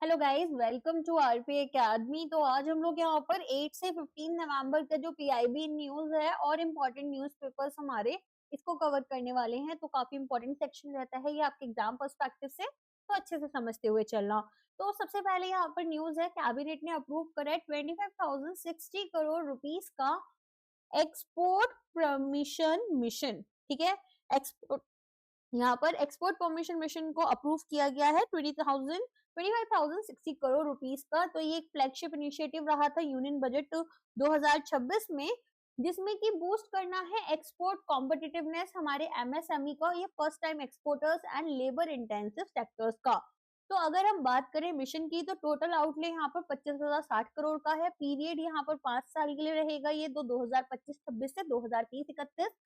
Hello guys, welcome to RP academy. तो आज हम लोग यहाँ पर 8 से 15 नवंबर का जो पीआईबी न्यूज है और इम्पोर्टेंट न्यूज़पेपर्स हमारे इसको कवर करने वाले हैं। तो काफी इम्पोर्टेंट सेक्शन रहता है ये आपके एग्जाम पर्सपेक्टिव से, तो अच्छे से समझते हुए चलना। तो सबसे पहले यहाँ पर न्यूज है, कैबिनेट ने अप्रूव करा है 25,060 करोड़ रुपीस का एक्सपोर्ट परमिशन मिशन। ठीक है, एक्सपोर्ट यहाँ पर एक्सपोर्ट परमिशन मिशन को अप्रूव किया गया है 25,060 करोड़ रुपीस का। तो ये एक फ्लैगशिप इनिशिएटिव रहा था यूनियन बजट 2026 में, जिसमें कि बूस्ट करना है एक्सपोर्ट कॉम्पिटिटिवनेस हमारे एमएसएमई का, ये first time exporters and labour intensive sectors का। तो अगर हम बात करें मिशन की, तो टोटल आउटले यहाँ पर 25,060 करोड़ का है। पीरियड यहाँ पर 5 साल के लिए रहेगा, ये 2025-26 से 2030-31।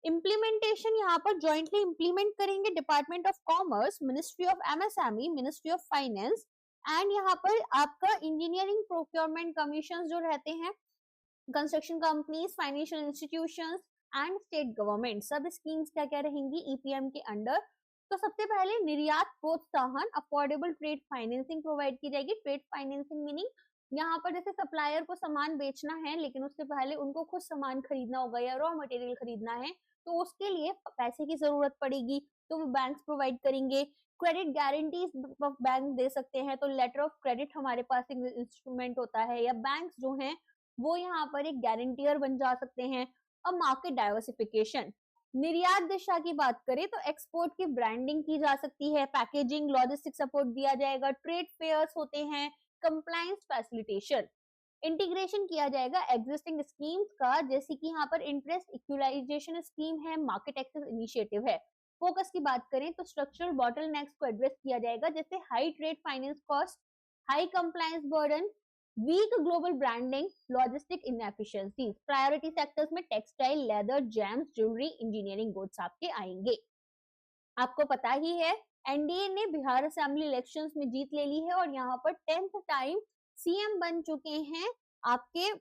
इम्प्लीमेंटेशन यहाँ पर ज्वाइंटली इम्प्लीमेंट करेंगे department of commerce, ministry of MSME, ministry of finance and यहाँ पर आपका इंजीनियरिंग प्रोक्योरमेंट कमीशन जो रहते हैं, construction companies, financial institutions and state government, सब स्कीम्स क्या क्या रहेंगी ईपीएम के अंडर। तो सबसे पहले निर्यात प्रोत्साहन, अफोर्डेबल ट्रेड फाइनेंसिंग प्रोवाइड की जाएगी। ट्रेड फाइनेंसिंग मीनिंग यहाँ पर जैसे सप्लायर को सामान बेचना है लेकिन उससे पहले उनको खुद सामान खरीदना होगा या रॉ मटेरियल खरीदना है, तो उसके लिए पैसे की जरूरत पड़ेगी, तो वो बैंक प्रोवाइड करेंगे। क्रेडिट गारंटीज बैंक दे सकते हैं, तो लेटर ऑफ क्रेडिट हमारे पास एक इंस्ट्रूमेंट होता है, या बैंक जो हैं वो यहाँ पर एक गारंटियर बन जा सकते हैं। और मार्केट डाइवर्सिफिकेशन, निर्यात दिशा की बात करें तो एक्सपोर्ट की ब्रांडिंग की जा सकती है, पैकेजिंग लॉजिस्टिक सपोर्ट दिया जाएगा, ट्रेड फेयर्स होते हैं, कंप्लायंस फैसिलिटेशन, इंटीग्रेशन किया जाएगा एग्जिस्टिंग स्कीम्स का, जैसे कि यहाँ पर इंटरेस्ट इक्वलाइजेशन स्कीम है, मार्केट एक्सेस इनिशिएटिव है। फोकस की बात करें तो स्ट्रक्चरल बॉटलनेक्स को एड्रेस किया जाएगा, जैसे high trade finance cost, high compliance burden, weak global branding, logistic inefficiencies. Priority sectors में textile, leather, gems, jewellery, engineering goods आपके आएंगे। आपको पता ही है एनडीए ने बिहार असेंबली इलेक्शंस में जीत ले ली है और यहाँ पर 10th टाइम सीएम बन चुके हैं आपके,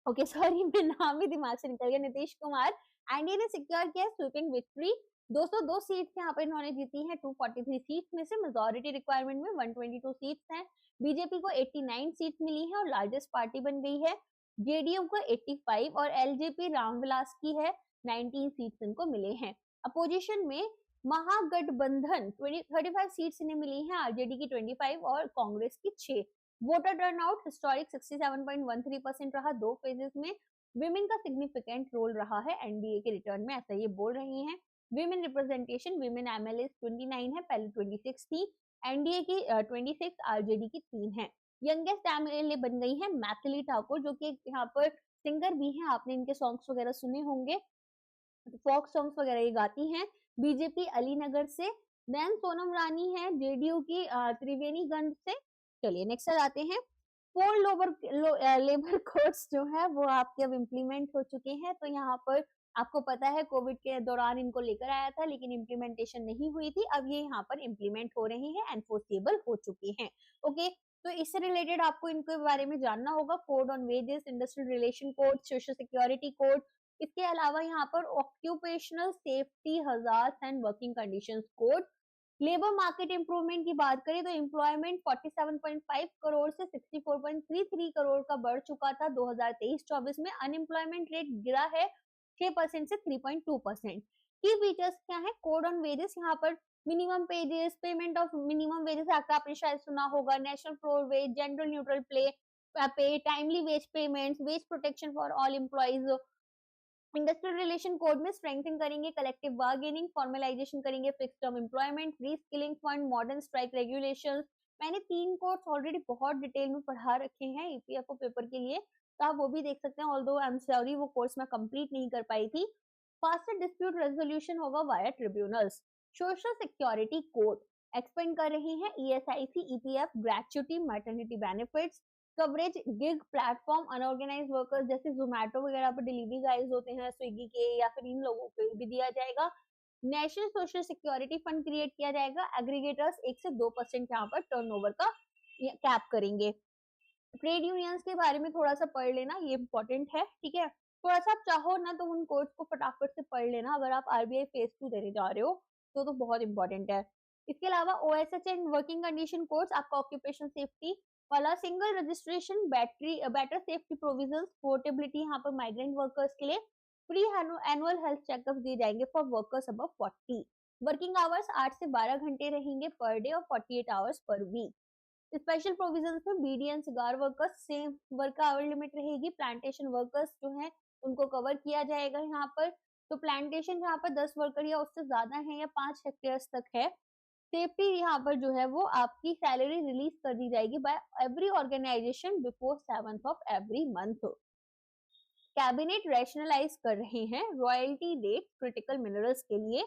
ओके सॉरी मैं नाम ही दिमाग से निकल गया, नीतीश कुमार। एनडीए ने सिक्योर किया स्वीपिंग विक्ट्री, 202 सीट्स यहाँ पर इन्होंने जीती हैं 243 सीट्स में से। मेजोरिटी रिक्वायरमेंट में 122 सीट्स हैं। बीजेपी को 89 सीट्स मिली है और लार्जेस्ट पार्टी बन गई है। जेडीयू को 85 और एलजेपी रामविलास की है 19 सीट्स इनको मिले हैं। अपोजिशन में महागठबंधन 35 सीट्स इन्हें मिली हैं, आरजेडी की 25 और कांग्रेस की 6। वोटर टर्नआउट हिस्टोरिक 67.13% रहा 2 फेजेस में। विमेन का सिग्निफिकेंट रोल रहा है एनडीए के रिटर्न में, ऐसा ये बोल रही हैं। विमेन रिप्रेजेंटेशन, विमेन एमएलए 29 है, पहले 26 थी। एनडीए की 26, आरजेडी की 3 है। यंगेस्ट एमएलए बन गई है मैथिली ठाकुर, जो कि यहाँ पर सिंगर भी हैं, आपने इनके सॉन्ग्स वगैरह सुने होंगे, फोक सॉन्ग्स वगैरह ये गाती हैं। बीजेपी अलीनगर से। देन सोनम रानी है जेडीयू की त्रिवेणीगंज से। चलिए नेक्स्ट आते हैं। 4 लेबर कोड्स जो है वो आपके अब इम्प्लीमेंट हो चुके हैं। तो यहाँ पर आपको पता है कोविड के दौरान इनको लेकर आया था लेकिन इम्प्लीमेंटेशन नहीं हुई थी, अब ये यहाँ पर इम्प्लीमेंट हो रही है, एनफोर्सेबल हो चुके हैं। ओके, तो इससे रिलेटेड आपको इनके बारे में जानना होगा। Code on wages, industrial relation code, social security code, इसके अलावा यहाँ पर occupational safety hazards and working conditions code. Labour market improvement की बात करें तो एम्प्लॉयमेंट 47.5 करोड़ से 64.33 करोड़ का बढ़ चुका था 2023-24 में। अनएम्प्लॉयमेंट रेट गिरा है 6% से 3.2%। की फीचर्स क्या है? कोड ऑन वेजेस, यहाँ पर minimum wages, payment of minimum wages आपने शायद सुना होगा, national floor wage, gender neutral pay, timely wage payments, wage protection for all employees. Industrial relation code में स्ट्रेंथनिंग करेंगे कलेक्टिव बार्गेनिंग, फॉर्मलाइजेशन करेंगे fix term employment, reskilling fund, modern strike regulations. मैंने 3 codes already बहुत detail में पढ़ा रखे हैं EPFO paper के लिए, तो आप वो भी देख सकते हैं, ऑल्दो आई एम सॉरी वो कोर्स मैं कंप्लीट नहीं कर पाई थी। फास्टर डिस्प्यूट रेजोल्यूशन होगा via tribunals. Social security code expand कर रहे हैं ESIC, EPF, gratuity, maternity benefits, coverage, gig platform, unorganised workers जैसे जोमेटो वगैरह पर डिलीवरी गाइज होते हैं स्विगी के, या फिर इन लोगों को भी दिया जाएगा। National social security fund create किया जाएगा। एग्रीगेटर्स 1 से 2% यहाँ पर टर्नओवर का कैप करेंगे। ट्रेड यूनियंस के बारे में थोड़ा सा पढ़ लेना, ये इंपॉर्टेंट है, ठीक है। थोड़ा सा आप चाहो ना तो उन कोर्स को फटाफट से पढ़ लेना, अगर आप आरबीआई फेज 2 देने जा रहे हो तो बहुत इंपॉर्टेंट है। इसके अलावा OSH and working condition codes आपका ऑक्यूपेशन सेफ्टी वाला, single registration, better safety provisions, portability यहाँ पर माइग्रेंट वर्कर्स के लिए, फ्री एनुअल हेल्थ चेकअप दिए जाएंगे for workers above 40, working hours 8 से 12 घंटे रहेंगे पर डे और 48 hours per week. Special provisions में beedi and cigar workers same work hour limit रहेगी, प्लांटेशन वर्कर्स जो हैं उनको कवर किया जाएगा यहाँ पर। तो प्लांटेशन यहाँ पर 10 वर्कर या उससे ज्यादा है या 5 हेक्टेयर्स तक है, सेफ्टी यहाँ पर जो है वो आपकी सैलरी रिलीज कर दी जाएगी by every organisation before 7th of every month. Cabinet rationalise कर रहे हैं रॉयल्टी रेट क्रिटिकल मिनरल्स के लिए,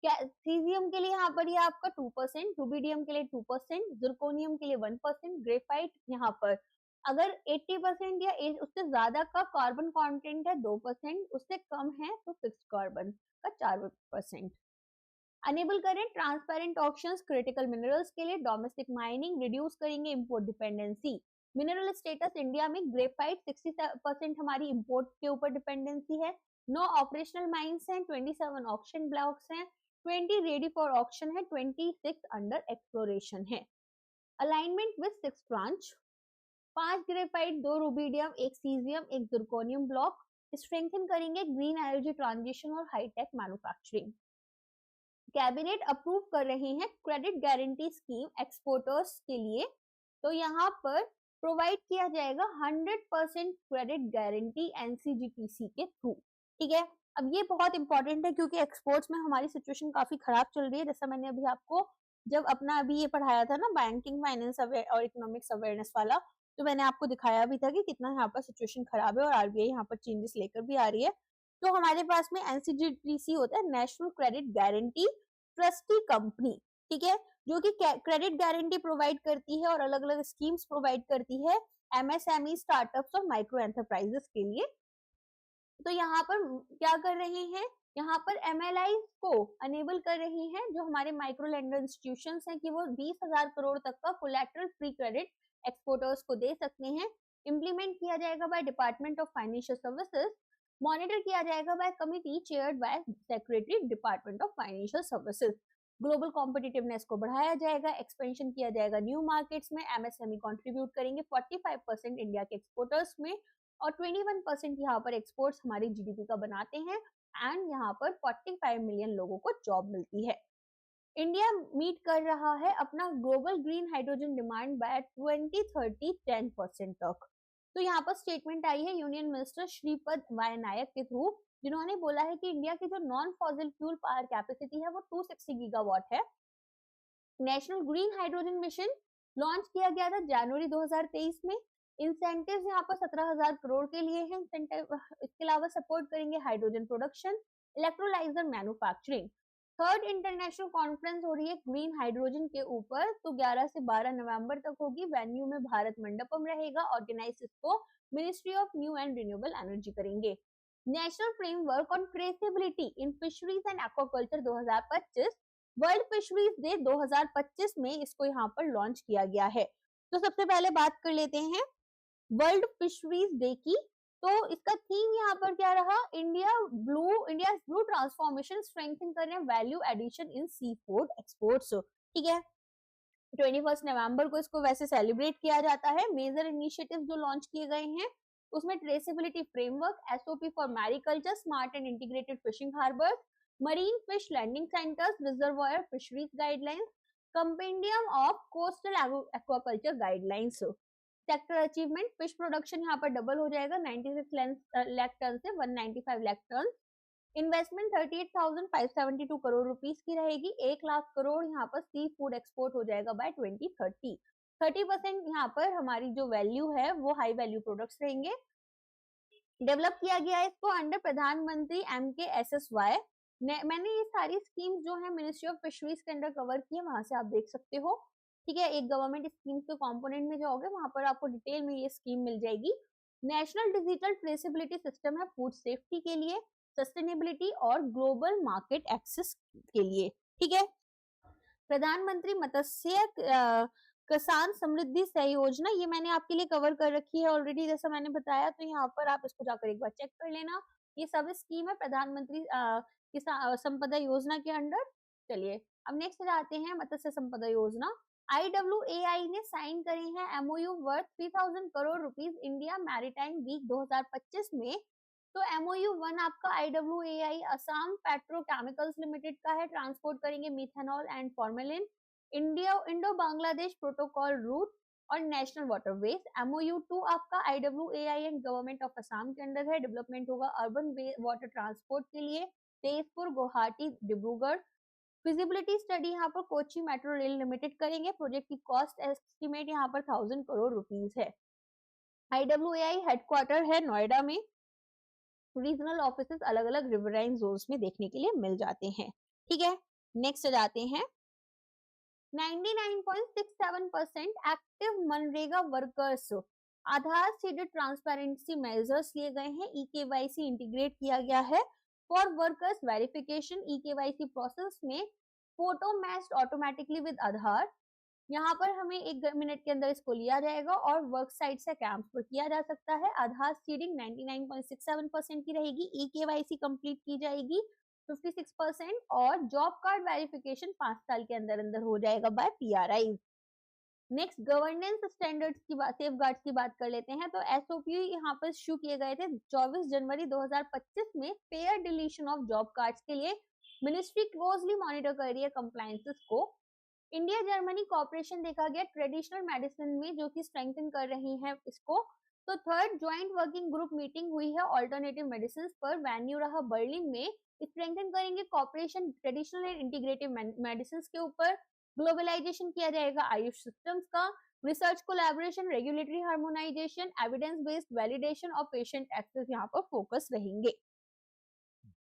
सीजियम के लिए यहाँ पर ये आपका 2%, रुबिडियम के लिए 2%, जिरकोनियम के लिए 1%, ग्रेफाइट यहाँ पर अगर 80% या उससे ज्यादा का कार्बन कंटेंट है 2%, उससे कम है तो फिक्स्ड कार्बन का 4%। अनेबल करें ट्रांसपेरेंट ऑप्शंस क्रिटिकल मिनरल्स के लिए, डोमेस्टिक माइनिंग रिड्यूस करेंगे import dependency. Mineral status India में ग्रेफाइट 60% हमारी इंपोर्ट के ऊपर डिपेंडेंसी है, 9 ऑपरेशनल माइंस हैं, 27 ऑक्शन ब्लॉक्स हैं, 20 रेडी फॉर ऑक्शन है, 26 अंडर एक्सप्लोरेशन है। Alignment with 6 branch, 5 graphite, 2 rubidium, 1 caesium, 1 zirconium block, strengthen करेंगे ग्रीन एनर्जी ट्रांजिशन और हाईटेक मैन्युफैक्चरिंग। कैबिनेट अप्रूव कर रहे हैं क्रेडिट गारंटी स्कीम एक्सपोर्टर्स के लिए, तो यहाँ पर प्रोवाइड किया जाएगा 100% क्रेडिट गारंटी एनसीजीटीसी के थ्रू। ठीक है, अब ये बहुत इंपॉर्टेंट है क्योंकि एक्सपोर्ट्स में हमारी सिचुएशन काफी खराब चल रही है, जैसा मैंने अभी आपको जब अपना अभी ये पढ़ाया था ना बैंकिंग फाइनेंस और इकोनॉमिक्स अवेयरनेस वाला, तो मैंने आपको दिखाया भी था कि कितना यहाँ पर सिचुएशन खराब है और आरबीआई यहाँ पर चेंजेस लेकर भी आ रही है। तो हमारे पास में एनसीजीटीसी होता है national credit guarantee trustee company, ठीक है, जो कि क्रेडिट गारंटी प्रोवाइड करती है और अलग अलग स्कीम्स प्रोवाइड करती है एमएसएमई स्टार्टअप्स और माइक्रो एंटरप्राइजेस के लिए। तो यहाँ पर क्या कर रहे हैं, यहाँ पर एमएलआई को अनेबल कर रही हैं जो हमारे माइक्रो लेंडर इंस्टीट्यूशंस हैं कि वो 20,000 करोड़ तक का कोलैटरल फ्री क्रेडिट एक्सपोर्टर्स को दे सकते हैं। इम्प्लीमेंट किया जाएगा by department of financial services, monitor किया जाएगा by committee chaired by secretary department of financial services. Global competitiveness को बढ़ाया जाएगा, एक्सपेंशन किया जाएगा न्यू मार्केट्स में, एमएसएमई कंट्रीब्यूट करेंगे 45% इंडिया के एक्सपोर्टर्स में और 21% यहाँ पर एक्सपोर्ट्स हमारी जीडीपी का बनाते हैं एंड यहाँ पर 45 मिलियन लोगों को जॉब मिलती है। इंडिया मीट कर रहा है अपना global green hydrogen demand by 2030 10% तक। तो यहाँ पर स्टेटमेंट आई है यूनियन मिनिस्टर श्रीपद वाय नायक के थ्रू, जिन्होंने बोला है कि इंडिया की जो non fossil fuel power capacity है वो 260 गीगावाट है। National green hydrogen mission launch किया गया था जनवरी 2023 में। इंसेंटिव्स यहाँ पर 17,000 करोड़ के लिए हैं इंसेंटिव। इसके अलावा सपोर्ट करेंगे hydrogen production, electrolyser manufacturing. Third international conference हो रही है ग्रीन हाइड्रोजन के ऊपर, तो 11 से 12 नवंबर तक होगी। वेन्यू में भारत मंडपम रहेगा, ऑर्गेनाइज इसको ministry of new and renewable energy करेंगे। National framework on traceability in fisheries and aquaculture 2025, world fisheries day 2025 में इसको यहाँ पर लॉन्च किया गया है। तो सबसे पहले बात कर लेते हैं वर्ल्ड फिशरीज डे की। तो इसका थीम यहाँ पर क्या रहा, इंडिया ब्लू ट्रांसफॉर्मेशन स्ट्रेंथन कर रहे हैं value addition in sea food exports. ठीक है, 21 नवंबर को इसको वैसे सेलिब्रेट किया जाता है। मेजर इनिशिएटिव जो लॉन्च किए गए हैं उसमें traceability framework, SOP for mariculture, smart and integrated fishing harbours, marine fish landing centres, reservoir fisheries guidelines, compendium of coastal aquaculture guidelines. Sector achievement, fish production यहाँ पर डबल हो जाएगा 96 लाख टन से 195 lakh ton. Investment 38,572 crore rupees की रहेगी। 1 लाख करोड़ यहाँ पर sea food export हो जाएगा बाय 2030। 30% यहाँ पर हमारी जो वैल्यू है वो हाई वैल्यू प्रोडक्ट्स रहेंगे। डेवलप किया गया है इसको अंडर प्रधानमंत्री MKSSY। मैंने ये सारी स्कीम्स जो है मिनिस्ट्री ऑफ फिशरीज के अंडर कवर की है, वहां से आप देख सकते हो। ठीक है, एक गवर्नमेंट स्कीम के कंपोनेंट में जाओगे वहां पर आपको डिटेल में ये स्कीम मिल जाएगी। नेशनल डिजिटल ट्रेसेबिलिटी सिस्टम है फूड सेफ्टी के लिए, सस्टेनेबिलिटी और ग्लोबल मार्केट एक्सेस के लिए। ठीक है, प्रधानमंत्री मत्स्य किसान समृद्धि सह योजना, ये मैंने आपके लिए कवर कर रखी है ऑलरेडी, जैसा मैंने बताया। तो यहाँ पर आप इसको जाकर एक बार चेक कर लेना। ये सब स्कीम है प्रधानमंत्री किसान संपदा योजना के अंडर। चलिए अब नेक्स्ट जाते हैं मत्स्य संपदा योजना। IWAI ने साइन करे हैं MOU worth 3000 crore rupees India maritime week 2025 में। तो MOU 1 आपका IWAI असम पेट्रोकेमिकल्स लिमिटेड का है, ट्रांसपोर्ट करेंगे methanol and formalin. Indo Bangladesh protocol root और नेशनल वाटरवेज। MOU 2 आपका IWAI and government of Assam के अंडर है, डेवलपमेंट होगा अर्बन वाटर ट्रांसपोर्ट के लिए, तेजपुर, गुवाहाटी, डिब्रूगढ़। फिजिबिलिटी स्टडी यहाँ पर कोची मेट्रो रेल लिमिटेड करेंगे। प्रोजेक्ट की कॉस्ट एस्टिमेट यहाँ पर 1000 करोड़ रुपीस है। IWAI हेडक्वार्टर है नोएडा में। रीजनल ऑफिसेस अलग अलग रिवराइन जोन्स में देखने के लिए मिल जाते हैं। ठीक है, नेक्स्ट जाते हैं। 99.67% एक्टिव मनरेगा वर्कर्स, आधार सीडेड ट्रांसपेरेंसी मेजर्स लिए गए हैं। eKYC इंटीग्रेट किया गया है for workers verification. eKYC process में फोटो मैच्ड ऑटोमेटिकली विद आधार। यहाँ पर हमें 1 मिनट के अंदर इसको लिया जाएगा और वर्क साइट से कैंप पर किया जा सकता है। आधार सीडिंग 99.67% की रहेगी। eKYC कंप्लीट की जाएगी 56% और जॉब कार्ड वेरिफिकेशन 5 साल के अंदर अंदर हो जाएगा by PRI। Next governance standards की बात, सेफगार्ड्स की बात कर लेते हैं। तो SOP यहाँ पर इश्यू किए गए थे 24 जनवरी 2025 में fair deletion of job cards के लिए। मिनिस्ट्री क्लोजली मॉनिटर कर रही है कंप्लायंसेस को। इंडिया जर्मनी कॉपरेशन देखा गया ट्रेडिशनल मेडिसिन में, जो कि स्ट्रेंथन कर रही है इसको। तो third joint working group meeting हुई है ऑल्टरनेटिव मेडिसिन पर, वेन्यू रहा बर्लिन में। स्ट्रेंथन करेंगे cooperation traditional and integrative medicine के ऊपर। ग्लोबलाइजेशन किया जाएगा आयुष सिस्टम्स का। Research collaboration, regulatory harmonisation, evidence based validation और पेशेंट एक्सेस यहाँ पर फोकस रहेंगे।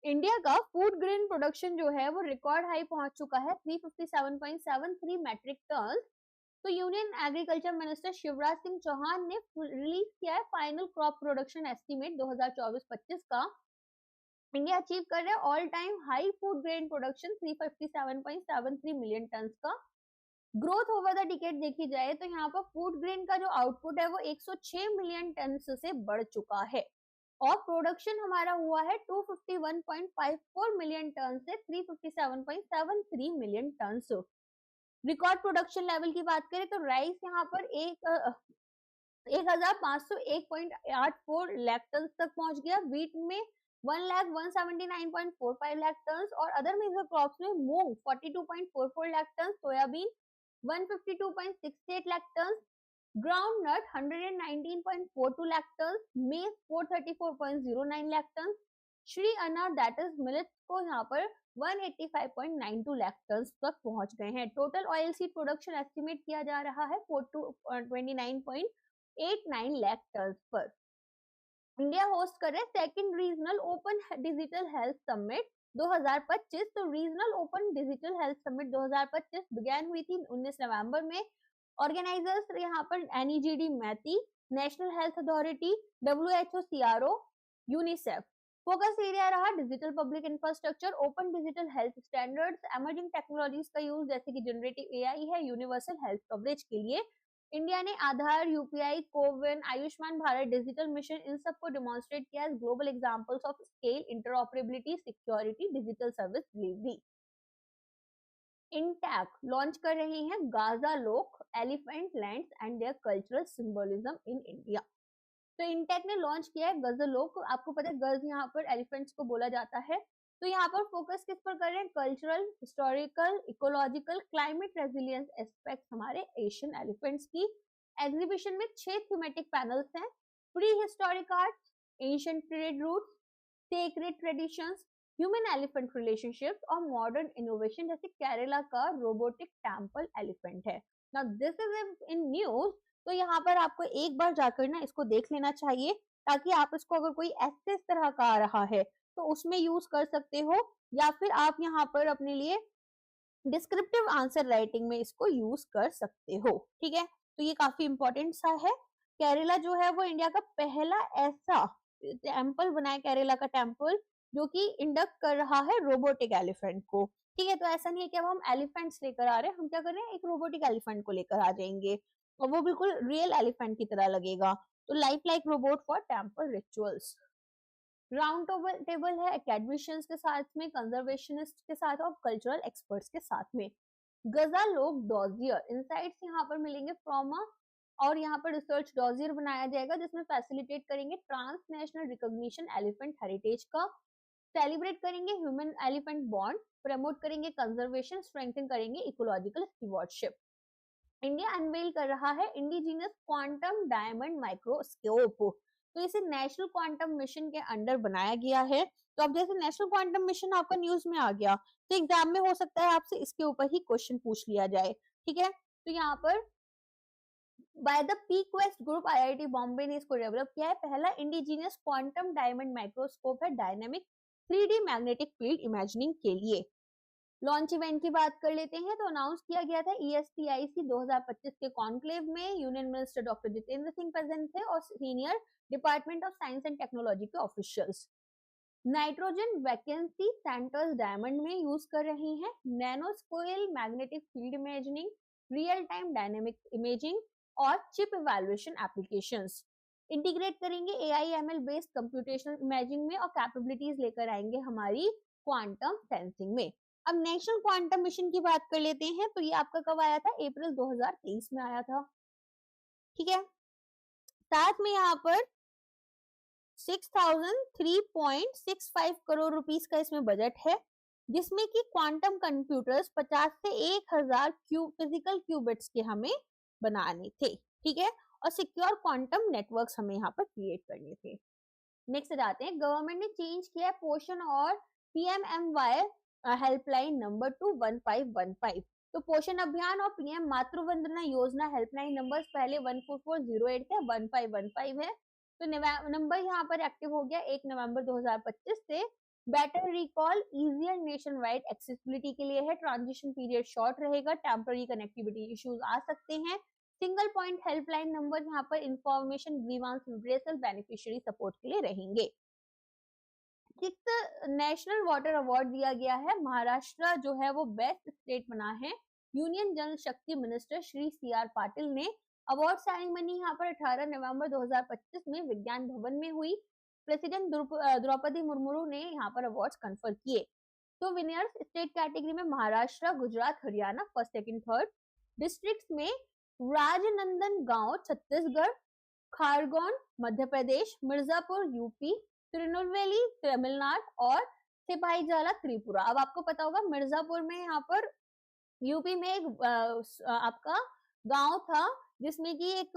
इंडिया का फूड ग्रेन प्रोडक्शन जो है वो रिकॉर्ड हाई पहुंच चुका है 357.73 मैट्रिक टन। तो union agriculture minister Shivraj Singh Chouhan ने रिलीज किया है फाइनल क्रॉप प्रोडक्शन एस्टीमेट 2024-25 का। इंडिया अचीव कर रहा है all time high food grain production 357.73 million ton का। ग्रोथ ओवर द डिकेड देखी जाए तो यहाँ पर फूड ग्रेन का जो आउटपुट है वो 106 मिलियन टन से बढ़ चुका है और प्रोडक्शन हमारा हुआ है 251.54 मिलियन टन से 357.73 million ton. Record production level की बात करें तो राइस यहाँ पर 1501.84 लाख टन तक पहुंच गया। वीट में 1,179.45 लाख टन और अदर मेजर क्रॉप्स में मूंग 42.44 lakh ton, soybean 152.68 lakh ton, groundnut 119.42 lakh ton, maize 434.09 lakh ton, Shri Anna that is millets को यहाँ पर 185.92 लाख टन तक पहुंच गए हैं। Total oil seed production estimate किया जा रहा है 29.89 लाख टन पर। इंडिया होस्ट कर रहे second regional open digital health summit 2025। तो regional open digital health summit 2025 began हुई थी 19 नवंबर में। ऑर्गेनाइजर्स यहाँ पर NEGD MeitY, national health authority, WHO, CRO, UNICEF. Focus area रहा digital public infrastructure, open digital health standards, emerging technologies का use जैसे कि जनरेटिव AI है, यूनिवर्सल हेल्थ कवरेज के लिए। इंडिया ने Aadhaar, UPI, CoWIN, Ayushman Bharat digital mission इन सबको डिमॉन्स्ट्रेट किया as global examples of scale, interoperability, security, digital service delivery. INTACH launch कर रहे हैं Gaja Lok elephant lands and their cultural symbolism in India. तो इंटेक ने लॉन्च किया है गजलोक। आपको पता है गज यहाँ पर एलिफेंट्स को बोला जाता है। तो यहाँ पर फोकस किस पर कर रहे हैं? Cultural, historical, ecological, climate resilience aspect हमारे एशियन एलिफेंट्स की। एग्जीबिशन में 6 थीमेटिक पैनल्स हैं। Pre historic arts, ancient trade routes, sacred traditions, human elephant relationships और मॉडर्न इनोवेशन, जैसे केरला का रोबोटिक टेम्पल एलिफेंट है। Now this is in news. तो यहाँ पर आपको एक बार जाकर ना इसको देख लेना चाहिए ताकि आप इसको अगर कोई ऐसे इस तरह का आ रहा है तो उसमें यूज कर सकते हो, या फिर आप यहाँ पर अपने लिए डिस्क्रिप्टिव आंसर राइटिंग में इसको यूज कर सकते हो। ठीक है, तो ये काफी इंपॉर्टेंट सा है। केरला जो है वो इंडिया का पहला ऐसा टेम्पल बना है, केरला का टेम्पल, जो कि इंडक्ट कर रहा है रोबोटिक एलिफेंट को। ठीक है, तो ऐसा नहीं है कि अब हम एलिफेंट्स लेकर आ रहे हैं, हम क्या कर रहे हैं, एक रोबोटिक एलिफेंट को लेकर आ जाएंगे और वो बिल्कुल रियल एलिफेंट की तरह लगेगा। तो life like robot for temple rituals. Round table है एकेडमिशियंस के साथ में, कंजर्वेशनिस्ट के साथ और कल्चरल एक्सपर्ट्स के साथ में। गजालोग डॉजियर इनसाइट्स यहाँ पर मिलेंगे फ्रॉम और यहाँ पर रिसर्च डॉजियर बनाया जाएगा जिसमें फैसिलिटेट करेंगे ट्रांसनेशनल रिकॉग्निशन एलिफेंट हेरिटेज का, सेलिब्रेट करेंगे ह्यूमन एलिफेंट बॉन्ड, प्रमोट करेंगे कंजर्वेशन, स्ट्रेंथन करेंगे इकोलॉजिकल स्टीवर्डशिप। इंडिया अनवेल कर रहा है इंडिजिनियस क्वांटम डायमंड माइक्रोस्कोप, तो इसे नेशनल क्वांटम मिशन के अंडर बनाया गया है। तो अब जैसे नेशनल क्वांटम मिशन आपका न्यूज में आ गया तो एग्जाम में हो सकता है आपसे इसके ऊपर ही क्वेश्चन पूछ लिया जाए, ठीक है। तो यहाँ पर by the P Quest group IIT Bombay ने इसको डेवलप किया है। पहला इंडिजिनियस क्वांटम डायमंड माइक्रोस्कोप है dynamic 3D magnetic field imagining के लिए। लॉन्च इवेंट की बात कर लेते हैं तो अनाउंस किया गया था ESPIC 2025 के कॉन्क्लेव में। Union minister doctor Jitendra Singh present थे और senior department of science and technology के officials. Nitrogen vacancy centres diamond में यूज कर रहे हैं nano scale magnetic field imagining, real time dynamic imaging और चिप इवैल्यूएशन एप्लीकेशंस। इंटीग्रेट करेंगे AI/ML बेस्ड कंप्यूटेशनल इमेजिंग में और कैपेबिलिटीज लेकर आएंगे हमारी क्वांटम सेंसिंग में। अब नेशनल क्वांटम मिशन की बात कर लेते हैं तो ये आपका कब आया था, अप्रैल 2023 में आया था, ठीक है। साथ में यहाँ पर 6003.65 करोड़ रुपीस का इसमें बजट है जिसमें कि क्वांटम कंप्यूटर्स 50 से 1000 फिजिकल क्यूबिट्स के हमें बनाने थे, ठीक है, और सिक्योर क्वांटम नेटवर्क्स हमें यहाँ पर क्रिएट करने थे। नेक्स्ट जाते हैं, गवर्नमेंट ने चेंज किया है पोषण और PMMY हेल्पलाइन नंबर टू 1515। तो पोषण अभियान और PM मातृ वंदना योजना हेल्पलाइन नंबर्स पहले 14408 थे, 1515 है। तो नंबर यहाँ पर एक्टिव हो गया 1 नवंबर 2025 से। Better recall easier nation wide accessibility के लिए है, ट्रांजिशन पीरियड शॉर्ट रहेगा, टेम्पररी कनेक्टिविटी इश्यूज आ सकते हैं। सिंगल पॉइंट हेल्पलाइन नंबर यहाँ पर information grievance redressal beneficiary support के लिए रहेंगे। नेशनल वाटर अवार्ड दिया गया है, महाराष्ट्र जो है वो बेस्ट स्टेट बना है। यूनियन जल शक्ति मिनिस्टर श्री CR पाटिल ने अवार्ड सेरेमनी यहाँ पर 18 नवंबर 2025 में विज्ञान भवन में हुई। प्रेसिडेंट द्रौपदी मुर्मू ने यहाँ पर अवार्ड्स कन्फर किए। तो विनर्स स्टेट कैटेगरी में Maharashtra, Gujarat, Haryana first second third. Districts में राजनंदन गांव छत्तीसगढ़, खारगोन मध्य प्रदेश, मिर्जापुर यूपी, तिरुनेलवेली तमिलनाडु और सिपाहीजाला त्रिपुरा। अब आपको पता होगा मिर्जापुर में यहाँ पर यूपी में एक आपका गांव था जिसमें कि एक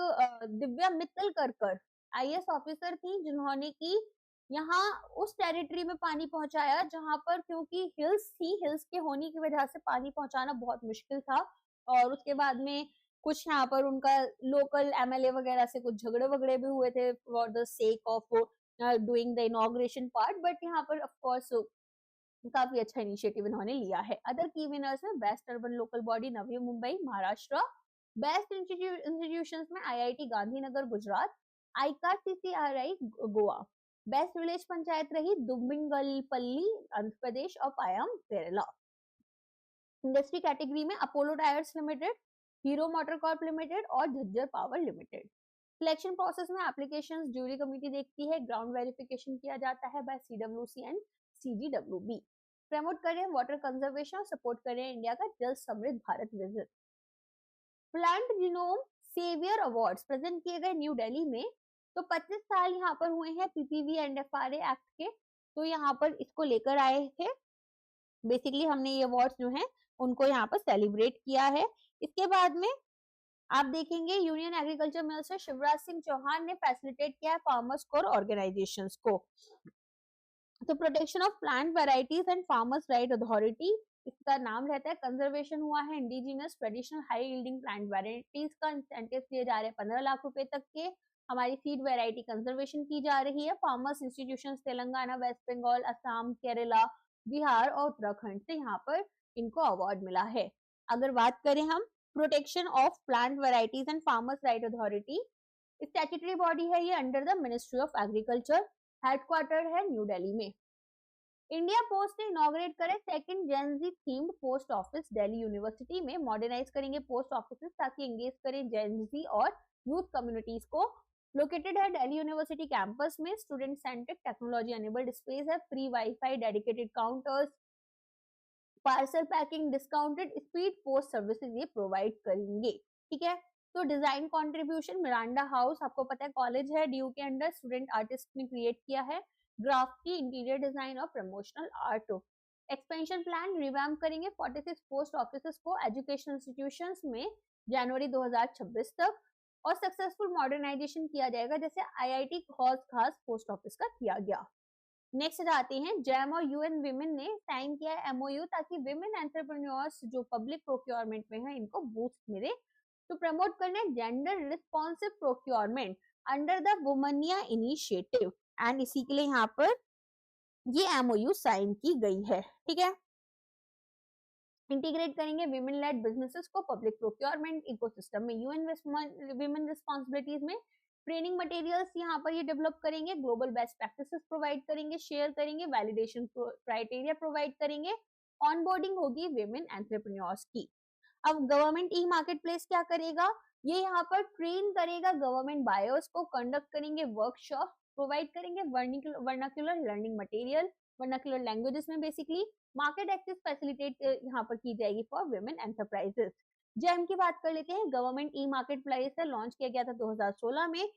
दिव्या मित्तल कर IAS ऑफिसर थी जिन्होंने की यहाँ उस टेरिटरी में पानी पहुंचाया जहां पर क्योंकि हिल्स थी, हिल्स के होने की वजह से पानी पहुंचाना बहुत मुश्किल था। और उसके बाद में कुछ यहाँ पर उनका लोकल MLA वगैरह से कुछ झगड़े वगड़े भी हुए थे for the sake of doing the inauguration part, but यहाँ पर ऑफ कोर्स काफी अच्छा इनिशिएटिव इन्होंने लिया है। अदर की विनर्स में best urban local body Navi Mumbai Maharashtra, best institutions में IIT Gandhinagar Gujarat, ICAR-CCRI Goa, best village panchayat रही दुम्बिंगलपल्ली आंध्र प्रदेश और पायम केरला। इंडस्ट्री कैटेगरी में Apollo tyres limited, Hero motor corp limited और Jhajjar power limited. Selection process में एप्लीकेशंस ज्यूरी कमेटी देखती है, ग्राउंड वेरिफिकेशन किया जाता है by CWC and CGWB। Promote करें वाटर कंजर्वेशन और सपोर्ट करें इंडिया का जल समृद्ध Bharat vision. Plant genome saviour awards present किए गए न्यू दिल्ली में। तो 25 साल यहाँ पर हुए हैं PPV एंड FRA एक्ट के, तो यहाँ पर इसको लेकर आए थे। बेसिकली हमने ये अवार्ड्स जो हैं उनको यहाँ पर सेलिब्रेट किया है। इसके बाद में आप देखेंगे union agriculture minister Shivraj Singh Chouhan ने फैसिलिटेट किया फार्मर्स कोर ऑर्गेनाइजेशंस को। तो protection of plant varieties and farmers right authority इसका नाम रहता है। कंजर्वेशन हुआ है indigenous traditional high yielding plant varieties का, इंसेंटिव दिए जा रहे हैं 15 लाख रुपए तक के। हमारी सीड वेराइटी कंजर्वेशन की जा रही है। फार्मर्स इंस्टीट्यूशन तेलंगाना, वेस्ट बंगाल, असम, केरला, बिहार और उत्तराखंड से यहाँ पर इनको अवार्ड मिला है। अगर बात करें हम protection of plant varieties and farmers right authority, statutory body है ये under the ministry of agriculture, headquarter है न्यू दिल्ली में। इंडिया पोस्ट ने इनॉग्रेट करे second gen Z themed post office Delhi university में। मॉडर्नाइज करेंगे पोस्ट ऑफिस ताकि एंगेज करें जेनजी और यूथ कम्युनिटीज को लोकेटेड है दिल्ली यूनिवर्सिटी कैंपस में, student centric technology enabled space है, free WiFi, dedicated counters, parcel packing, discounted speed post services ये प्रोवाइड करेंगे। ठीक है, तो डिजाइन कंट्रीब्यूशन मिरांडा हाउस, आपको पता है कॉलेज है ड्यू के अंडर, स्टूडेंट आर्टिस्ट ने क्रिएट किया है, ग्राफिकी, इंटीरियर डिजाइन और promotional art. Expansion plan revamp करेंगे 46 पोस्ट ऑफिस को एजुकेशनल इंस्टीट्यूशंस में जनवरी 2026 तक, और सक्सेसफुल मॉडर्नाइजेशन किया जाएगा जैसे आईआईटी हौज खास पोस्ट ऑफिस का किया गया। नेक्स्ट आते हैं, जैम और यूएन विमेन ने साइन किया है एमओयू ताकि विमेन एंटरप्रेन्योर्स जो पब्लिक प्रोक्योरमेंट में है इनको बूस्ट मिले। तो प्रमोट करना है gender responsive procurement under the Womaniya initiative, and इसी के लिए यहाँ पर ये एमओयू साइन की गई है। ठीक है, इंटीग्रेट करेंगे विमेन लेड बिजनेसेस को पब्लिक प्रोक्योरमेंट इकोसिस्टम में, यूएन विमेन रिस्पॉन्सिबिलिटीज में ट्रेनिंग मटेरियल्स यहाँ पर ये डेवलप करेंगे, ग्लोबल बेस्ट प्रैक्टिसेस प्रोवाइड करेंगे, शेयर करेंगे, वैलिडेशन क्राइटेरिया प्रोवाइड करेंगे, ऑनबोर्डिंग होगी विमेन एंटरप्रेन्योर्स की। अब गवर्नमेंट ई मार्केट प्लेस क्या करेगा, ये यहाँ पर ट्रेन करेगा गवर्नमेंट बायर्स को, कंडक्ट करेंगे वर्कशॉप, प्रोवाइड करेंगे vernacular learning material, vernacular languages में बेसिकली, मार्केट एक्सेस फैसिलिटेट यहाँ पर की जाएगी फॉर वुमेन एंटरप्राइजेस। जेम की बात कर लेते हैं, गवर्नमेंट ई मार्केट प्लेस है, लॉन्च किया गया था 2016 में,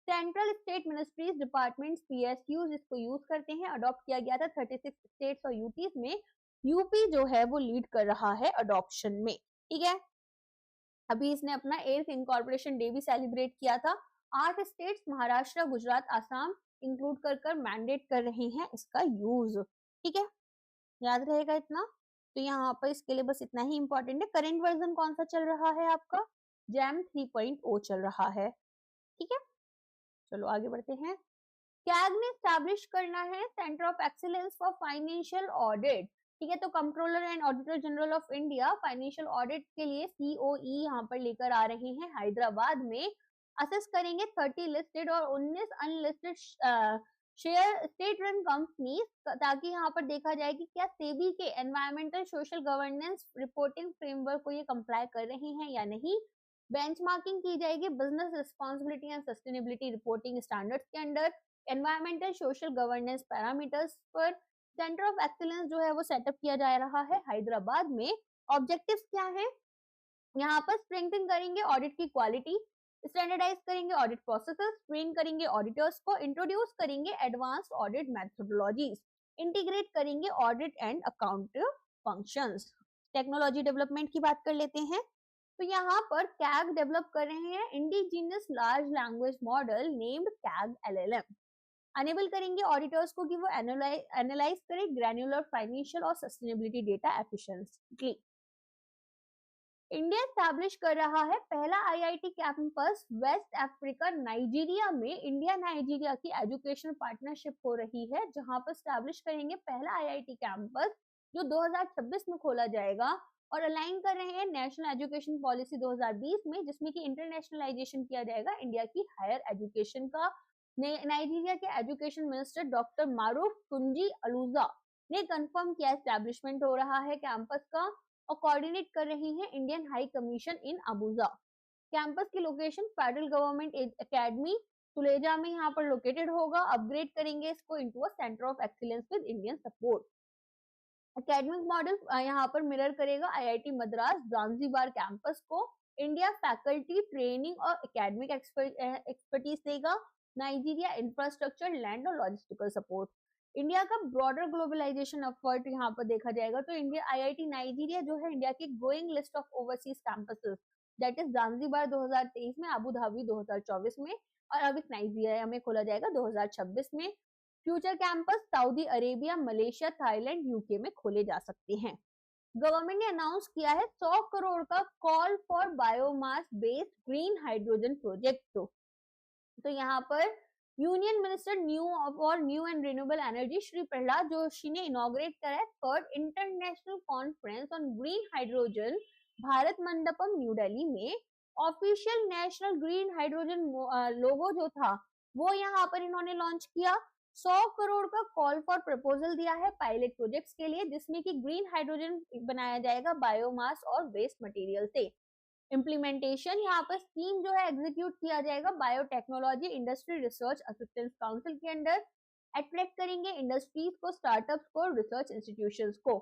central state ministries departments PSUs इसको यूज करते हैं, अडॉप्ट किया गया था 36 स्टेट्स और यूटीज में, यूपी जो है वो लीड कर रहा है अडॉप्शन में। ठीक है, अभी इसने अपना 8th इनकॉर्पोरेशन डे भी सेलिब्रेट किया था। 8 स्टेट्स महाराष्ट्र, गुजरात, आसाम इंक्लूड कर मैंडेट कर रहे हैं इसका यूज। ठीक है, याद रहेगा इतना। तो यहाँ पर इसके लिए बस इतना ही इंपॉर्टेंट है। करेंट वर्जन कौन सा चल रहा है आपका, जैम 3.0 चल रहा है। ठीक है, चलो आगे बढ़ते हैं। कैग ने स्टैब्लिश करना है centre of excellence for financial audit. ठीक है, तो controller and auditor general of India financial audit के लिए सीओई यहाँ पर लेकर आ रहे हैं हैदराबाद में, असेस करेंगे 30 लिस्टेड और 19 unlisted share state run companies, ताकि यहाँ पर देखा जाए कि क्या सेबी के environmental social governance reporting framework को ये कंप्लाई कर रहे हैं या नहीं। बेंचमार्किंग की जाएगी business responsibility and sustainability reporting standards के under, environmental social governance parameters पर सेंटर ऑफ एक्सीलेंस जो है वो सेटअप किया जा रहा है हैदराबाद में। ऑब्जेक्टिव्स क्या है, यहाँ पर स्ट्रेंथन करेंगे ऑडिट की क्वालिटी, स्टैंडर्डाइज करेंगे ऑडिट प्रोसेसेस, ट्रेन करेंगे ऑडिटर्स को, इंट्रोड्यूस करेंगे एडवांस ऑडिट मेथोडोलॉजीज, इंटीग्रेट करेंगे audit and account functions. Technology development की बात कर लेते हैं, तो यहाँ पर कैग डेवलप कर रहे हैं indigenous large language model named CAG LLM, enable करेंगे ऑडिटर्स को कि वो एनालाइज करें ग्रैन्युलर फाइनेंशियल और sustainability data efficiently. India establish कर रहा है पहला IIT campus West Africa Nigeria में, इंडिया नाइजीरिया की एजुकेशन पार्टनरशिप हो रही है, जहां पर स्टैब्लिश करेंगे पहला आईआईटी कैंपस जो 2026 में खोला जाएगा, और अलाइन कर रहे हैं नेशनल एजुकेशन पॉलिसी 2020 में, जिसमें कि इंटरनेशनलाइजेशन किया जाएगा इंडिया की हायर एजुकेशन का। नाइजीरिया के एजुकेशन मिनिस्टर डॉक्टर मारूफ तुंजी अलूजा ने कंफर्म किया एस्टैब्लिशमेंट हो रहा है कैंपस का, और कोऑर्डिनेट कर रही है Indian high commission in Abuja. Campus की location federal government academy Suleja में यहाँ पर लोकेटेड होगा, अपग्रेड करेंगे इसको into a centre of excellence with Indian support. Academic model यहाँ पर मिरर करेगा आईआईटी मद्रास जांजीबार कैंपस को, इंडिया फैकल्टी ट्रेनिंग और एकेडमिक एक्सपर्टीज देगा, नाइजीरिया इंफ्रास्ट्रक्चर, लैंड और लॉजिस्टिकल सपोर्ट। इंडिया का ब्रॉडर ग्लोबलाइजेशन एफर्ट यहाँ पर देखा जाएगा, तो इंडिया आईआईटी नाइजीरिया जो है इंडिया की growing list of overseas campuses, that is Zanzibar 2023 में, अबू धाबी 2024 में, और अब इस नाइजीरिया में खोला जाएगा 2026 में। Future campus Saudi Arabia, Malaysia, Thailand, UK में खोले जा सकते हैं। गवर्नमेंट ने अनाउंस किया है 100 करोड़ का call for biomass based green hydrogen project. तो यहाँ पर union minister new and renewable energy Shri Prahlad Joshi ने इनॉग्रेट करा है 3rd international conference on green hydrogen Bharat Mandapam new Delhi में। ऑफिशियल नेशनल ग्रीन हाइड्रोजन लोगो जो था वो यहाँ पर इन्होंने लॉन्च किया। 100 करोड़ का कॉल फॉर प्रपोजल दिया है पायलट प्रोजेक्ट्स के लिए, जिसमें कि ग्रीन हाइड्रोजन बनाया जाएगा बायोमास और वेस्ट मटेरियल से। इम्प्लीमेंटेशन, यहाँ पर स्कीम जो है एग्जीक्यूट किया जाएगा biotechnology industry research assistance council के अंडर। अट्रैक्ट करेंगे इंडस्ट्रीज को, स्टार्टअप्स को, रिसर्च इंस्टीट्यूशंस को।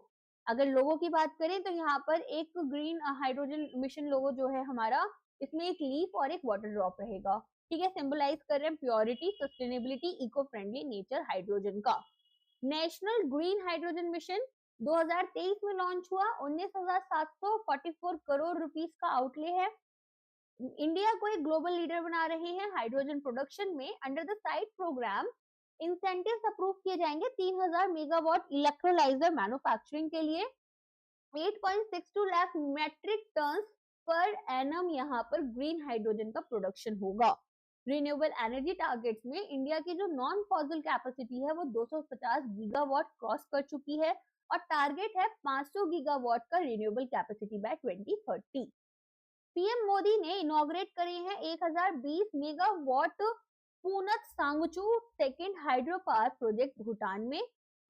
अगर लोगों की बात करें तो यहाँ पर एक ग्रीन हाइड्रोजन मिशन लोगो जो है हमारा, इसमें एक लीफ और एक वाटर ड्रॉप रहेगा, ठीक है, सिंबलाइज कर रहे हैं purity, sustainability, eco friendly nature hydrogen का। नेशनल ग्रीन हाइड्रोजन मिशन 2023 में लॉन्च हुआ, 19,744 करोड़ रुपीस का आउटले है। इंडिया को एक ग्लोबल लीडर बना रहे हैं हाइड्रोजन प्रोडक्शन में। Under the SIGHT programme incentives approve किए जाएंगे 3,000 मेगावाट इलेक्ट्रोलाइजर मैन्युफैक्चरिंग के लिए। 8.62 लाख मेट्रिक टन पर एनम यहाँ पर ग्रीन हाइड्रोजन का प्रोडक्शन होगा। रिन्यूएबल एनर्जी टारगेट्स में इंडिया की जो नॉन फॉसिल कैपेसिटी है वो 250 गीगावाट क्रॉस कर चुकी है और टारगेट है 500 गीगावाट का renewable capacity by 2030। PM Modi ने इनॉग्रेट करे हैं 1020 megawatt Punatsangchhu second hydro power project Bhutan में।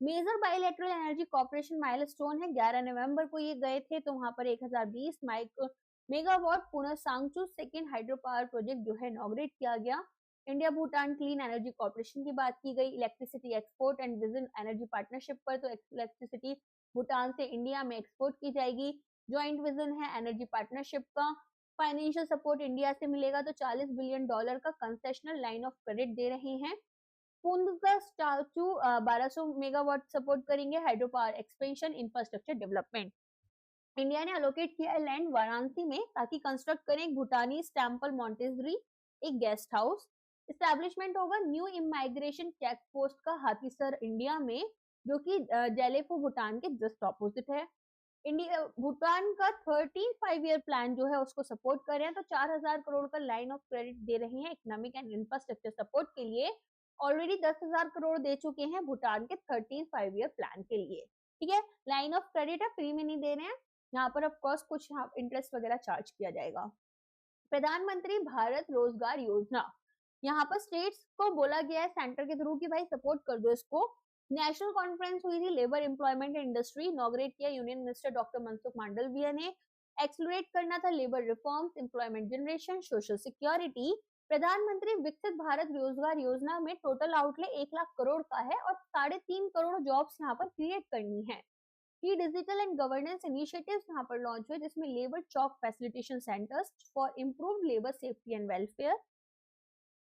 Major bilateral energy corporation milestone है, 11 नवंबर को ये गए थे, तो वहां पर 1020 megawatt Punatsangchhu second hydro power project जो है इनॉग्रेट किया गया। India Bhutan clean energy corporation की बात की गई। Electricity export and vision energy partnership पर, तो इलेक्ट्रिसिटी भूटान से इंडिया में एक्सपोर्ट की जाएगी। ज्वाइंट विजन है एनर्जी पार्टनरशिप का। फाइनेंशियल सपोर्ट इंडिया से मिलेगा, तो $40 बिलियन का कंसेशनल लाइन ऑफ क्रेडिट दे रहे हैं। पुंद का स्टाचू 1200 मेगावाट सपोर्ट करेंगे hydro power expansion infrastructure development. India ने अलोकेट किया है लैंड वाराणसी में ताकि कंस्ट्रक्ट करें एक भूटानी टेम्पल मॉन्टेसरी, एक गेस्ट हाउस। इस्टेब्लिशमेंट होगा न्यू इमाइग्रेशन चेक पोस्ट का हाथीसर इंडिया में, जो कि जेलेफो भूटान के जस्ट ऑपोजिट है। इंडिया भूटान का 13 5 ईयर प्लान जो है उसको सपोर्ट कर रहे हैं, तो 4,000 करोड़ का लाइन ऑफ क्रेडिट दे रहे हैं इकोनॉमिक एंड इंफ्रास्ट्रक्चर सपोर्ट के लिए। ऑलरेडी 10,000 करोड़ दे चुके हैं भूटान के 13 5 ईयर प्लान के लिए, ठीक है। लाइन ऑफ क्रेडिट है, फ्री में नहीं दे रहे हैं, यहाँ पर ऑफ कोर्स कुछ इंटरेस्ट वगैरह चार्ज किया जाएगा। प्रधानमंत्री भारत रोजगार योजना, यहाँ पर स्टेट्स को बोला गया है सेंटर के थ्रू कि भाई सपोर्ट कर दो इसको। नेशनल कॉन्फ्रेंस हुई थी labour employment and industry, inaugurate किया union minister doctor Mansukh Mandaviya ने। एक्सलरेट करना था labour reforms, employment generation, social security. Pradhan Mantri Viksit Bharat रोजगार योजना में टोटल आउटले 1 लाख करोड़ का है और 3.5 करोड़ जॉब्स यहाँ पर क्रिएट करनी है। ये डिजिटल एंड गवर्नेंस इनिशिएटिव्स यहाँ पर लॉन्च हुए, जिसमें labour chowk facilitation centres for improved labour safety and welfare.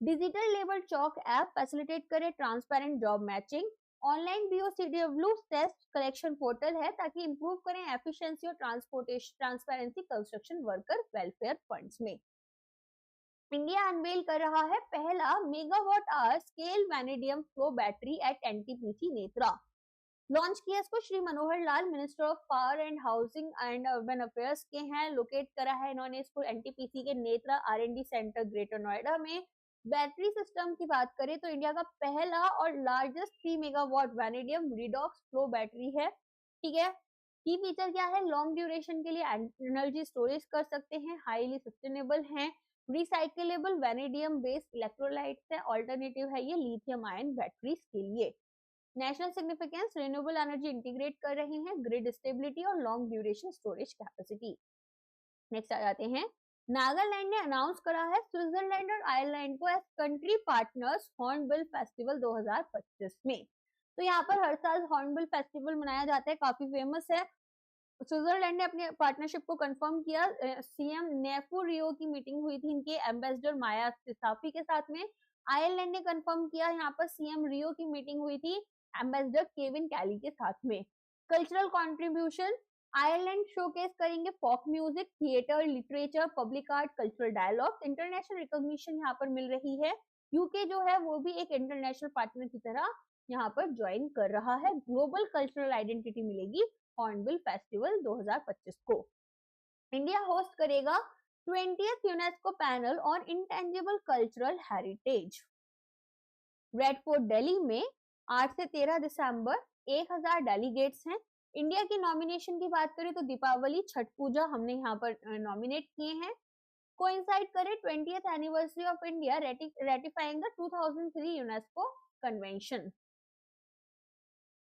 Digital labour chowk app facilitate करे transparent job matching. Online BOCW test collection portal है ताकि इंप्रूव करें एफिशिएंसी और transparency construction worker welfare funds में। इंडिया अनवेल कर रहा है पहला megawatt hour scale vanadium flow battery at NTPC Netra. Launch किया इसको Shri Manohar Lal, minister of power and housing and urban affairs के हैं। लोकेट करा है इन्होंने इसको NTPC के Netra R&D centre greater Noida में। बैटरी सिस्टम की बात करें तो इंडिया का पहला और largest 3 megawatt vanadium redox flow battery है, ठीक है। की फीचर क्या है, लॉन्ग ड्यूरेशन के लिए एनर्जी स्टोरेज कर सकते हैं, हाईली सस्टेनेबल हैं, रिसाइकलेबल वैनेडियम बेस्ड इलेक्ट्रोलाइट्स है, ऑल्टरनेटिव है ये लिथियम आयन बैटरीज के लिए। National significance, renewable energy integrate कर रहे हैं, ग्रिड स्टेबिलिटी और long duration storage capacity. Next आ जाते हैं, नागालैंड ने अनाउंस करा है स्विट्जरलैंड और आयरलैंड को as country partners Hornbill festival 2025 में। तो यहाँ पर हर साल हॉर्नबिल फेस्टिवल मनाया जाता है, काफी फेमस है। स्विट्जरलैंड ने अपने पार्टनरशिप को कंफर्म किया। सीएम नेफू रियो की मीटिंग हुई थी इनके एम्बेसडर माया साफी के साथ में। आयरलैंड ने कंफर्म किया, यहाँ पर सीएम रियो की मीटिंग हुई थी एम्बेसडर केविन कैली के साथ में। कल्चरल कंट्रीब्यूशन, आयरलैंड शोकेस करेंगे folk music, theatre, literature, public art, cultural dialogue. International recognition यहाँ पर मिल रही है। यूके जो है वो भी एक इंटरनेशनल पार्टनर की तरह यहाँ पर ज्वाइन कर रहा है। ग्लोबल कल्चरल आइडेंटिटी मिलेगी हॉर्नबिल फेस्टिवल 2025 को। इंडिया होस्ट करेगा 20th UNESCO panel on intangible cultural heritage. Red fort Delhi में 8 से 13 दिसंबर 1000 डेलीगेट्स हैं। इंडिया की नॉमिनेशन की बात करें तो दीपावली, छठ पूजा हमने यहाँ पर नॉमिनेट किए हैं। कोइंसाइड करे 20th anniversary of India ratifying the 2003 UNESCO convention.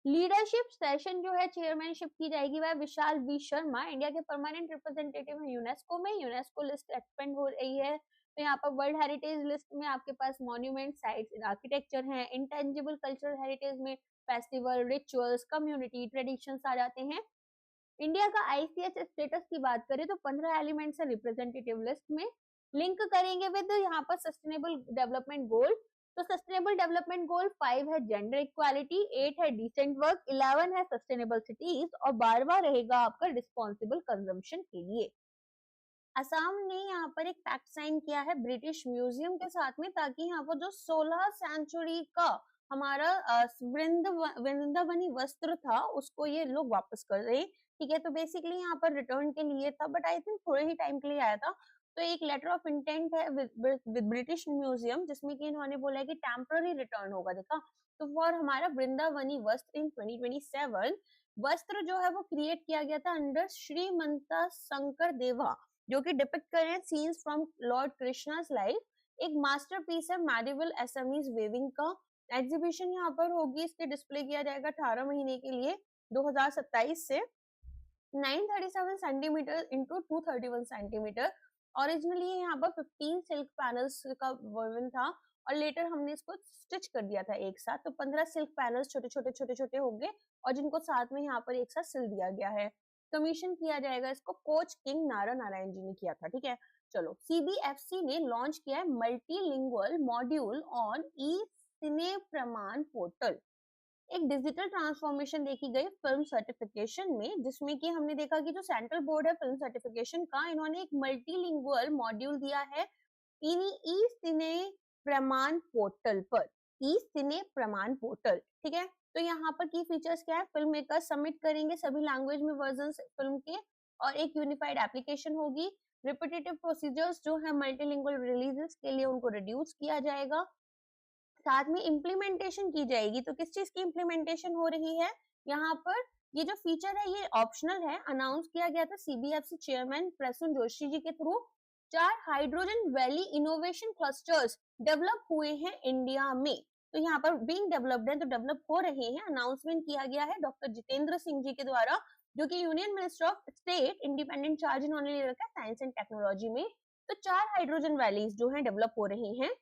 Leadership session जो है चेयरमैनशिप की जाएगी वह विशाल बी शर्मा, इंडिया के परमानेंट रिप्रेजेंटेटिव है यूनेस्को में। यूनेस्को लिस्ट एक्सपेंड हो रही है, तो यहाँ पर वर्ल्ड हेरिटेज लिस्ट में आपके पास मॉन्यूमेंट, साइट्स, आर्किटेक्चर हैं। इंटेंजिबल कल्चरल हेरिटेज में फेस्टिवल, रिचुअल्स, कम्युनिटी, ट्रेडिशंस आ जाते हैं। इंडिया का आईसीएच स्टेटस की बात करें तो 15 एलिमेंट्स है रिप्रेजेंटेटिव लिस्ट में। लिंक करेंगे विद यहाँ पर सस्टेनेबल डेवलपमेंट गोल, तो सस्टेनेबल डेवलपमेंट गोल 5 है जेंडर इक्वालिटी, 8 है डिसेंट वर्क, 11 है सस्टेनेबल सिटीज और 12वां रहेगा आपका रिस्पॉन्सिबल कंजम्पशन के लिए। असम ने यहाँ पर एक पैक्ट साइन किया है ब्रिटिश म्यूजियम के साथ में, ताकि यहाँ पर जो 16 सेंचुरी का हमारा वृंदावनी वस्त्र था उसको ये लोग वापस कर रहे हैं। ठीक है, तो बेसिकली यहाँ पर रिटर्न के लिए था, बट आई थिंक थोड़े ही टाइम के लिए आया था। तो एक लेटर ऑफ इंटेंट है विद ब्रिटिश म्यूजियम, जिसमें कि इन्होंने बोला है कि टेम्पररी रिटर्न होगा। देखा, तो फॉर हमारा वृंदावनी वस्त्र इन 2027 वस्त्र जो है वो क्रिएट किया गया था अंडर श्रीमंता शंकर देवा, जो कि डिपिक्ट कर रहे हैं scenes from Lord Krishna's life. एक मास्टरपीस है मेडिवल एसमीज वेविंग का। एग्जीबिशन यहाँ पर होगी, इसके डिस्प्ले किया जाएगा 18 महीने के लिए 2027 से। 937 सेंटीमीटर इंटू 231 सेंटीमीटर। ओरिजिनली यहाँ पर 15 सिल्क पैनल्स का वर्णन था और लेटर हमने इसको स्टिच कर दिया था एक साथ, तो 15 सिल्क पैनल्स छोटे छोटे होंगे और जिनको साथ में यहाँ पर एक साथ सिल दिया गया है। कमीशन किया जाएगा इसको कोच किंग नारा नारायण जी ने किया था। ठीक है, चलो, सीबीएफसी ने लॉन्च किया है मल्टीलिंगुअल मॉड्यूल ऑन ई सिने प्रमाण पोर्टल। एक डिजिटल ट्रांसफॉर्मेशन देखी गई फिल्म सर्टिफिकेशन में, जिसमें कि हमने देखा कि जो सेंट्रल बोर्ड है फिल्म सर्टिफिकेशन का, इन्होंने एक मल्टीलिंगुअल मॉड्यूल दिया है ई सिने प्रमाण पोर्टल पर। ई सिने प्रमाण पोर्टल, ठीक है। तो यहाँ पर की फीचर्स क्या है, फिल्म मेकर सबमिट करेंगे सभी लैंग्वेज में वर्जन फिल्म के और एक यूनिफाइड एप्लीकेशन होगी। रिपीटेटिव प्रोसीजर्स जो है मल्टीलिंगुअल रिलीजेस के लिए उनको रिड्यूस किया जाएगा। साथ में इम्प्लीमेंटेशन की जाएगी, तो किस चीज की इम्प्लीमेंटेशन हो रही है यहाँ पर, ये जो फीचर है ये ऑप्शनल है। अनाउंस किया गया था सीबीएफसी चेयरमैन प्रसून जोशी जी के through. 4 hydrogen valley innovation clusters develop हुए हैं इंडिया में, तो यहाँ पर बीइंग डेवलप्ड है, तो डेवलप हो रहे हैं। अनाउंसमेंट किया गया है डॉक्टर जितेंद्र सिंह जी के द्वारा, जो कि union minister of state independent charge इन्होंने ले रखा है साइंस एंड टेक्नोलॉजी में। तो 4 हाइड्रोजन वैलीज जो है डेवलप हो रही हैं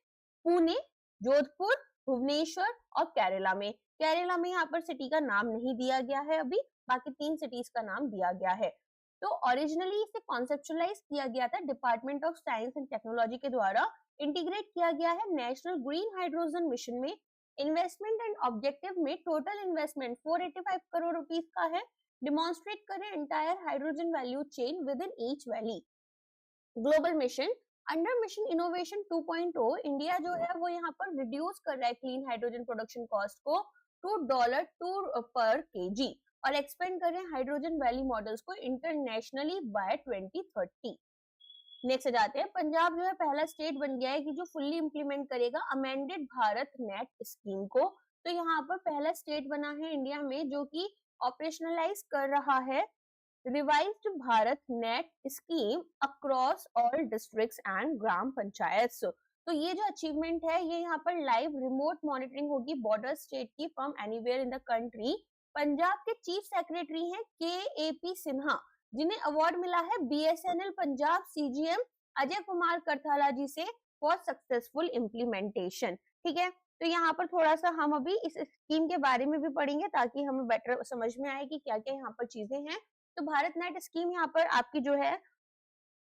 पुणे, जोधपुर, भुवनेश्वर और केरला में। केरला में यहाँ पर सिटी का नाम नहीं दिया गया है अभी, बाकी 3 सिटीज का नाम दिया गया है। तो ओरिजिनली इसे कॉन्सेप्चुअलाइज किया गया था department of science and technology के द्वारा। इंटीग्रेट किया गया है नेशनल ग्रीन हाइड्रोजन मिशन में। इन्वेस्टमेंट एंड ऑब्जेक्टिव में टोटल इन्वेस्टमेंट 485 करोड़ रुपीस का है। डिमॉन्स्ट्रेट करें entire hydrogen value chain with in each valley. Global mission under mission innovation 2.0 India जो है वो यहाँ पर रिड्यूस कर रहा है क्लीन हाइड्रोजन प्रोडक्शन कॉस्ट को $2 पर केजी और एक्सपेंड कर रहे हैं हाइड्रोजन वैली मॉडल्स को इंटरनेशनली बाय 2030। नेक्स्ट जाते हैं, पंजाब जो है पहला स्टेट बन गया है कि जो फुल्ली इंप्लीमेंट करेगा अमेंडेड भारत नेट स्कीम को। तो यहाँ पर पहला स्टेट बना है इंडिया में जो कि ऑपरेशनलाइज कर रहा है revised Bharat net scheme across all districts and gram panchayat. तो ये जो अचीवमेंट है ये यहाँ पर लाइव रिमोट मॉनिटरिंग होगी बॉर्डर स्टेट की from anywhere in the country. Punjab के चीफ सेक्रेटरी हैं KAP सिन्हा, जिन्हें अवार्ड मिला है BSNL पंजाब CGM अजय कुमार करथाला जी से फॉर सक्सेसफुल इम्प्लीमेंटेशन। ठीक है, तो यहाँ पर थोड़ा सा हम अभी इस स्कीम के बारे में भी पढ़ेंगे ताकि हमें बेटर समझ में आए कि क्या क्या यहाँ पर चीजें हैं। तो भारत नेट स्कीम यहाँ पर आपकी जो है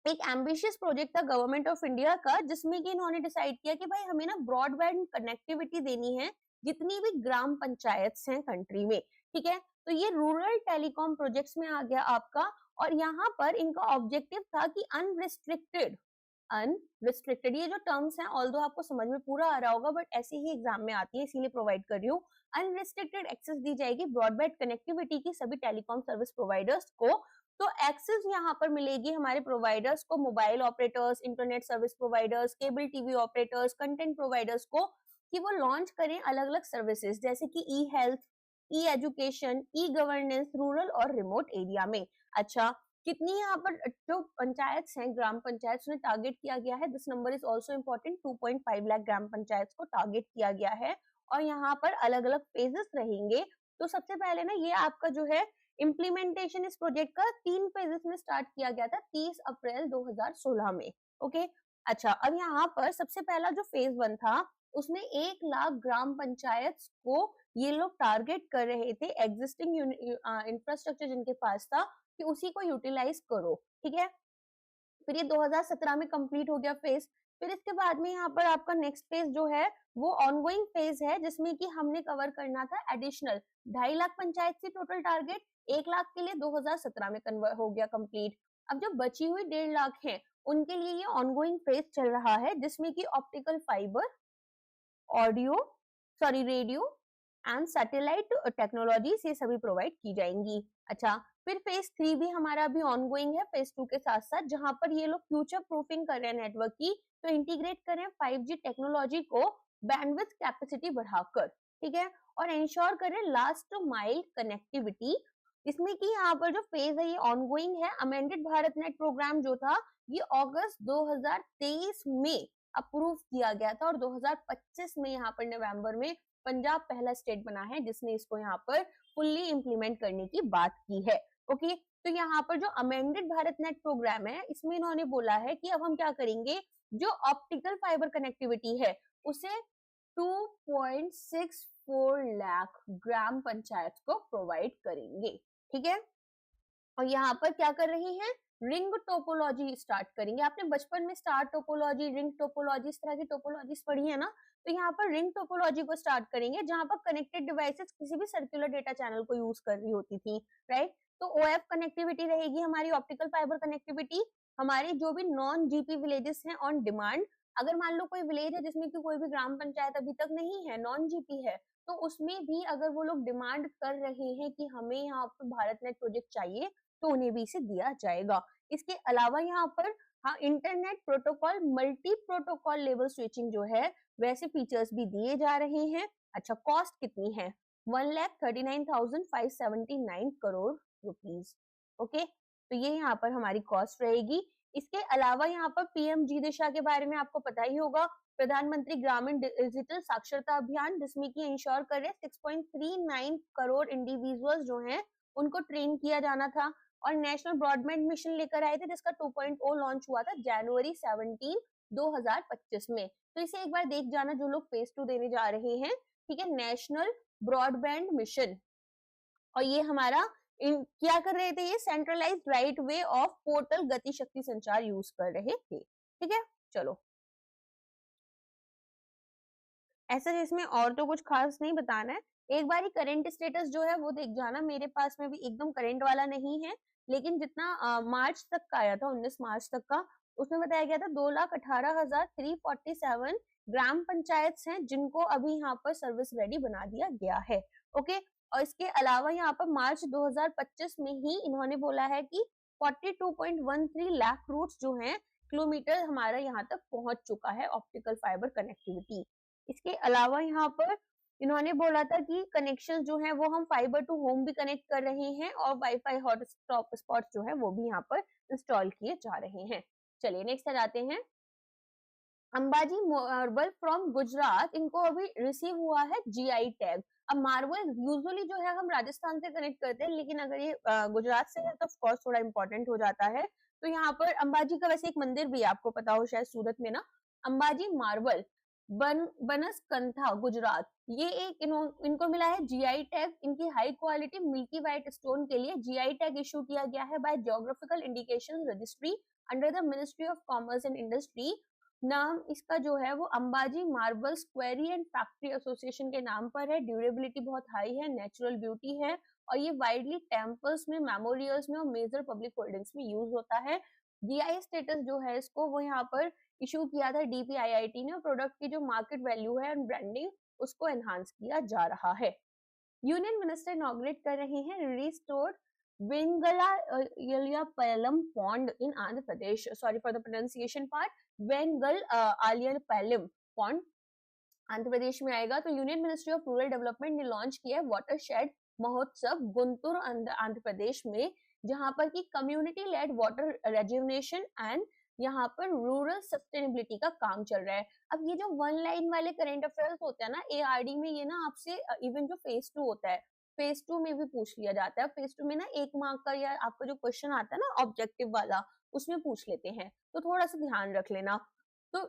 एक एम्बिशियस प्रोजेक्ट था गवर्नमेंट ऑफ इंडिया का, जिसमें कि इन्होंने डिसाइड किया कि भाई हमें ना ब्रॉडबैंड कनेक्टिविटी देनी है जितनी भी ग्राम पंचायत हैं कंट्री में। ठीक है, तो ये रूरल टेलीकॉम प्रोजेक्ट्स में आ गया आपका, और यहाँ पर इनका ऑब्जेक्टिव था कि अनरिस्ट्रिक्टेड ये जो टर्म्स हैं ऑल्दो आपको समझ में पूरा आ रहा होगा बट ऐसे ही एग्जाम में आती है इसीलिए प्रोवाइड कर रही हूँ। अनरिस्ट्रिक्टेड एक्सेस दी जाएगी ब्रॉडबैंड कनेक्टिविटी की सभी टेलीकॉम सर्विस प्रोवाइडर्स को। तो एक्सेस यहाँ पर मिलेगी हमारे प्रोवाइडर्स को, mobile operators, internet service providers, cable TV operators, content providers को, कि वो लॉन्च करें अलग अलग सर्विसेज जैसे कि ई हेल्थ, ई एजुकेशन, ई गवर्नेंस रूरल और रिमोट एरिया में। अच्छा, कितनी यहाँ पर जो पंचायत हैं ग्राम पंचायत उन्हें टारगेट किया गया है, this number is also important, 2.5 lakh gram panchayat को टारगेट किया गया है और यहाँ पर अलग अलग फेजेस रहेंगे तो सबसे पहले ना ये आपका जो है इम्प्लीमेंटेशन इस प्रोजेक्ट का 3 फेजेस में स्टार्ट किया गया था 30 अप्रैल 2016 में। ओके, अच्छा अब यहाँ पर सबसे पहला जो फेज 1 था उसमें 1 लाख ग्राम पंचायत को ये लोग टारगेट कर रहे थे एग्जिस्टिंग इंफ्रास्ट्रक्चर जिनके पास था कि उसी को यूटिलाइज करो, ठीक है। फिर ये 2017 में कंप्लीट हो गया फेज। फिर इसके बाद में यहाँ पर आपका नेक्स्ट फेज जो है वो ऑनगोइंग फेज है जिसमें कि हमने कवर करना था एडिशनल 2.5 लाख पंचायत की टोटल टारगेट 1 लाख के लिए 2017 में कन्वर्ट हो गया कंप्लीट। अब जो बची हुई 1.5 लाख है उनके लिए ये ऑनगोइंग फेज चल रहा है जिसमें कि optical fibre, audio sorry radio and satellite technologies ये सभी प्रोवाइड की जाएंगी। अच्छा, फिर फेज 3 भी हमारा अभी ऑनगोइंग है फेज 2 के साथ साथ, जहां पर ये लोग फ्यूचर प्रूफिंग कर रहे हैं नेटवर्क की, तो इंटीग्रेट कर रहे हैं 5G टेक्नोलॉजी को बैंडविड्थ कैपेसिटी बढ़ाकर, ठीक है, और इंश्योर कर रहे हैं लास्ट माइल कनेक्टिविटी। इसमें कि यहाँ पर जो फेज है ये ऑनगोइंग है। अमेंडेड भारत नेट प्रोग्राम जो था ये अगस्त 2023 में अप्रूव किया गया था और 2025 में यहाँ पर नवंबर में पंजाब पहला स्टेट बना है जिसने इसको यहाँ पर फुल्ली इंप्लीमेंट करने की बात की है। ओके, तो यहाँ पर जो अमेंडेड भारत नेट प्रोग्राम है इसमें इन्होंने बोला है कि अब हम क्या करेंगे, जो ऑप्टिकल फाइबर कनेक्टिविटी है उसे 2.64 लाख ग्राम पंचायत को प्रोवाइड करेंगे, ठीक है। और यहाँ पर क्या कर रही हैं, रिंग टोपोलॉजी स्टार्ट करेंगे। आपने बचपन में स्टार टोपोलॉजी, रिंग टोपोलॉजी इस तरह की टोपोलॉजीज पढ़ी है ना, तो यहाँ पर रिंग टोपोलॉजी को स्टार्ट करेंगे जहां पर कनेक्टेड डिवाइसेस किसी भी सर्कुलर डेटा चैनल को यूज कर रही होती थी, राइट। तो ओएफ कनेक्टिविटी रहेगी हमारी, ऑप्टिकल फाइबर कनेक्टिविटी हमारे जो भी नॉन जीपी विलेजेस हैं ऑन डिमांड। अगर मान लो कोई विलेज है जिसमें कि कोई भी ग्राम पंचायत अभी तक नहीं है, नॉन जीपी है, तो उसमें भी अगर वो लोग डिमांड कर रहे हैं कि हमें यहाँ पर भारत नेट प्रोजेक्ट चाहिए तो उन्हें भी इसे दिया जाएगा। इसके अलावा यहाँ पर हाँ internet protocol multi protocol level switching जो है वैसे फीचर्स भी दिए जा रहे हैं। अच्छा, कॉस्ट कितनी है, 1,39,579 करोड़ रुपीज। ओके, तो ये यहाँ पर हमारी कॉस्ट रहेगी। इसके अलावा यहाँ पर पीएमजी दिशा के बारे में आपको पता ही होगा, प्रधानमंत्री ग्रामीण डिजिटल साक्षरता अभियान, जिसमें कि इंश्योर कर रहे 6.39 करोड़ इंडिविजुअल्स जो हैं उनको ट्रेन किया जाना था। और नेशनल ब्रॉडबैंड मिशन लेकर आए थे जिसका 2.0 लॉन्च हुआ था जनवरी 17 2025 में। तो इसे एक बार देख जाना जो लोग फेज 2 देने जा रहे हैं, ठीक है, नेशनल ब्रॉडबैंड मिशन। और ये हमारा क्या कर रहे थे, ये centralised right way of portal गति शक्ति संचार यूज कर रहे थे, ठीक है। चलो, ऐसा इसमें और तो कुछ खास नहीं बताना है। एक बार करंट स्टेटस जो है वो देख जाना, मेरे पास में भी एकदम करंट वाला नहीं है, लेकिन जितना मार्च तक का आया था 19 मार्च तक का, उसमें बताया गया था 2,18,347 ग्राम पंचायत हैं जिनको अभी यहाँ पर सर्विस रेडी बना दिया गया है। ओके, और इसके अलावा यहाँ पर मार्च 2025 में ही इन्होंने बोला है कि 42.13 लाख रूट्स जो हैं किलोमीटर हमारा यहाँ तक पहुंच चुका है ऑप्टिकल फाइबर कनेक्टिविटी। इसके अलावा यहाँ पर इन्होंने बोला था कि कनेक्शन जो है वो हम फाइबर टू होम भी कनेक्ट कर रहे हैं और वाईफाई हॉटस्पॉट स्पॉट जो है वो भी यहाँ पर इंस्टॉल किए जा रहे हैं। चलिए नेक्स्ट आ जाते हैं, अंबाजी मार्बल फ्रॉम गुजरात, इनको अभी रिसीव हुआ है जीआई टैग। अब मार्बल यूजुअली जो है हम राजस्थान से कनेक्ट करते हैं, लेकिन अगर ये गुजरात से है तो ऑफ कोर्स थोड़ा इंपॉर्टेंट हो जाता है। तो यहाँ पर अंबाजी का वैसे एक मंदिर भी आपको पता हो शायद सूरत में ना, अंबाजी मार्बल बनसकंथा गुजरात, ये एक इनको मिला है जीआई टैग। इनकी high quality milky white stone के लिए जीआई टैग इशू किया गया है by geographical indication registry under the ministry of commerce and industry. नाम इसका जो है वो Ambaji marble quarry and factory association के नाम पर है। ड्यूरेबिलिटी बहुत हाई है, नेचुरल ब्यूटी है, और ये वाइडली टेम्पल्स में, मेमोरियल्स में और मेजर पब्लिक होल्डिंग्स में यूज होता है। जीआई स्टेटस जो है इसको वो यहाँ पर इशू किया था डीपीआईआईटी ने, और प्रोडक्ट की जो मार्केट वैल्यू है एंड ब्रांडिंग उसको एनहांस किया जा रहा है। यूनियन मिनिस्टर इनॉग्रेट कर रहे हैं restored Vengalayapallam pond in Andhra Pradesh, sorry for the pronunciation part, Vengal Aliyapallam pond Andhra Pradesh में आएगा। तो union ministry of rural development ने लॉन्च किया है वाटरशेड महोत्सव गुंटूर आंध्र प्रदेश में, जहां पर की community lead water rejuvenation and यहाँ पर रूरल सस्टेनेबिलिटी का काम चल रहा है। अब ये जो वन लाइन वाले करंट अफेयर्स होते हैं ना एआरडी में, ये ना आपसे इवन जो फेज 2 होता है फेज 2 में भी पूछ लिया जाता है। फेज 2 में ना 1 मार्क का या आपका जो क्वेश्चन आता है ना ऑब्जेक्टिव वाला, उसमें पूछ लेते हैं, तो थोड़ा सा ध्यान रख लेना। तो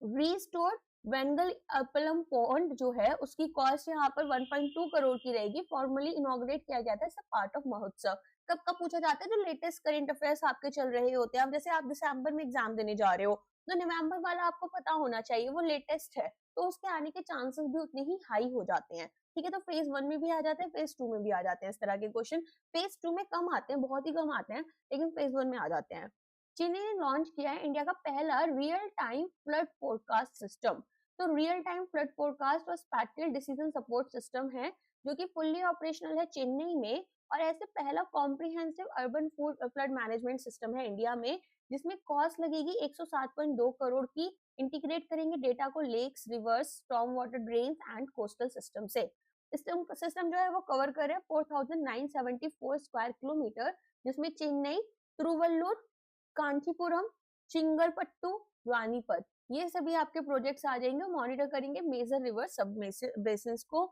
रीस्टोर वेंगल अपलम पॉन्ड जो है उसकी कॉस्ट यहाँ पर 1.2 करोड़ की रहेगी। फॉर्मली इनॉग्रेट किया गया था एज पार्ट ऑफ महोत्सव। कब कब पूछा जाता है? जो लेटेस्ट करंट अफेयर्स आपके चल रहे होते हैं। अब जैसे आप दिसंबर में एग्जाम देने जा रहे हो, तो नवंबर वाला आपको पता होना चाहिए, वो लेटेस्ट है, तो उसके आने के चांसेस भी उतने ही हाई हो जाते हैं। ठीक है, तो फेज 1 में भी आ जाते हैं, फेज 2 में भी आ जाते हैं इस तरह के क्वेश्चन। फेज 2 में कम आते हैं, बहुत ही कम आते हैं, लेकिन फेज 1 में आ जाते हैं। चीन ने लॉन्च किया है इंडिया का पहला real time flood forecast system. तो रियल टाइम फ्लड फोरकास्ट और स्पैटियल डिसीजन सपोर्ट सिस्टम है जो कि फुल्ली ऑपरेशनल है चेन्नई में, और ऐसे पहला comprehensive urban flood management system है इंडिया में, जिसमें कॉस्ट लगेगी 107.2 करोड़ की। इंटीग्रेट करेंगे डेटा को lakes, rivers, storm water drains and coastal system से। सिस्टम जो है वो कवर कर रहे हैं 4974 स्क्वायर किलोमीटर, जिसमें चेन्नई, तिरुवल्लुर, कांचीपुरम, चिंगलपट्टू, रानीपत, ये सभी आपके प्रोजेक्ट्स आ जाएंगे। मॉनिटर करेंगे मेजर रिवर सब बेसिन्स को।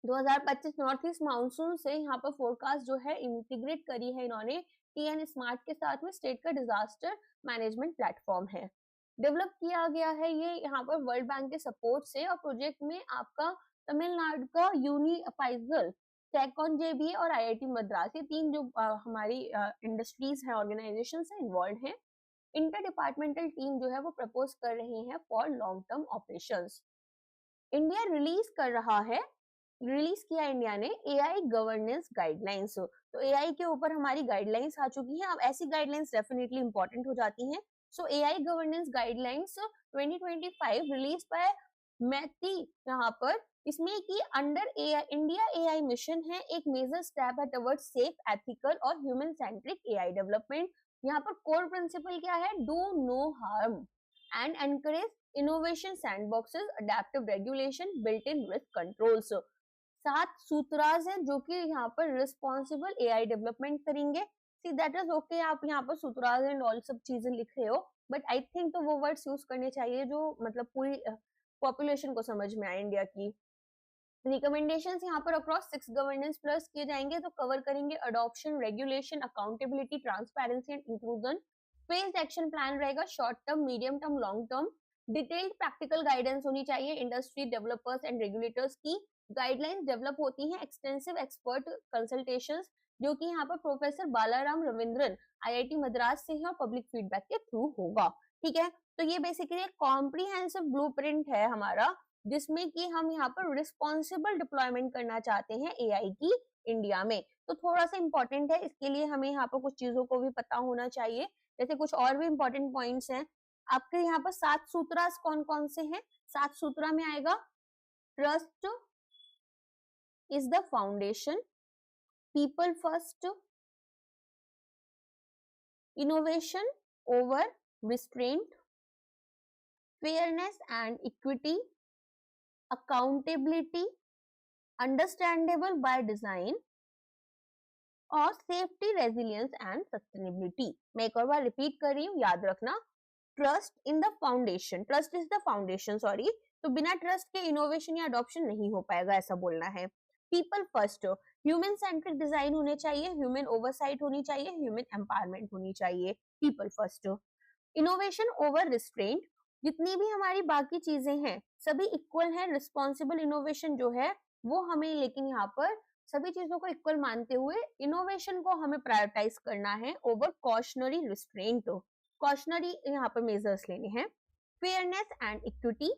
2025 नॉर्थ ईस्ट मानसून से यहाँ पर फोरकास्ट जो है इंटीग्रेट करी है इन्होंने टीएन स्मार्ट के साथ में, स्टेट का डिजास्टर मैनेजमेंट प्लेटफॉर्म है। डेवलप किया गया है ये यहाँ पर वर्ल्ड बैंक के सपोर्ट से, और प्रोजेक्ट में आपका तमिलनाडु का यूनिफाइजल, टेकॉन जेबीए और आईआईटी मद्रास, ये 3 जो हमारी इंडस्ट्रीज है, ऑर्गेनाइजेशन है, इन्वॉल्व है। इंटर डिपार्टमेंटल टीम जो है वो प्रपोज कर रहे हैं for long term operations. India release किया इंडिया ने एआई गवर्नेंस गाइडलाइंस। तो एआई के ऊपर हमारी गाइडलाइंस आ चुकी हैं। अब ऐसी गाइडलाइंस डेफिनेटली इंपॉर्टेंट हो जाती हैं। So AI governance guidelines 2025 release by MeitY यहाँ पर, इसमें कि अंडर इंडिया एआई मिशन है, एक मेजर स्टेप है टवर्ड्स सेफ, एथिकल और ह्यूमन सेंट्रिक एआई डेवलपमेंट। यहाँ पर कोर प्रिंसिपल क्या है? Do no harm and encourage innovation, sandboxes, adaptive regulation, built in risk controls. 7 sutras हैं जो कि यहाँ पर रिस्पॉन्सिबल एआई डेवलपमेंट करेंगे। सी दैट इज ओके, आप यहाँ पर सूत्रास एंड ऑल सब चीजें लिख रहे हो, बट आई थिंक तो वो वर्ड्स यूज करने चाहिए जो मतलब पूरी पॉपुलेशन को समझ में आए इंडिया की। रिकमेंडेशंस यहाँ पर अक्रॉस 6 गवर्नेंस प्लस किए जाएंगे, तो कवर करेंगे adoption, regulation, accountability, transparency and inclusion. Phased action plan रहेगा, short term, medium term, long term. Detailed practical guidance होनी चाहिए इंडस्ट्री, डेवलपर्स एंड रेगुलेटर्स की। गाइडलाइंस डेवलप होती हैं एक्सटेंसिव एक्सपर्ट कंसल्टेशंस, जो कि यहाँ पर प्रोफेसर बालाराम रविंद्रन आईआईटी मद्रास से है, और पब्लिक फीडबैक के थ्रू होगा। ठीक है, तो ये बेसिकली एक कॉम्प्रिहेंसिव ब्लूप्रिंट है हमारा, जिसमें कि हम यहाँ पर रिस्पॉन्सिबल डिप्लॉयमेंट करना चाहते हैं एआई की इंडिया में। तो थोड़ा सा इंपॉर्टेंट है, इसके लिए हमें यहाँ पर कुछ चीजों को भी पता होना चाहिए। जैसे कुछ और भी इंपॉर्टेंट पॉइंट्स हैं आपके यहाँ पर। 7 सूत्रास कौन कौन से हैं? 7 सूत्रा में आएगा, trust is the foundation, people first, innovation over restraint, fairness and equity, accountability, understandable by design, और सेफ्टी, रेजिलियंस एंड सस्टेनेबिलिटी। मैं एक और बार रिपीट कर रही हूँ, याद रखना। Trust in the foundation, trust is the foundation, sorry, तो बिना ट्रस्ट के इनोवेशन या अडॉप्शन नहीं हो पाएगा, ऐसा बोलना है। People first, human centric design होने चाहिए, ह्यूमन ओवरसाइट होनी चाहिए, ह्यूमन एम्पावरमेंट होनी चाहिए, people first. Innovation over restraint, जितनी भी हमारी बाकी चीजें हैं सभी इक्वल है। रिस्पॉन्सिबल इनोवेशन जो है वो हमें, लेकिन यहाँ पर सभी चीजों को इक्वल मानते हुए इनोवेशन को हमें प्रायोरिटाइज करना है ओवर कॉशनरी रिस्ट्रेंट। कॉशनरी यहाँ पर मेजर्स लेने हैं। Fairness and equity,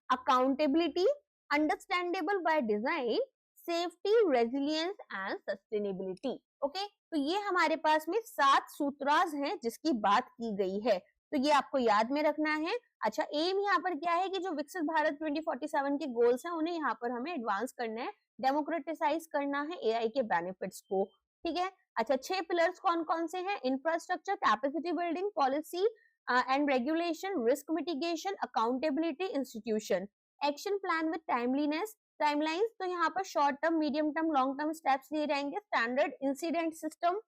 accountability, understandable by design, safety, resilience and sustainability. Okay, तो ये हमारे पास में 7 सूत्रास हैं जिसकी बात की गई है, तो ये आपको याद में रखना है। अच्छा, एम यहाँ पर क्या है कि जो विकसित भारत 2047 के गोल्स हैं उन्हें यहाँ पर हमें एडवांस करना है, डेमोक्रेटिसाइज करना है एआई के बेनिफिट्स को। ठीक है, अच्छा 6 पिलर्स कौन कौन से हैं? Infrastructure, capacity building, policy and regulation, risk mitigation, accountability, institution. Action plan with timeliness, timelines, तो यहाँ पर short term, medium term, long term steps लिए जाएंगे। Standard incident system,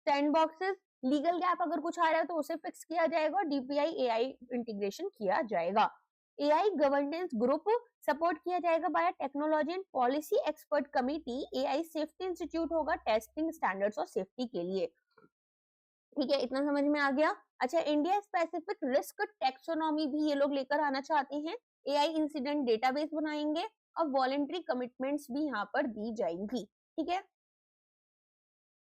sandboxes, legal gap अगर कुछ आ रहा है तो उसे फिक्स किया जाएगा, डीपीआई एआई इंटीग्रेशन किया जाएगा। AI गवर्नेंस ग्रुप सपोर्ट किया जाएगा bye technology and policy expert committee. AI safety institute होगा टेस्टिंग स्टैंडर्ड्स और सेफ्टी के लिए। ठीक है, इतना समझ में आ गया। अच्छा, इंडिया स्पेसिफिक रिस्क टेक्सोनॉमी भी ये लोग लेकर आना चाहते हैं। AI इंसिडेंट डेटाबेस बनाएंगे और वॉलंटरी कमिटमेंट्स भी यहाँ पर दी जाएंगी। ठीक है,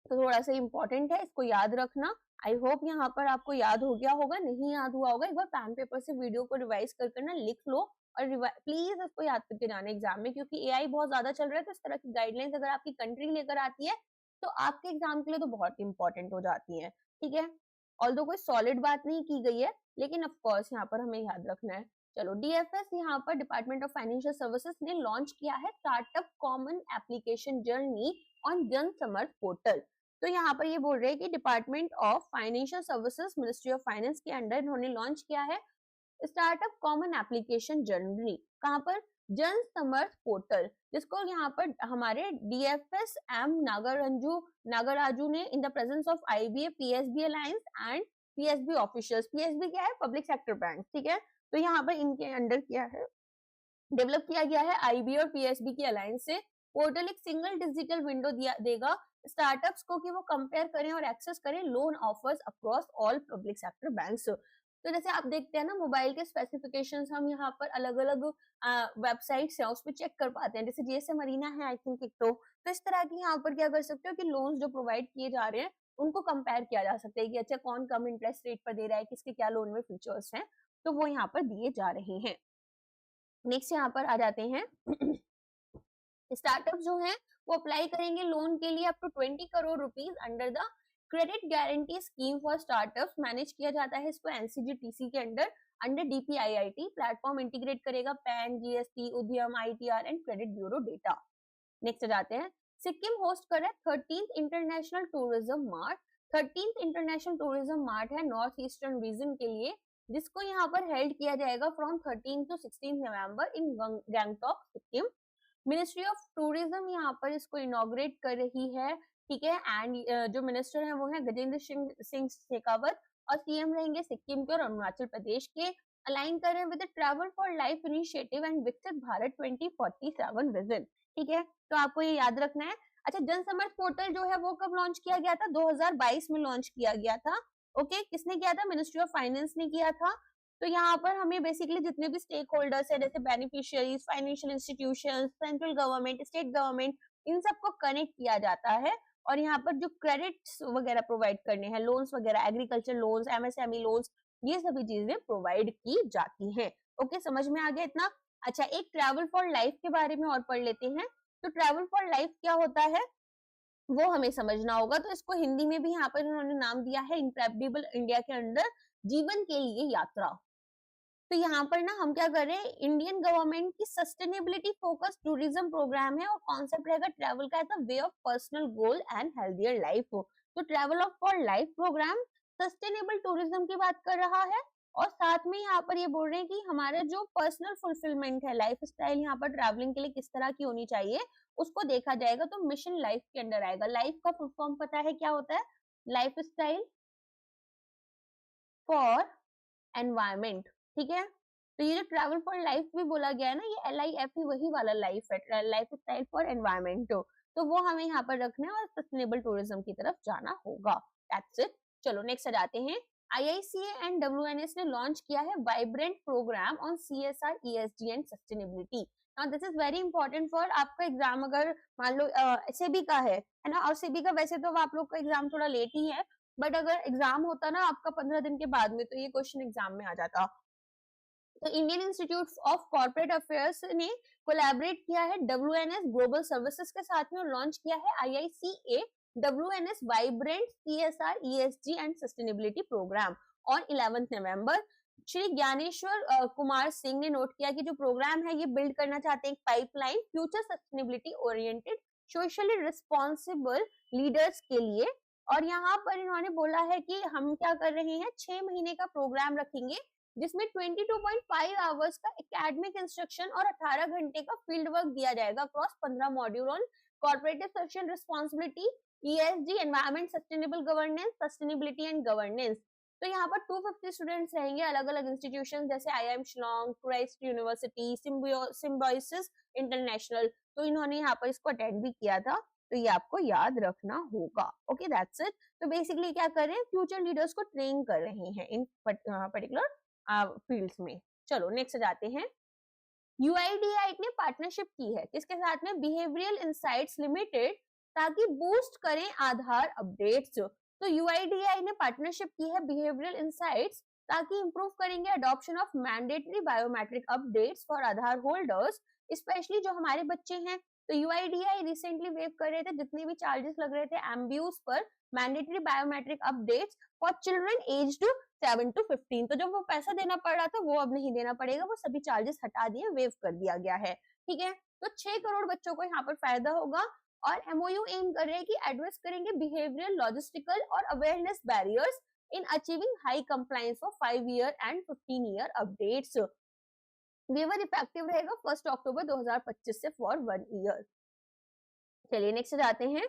तो थोड़ा सा इंपॉर्टेंट है, इसको याद रखना। आई होप यहाँ पर आपको याद हो गया होगा, नहीं याद हुआ होगा एक बार पेन पेपर से वीडियो को रिवाइज कर करना लिख लो और प्लीज इसको याद करके जाना एग्जाम में, क्योंकि AI बहुत ज्यादा चल रहा है, तो इस तरह की गाइडलाइंस अगर आपकी कंट्री लेकर आती है तो आपके एग्जाम के लिए तो बहुत इंपॉर्टेंट हो जाती है। ठीक है, ऑल्दो कोई सॉलिड बात नहीं की गई है, लेकिन ऑफ कोर्स यहाँ पर हमें याद रखना है। चलो, DFS यहाँ पर डिपार्टमेंट ऑफ फाइनेंशियल सर्विसेज ने लॉन्च किया है startup common application journey on जन समर्थ पोर्टल। तो यहाँ पर ये बोल रहे हैं कि department of financial services ministry of finance के अंडर इन्होंने लॉन्च किया है स्टार्टअप कॉमन एप्लीकेशन जर्नी। कहाँ पर? जन समर्थ पोर्टल, जिसको यहाँ पर हमारे DFS M नागराजू ने in the presence of IBA PSB alliance and PSB officials. PSB क्या है? Public sector bank. ठीक है, तो यहाँ पर इनके अंडर किया है, डेवलप किया गया है IBA और PSB की अलायंस से। पोर्टल एक सिंगल डिजिटल विंडो देगा स्टार्टअप्स को कि वो कंपेयर करें और एक्सेस करें loan offers across all public sector banks. तो जैसे आप देखते हैं ना, मोबाइल के स्पेसिफिकेशंस हम यहाँ पर अलग अलग वेबसाइट्स है उस पर चेक कर पाते हैं, जैसे GSM अरीना है आई थिंक एक। तो इस तरह की यहाँ पर क्या कर सकते हो कि लोन्स जो प्रोवाइड किए जा रहे हैं उनको कंपेयर किया जा सकता है कि अच्छा कौन कम इंटरेस्ट रेट पर दे रहा है, किसके क्या लोन में फीचर्स हैं, तो वो यहाँ पर दिए जा रहे हैं। नेक्स्ट यहाँ पर आ जाते हैं स्टार्टअप जो है वो अप्लाई करेंगे लोन के लिए up to 20 crore rupees under the credit guarantee scheme for startups. Manage किया जाता है इसको NCGTC के अंडर DPIIT। प्लेटफॉर्म इंटीग्रेट करेगा PAN, GST, Udyam, ITR and credit bureau data. Next जाते हैं, सिक्किम होस्ट कर रहा है 13th international tourism mart. 13th international tourism mart है नॉर्थ ईस्टर्न रीजन के लिए, जिसको यहाँ पर हेल्ड किया जाएगा from 13 to 16 November in Gangtok Sikkim. Ministry of tourism यहाँ पर इसको इनॉग्रेट कर रही है। ठीक है, एंड जो मिनिस्टर है वो है गजेंद्र सिंह शेखावत और CM रहेंगे सिक्किम के और अरुणाचल प्रदेश के। अलाइन कर रहे हैं with travel for life initiative and विकसित भारत 2047 विजन। ठीक है, तो आपको ये याद रखना है। अच्छा, जनसमर्थ पोर्टल जो है वो कब लॉन्च किया गया था? 2022 में लॉन्च किया गया था। ओके, किसने किया था? मिनिस्ट्री ऑफ फाइनेंस ने किया था। तो यहाँ पर हमें बेसिकली जितने भी स्टेक होल्डर्स है, जैसे beneficiaries, financial institutions, central government, state government, इन सबको कनेक्ट किया जाता है और यहाँ पर जो क्रेडिट्स वगैरह प्रोवाइड करने हैं, लोन्स वगैरह, एग्रीकल्चर लोन्स, MSME लोन्स, ये सभी चीजें प्रोवाइड की जाती हैं। ओके, समझ में आ गया इतना? अच्छा, एक ट्रैवल फॉर लाइफ के बारे में और पढ़ लेते हैं। तो ट्रैवल फॉर लाइफ क्या होता है वो हमें समझना होगा, तो इसको हिंदी में भी यहाँ पर उन्होंने नाम दिया है इनक्रेडिबल इंडिया के अंदर जीवन के लिए यात्रा। तो यहाँ पर ना हम क्या कर रहे हैं, इंडियन गवर्नमेंट की सस्टेनेबिलिटी फोकस टूरिज्म प्रोग्राम है और कॉन्सेप्ट रहेगा ट्रैवल का as a way of personal goal and healthier life. तो travel of for life programme sustainable tourism की बात कर रहा है और साथ में यहाँ पर ये बोल रहे हैं कि हमारा जो पर्सनल फुलफिलमेंट है, लाइफ स्टाइल यहाँ पर ट्रैवलिंग के लिए किस तरह की होनी चाहिए उसको देखा जाएगा। तो मिशन लाइफ के अंडर आएगा। लाइफ का फुल फॉर्म पता है क्या होता है? Life style for environment. ठीक है, तो ये जो ट्रैवल फॉर लाइफ भी बोला गया है ना, ये LIF ही वही वाला लाइफ है, लाइफ स्टाइल फॉर एनवायरमेंट। तो वो हमें यहाँ पर रखना है और सस्टेनेबल टूरिज्म की तरफ जाना होगा। That's it. चलो नेक्स्ट आ जाते हैं। IICA एंड WNS ने लॉन्च किया है vibrant programme on CSR, ESG and sustainability. Now this is very important for आपका एग्जाम, अगर मान लो SEBI का है ना, और SEBI का वैसे तो आप लोग का एग्जाम थोड़ा लेट ही है, बट अगर एग्जाम होता ना आपका 15 दिन के बाद में, तो ये क्वेश्चन एग्जाम में आ जाता। तो Indian institute of corporate affairs ने कोलैबोरेट किया है WNS ग्लोबल सर्विसेज के साथ में और लॉन्च किया है IICA WNS vibrant CSR, ESG and sustainability programme on 11 November. Shri Gyaneshwar Kumar Singh ने नोट किया कि जो प्रोग्राम है ये बिल्ड करना चाहते हैं pipeline future sustainability oriented socially responsible leaders के लिए। और यहाँ पर इन्होंने बोला है कि हम क्या कर रहे हैं, 6 महीने का प्रोग्राम रखेंगे जिसमें 22.5 आवर्स का एकेडमिक इंस्ट्रक्शन और 18 घंटे का फील्ड वर्क दिया जाएगा across 15 module on corporative social responsibility, ESG, environment, sustainable governance, sustainability and governance. तो यहाँ पर 250 स्टूडेंट्स रहेंगे, अलग अलग इंस्टीट्यूशन जैसे IIM Shillong, Christ university, symbiosis international, तो इन्होंने यहाँ पर इसको अटेंड भी किया था, तो ये आपको याद रखना होगा। Okay, that's it. तो बेसिकली क्या कर रहे हैं, फ्यूचर लीडर्स को ट्रेन कर रहे हैं इन पर्टिकुलर फील्ड्स में। चलो नेक्स्ट जाते हैं। UIDAI ने पार्टनरशिप की है किसके साथ में, बिहेवियरल इंसाइट्स लिमिटेड, ताकि बूस्ट करें आधार अपडेट्स। तो UIDAI ने पार्टनरशिप की है बिहेवियरल इंसाइट्स ताकि इंप्रूव करेंगे adoption of mandatory biometric updates for Aadhaar holders, specially जो हमारे बच्चे हैं। तो UIDAI रिसेंटली वेव कर रहे थे जितने भी चार्जेस लग रहे थे एम्ब्यूज पर mandatory biometric updates for children aged 7 to 15, तो जब वो पैसा देना पड़ रहा था वो अब नहीं देना पड़ेगा, वो सभी चार्जेस हटा दिए, वेव कर दिया गया है। ठीक है, तो 6 करोड़ बच्चों को यहाँ पर फायदा होगा। और MOU एम कर रहे हैं कि एड्रेस करेंगे बिहेवियरल, लॉजिस्टिकल और awareness barriers in achieving high compliance for 5 year and 15 year updates. Waiver effective रहेगा 1 अक्टूबर 2025 से फॉर 1 ईयर। चलिए नेक्स्ट जाते हैं।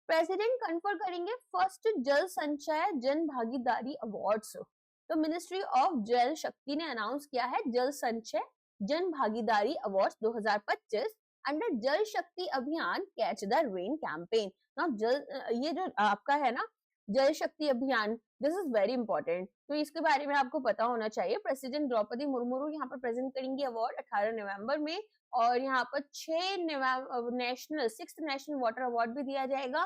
प्रेसिडेंट कन्फर करेंगे फर्स्ट जल संचय जन भागीदारी अवार्ड्स। तो मिनिस्ट्री ऑफ जल शक्ति ने अनाउंस किया है जल संचय जन भागीदारी अवार्ड्स 2025 अंडर जल शक्ति अभियान कैच द रेन कैंपेन। ना जल, ये जो आपका है ना जल शक्ति अभियान, दिस इज वेरी इंपॉर्टेंट, तो इसके बारे में आपको पता होना चाहिए। प्रेसिडेंट द्रौपदी मुर्मू यहाँ पर प्रेजेंट करेंगी अवार्ड 18 नवंबर में, और यहाँ पर 6 नेशनल वाटर अवार्ड भी दिया जाएगा।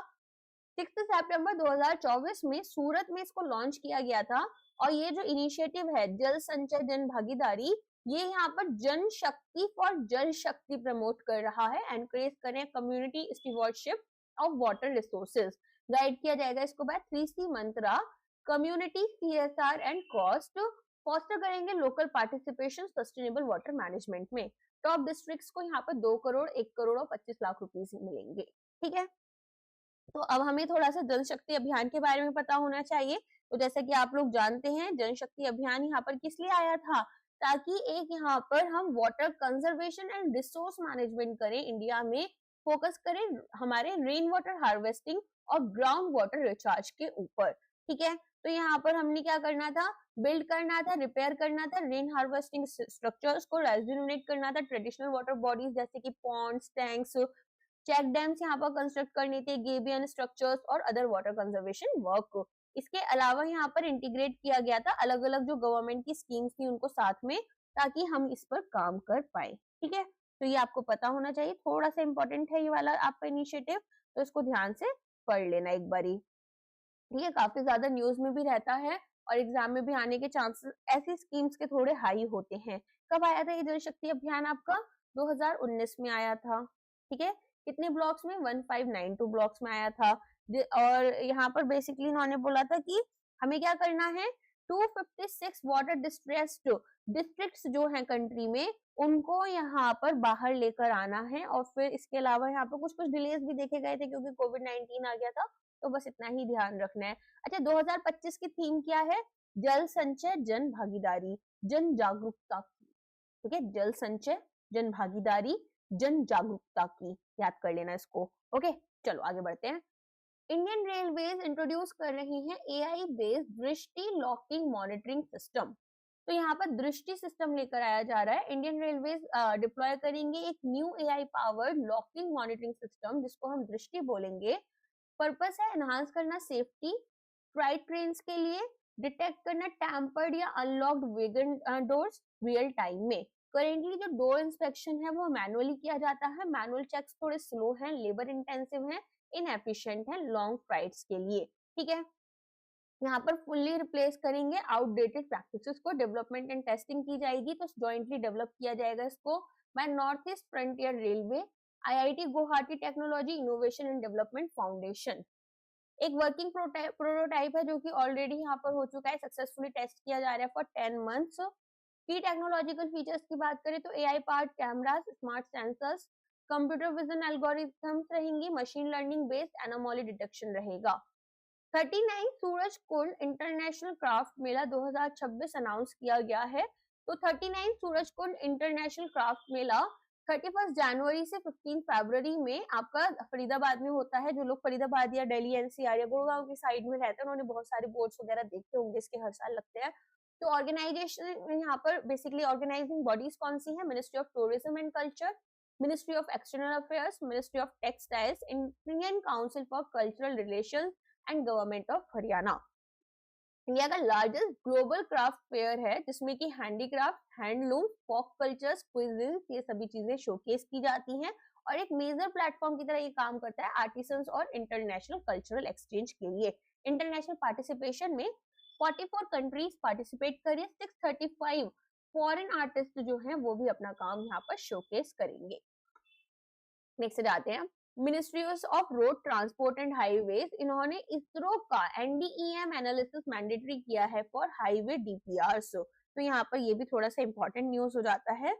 6 सितंबर 2024 में सूरत में इसको लॉन्च किया गया था। और ये जो इनिशिएटिव है जल संचय जन भागीदारी, ये यहाँ पर जन शक्ति फॉर जल शक्ति प्रमोट कर रहा है, एनकरेज करें community stewardship of water resources. Guide किया जाएगा इसको by 3C mantra, community CSR and cost, foster करेंगे local participation sustainable water management में। टॉप डिस्ट्रिक्ट्स को यहाँ पर 2 करोड़, 1 करोड़ और 25 लाख रुपीस मिलेंगे। ठीक है, तो अब हमें थोड़ा सा जल शक्ति अभियान के बारे में पता होना चाहिए। तो जैसे कि आप लोग जानते हैं जल शक्ति अभियान यहाँ पर किस लिए आया था, ताकि एक यहाँ पर हम water conservation and resource management करें, इंडिया में फोकस करें हमारे रेन वाटर हार्वेस्टिंग और ग्राउंड वाटर रिचार्ज के ऊपर। ठीक है, तो यहाँ पर हमने क्या करना था, बिल्ड करना था, रिपेयर करना था रेन हार्वेस्टिंग स्ट्रक्चर्स को, रेजुनेट करना था ट्रेडिशनल वाटर बॉडीज जैसे कि पॉन्ड्स, टैंक्स, चेक डैम्स यहाँ पर कंस्ट्रक्ट करने थे, गेबियन स्ट्रक्चर्स और अदर वाटर कंजर्वेशन वर्क। इसके अलावा यहाँ पर इंटीग्रेट किया गया था अलग अलग जो गवर्नमेंट की स्कीम्स थी उनको साथ में, ताकि हम इस पर काम कर पाए। ठीक है, तो ये आपको पता होना चाहिए, थोड़ा सा इंपॉर्टेंट है ये वाला आपका इनिशिएटिव, तो इसको ध्यान से पढ़ लेना एक बारी। ठीक है, काफी ज्यादा न्यूज में भी रहता है और एग्जाम में भी आने के चांसेस ऐसी स्कीम्स के थोड़े हाई होते हैं। कब आया था ये जल शक्ति अभियान आपका, 2019 में आया था। ठीक है, कितने ब्लॉक्स में, 1592 ब्लॉक्स में आया था। और यहाँ पर बेसिकली इन्होंने बोला था कि हमें क्या करना है, 256 वाटर डिस्ट्रेस्ड डिस्ट्रिक्ट्स जो हैं कंट्री में, उनको यहाँ पर बाहर लेकर आना है। और फिर इसके अलावा यहाँ पर कुछ कुछ डिलेज भी देखे गए थे क्योंकि कोविड-19 आ गया था, तो बस इतना ही ध्यान रखना है। अच्छा, 2025 की थीम क्या है, जल संचय जन भागीदारी जन जागरूकता की। ठीक है, जल संचय जन भागीदारी जन जागरूकता की, याद कर लेना इसको। ओके, चलो आगे बढ़ते हैं। इंडियन रेलवेज इंट्रोड्यूस कर रही हैं AI बेस्ड दृष्टि लॉकिंग मॉनिटरिंग सिस्टम। तो यहाँ पर दृष्टि सिस्टम लेकर आया जा रहा है। इंडियन रेलवेज डिप्लॉय करेंगे एक new AI powered locking monitoring system, जिसको हम दृष्टि बोलेंगे। पर्पस है एनहांस करना सेफ्टी फ्लाइट ट्रेन्स के लिए, डिटेक्ट करना टैम्पर्ड या unlocked wagon doors real time में। करेंटली जो डोर इंस्पेक्शन है वो मैनुअली किया जाता है, मैनुअल चेक्स थोड़े स्लो हैं, लेबर इंटेंसिव हैं, इनएफिशिएंट है लॉन्ग फ्लाइट्स के लिए। ठीक है, यहाँ पर फुल्ली रिप्लेस करेंगे आउटडेटेड प्रैक्टिसेस को, डेवलपमेंट एंड टेस्टिंग की जाएगी, तो जॉइंटली डेवलप किया जाएगा इसको by north east frontier railway, IIT Guwahati technology innovation and development foundation. एक वर्किंग प्रोटोटाइप है जो कि ऑलरेडी यहाँ पर हो चुका है, सक्सेसफुली टेस्ट किया जा रहा है फॉर 10 मंथ्स। की टेक्नोलॉजिकल फीचर्स की बात करें तो AI part cameras, smart sensors, computer vision algorithms रहेंगी, machine learning based anomaly detection रहेगा। 39 Surajkund international craft mela 2026 announce किया गया है। तो 39 सूरज कुंड इंटरनेशनल क्राफ्ट मेला 31 जनवरी से 15 फरवरी में आपका फरीदाबाद में होता है। जो लोग फरीदाबाद या दिल्ली एनसीआर या गुड़गांव की साइड में रहते हैं उन्होंने बहुत सारे बोर्ड्स वगैरह देखे होंगे, इसके हर साल लगते हैं। तो ऑर्गेनाइजेशन यहाँ पर बेसिकली ऑर्गेनाइजिंग बॉडीज कौन सी है? Ministry of tourism and culture, ministry of external affairs, ministry of textiles, Indian council for cultural relations and government of Haryana. India का लार्जेस्ट ग्लोबल क्राफ्ट फेयर है जिसमें कि हैंडीक्राफ्ट, हैंडलूम, फोक cultures, क्विज़िंस, ये सभी चीजें showcase की जाती हैं और एक मेजर प्लेटफॉर्म की तरह ये काम करता है आर्टिसंस और इंटरनेशनल कल्चरल एक्सचेंज के लिए। इंटरनेशनल पार्टिसिपेशन में 44 कंट्रीज पार्टिसिपेट करें, 635 फॉरेन आर्टिस्ट जो हैं वो भी अपना काम यहाँ पर शोकेस करेंगे। नेक्स्ट जाते हैं, ministry of road transport and highways, इन्होंने इसरो का एनडीईएम एनालिसिस मैंडेटरी किया है फॉर हाईवे डीपीआरस। तो यहाँ पर ये भी थोड़ा सा इंपॉर्टेंट न्यूज हो जाता है।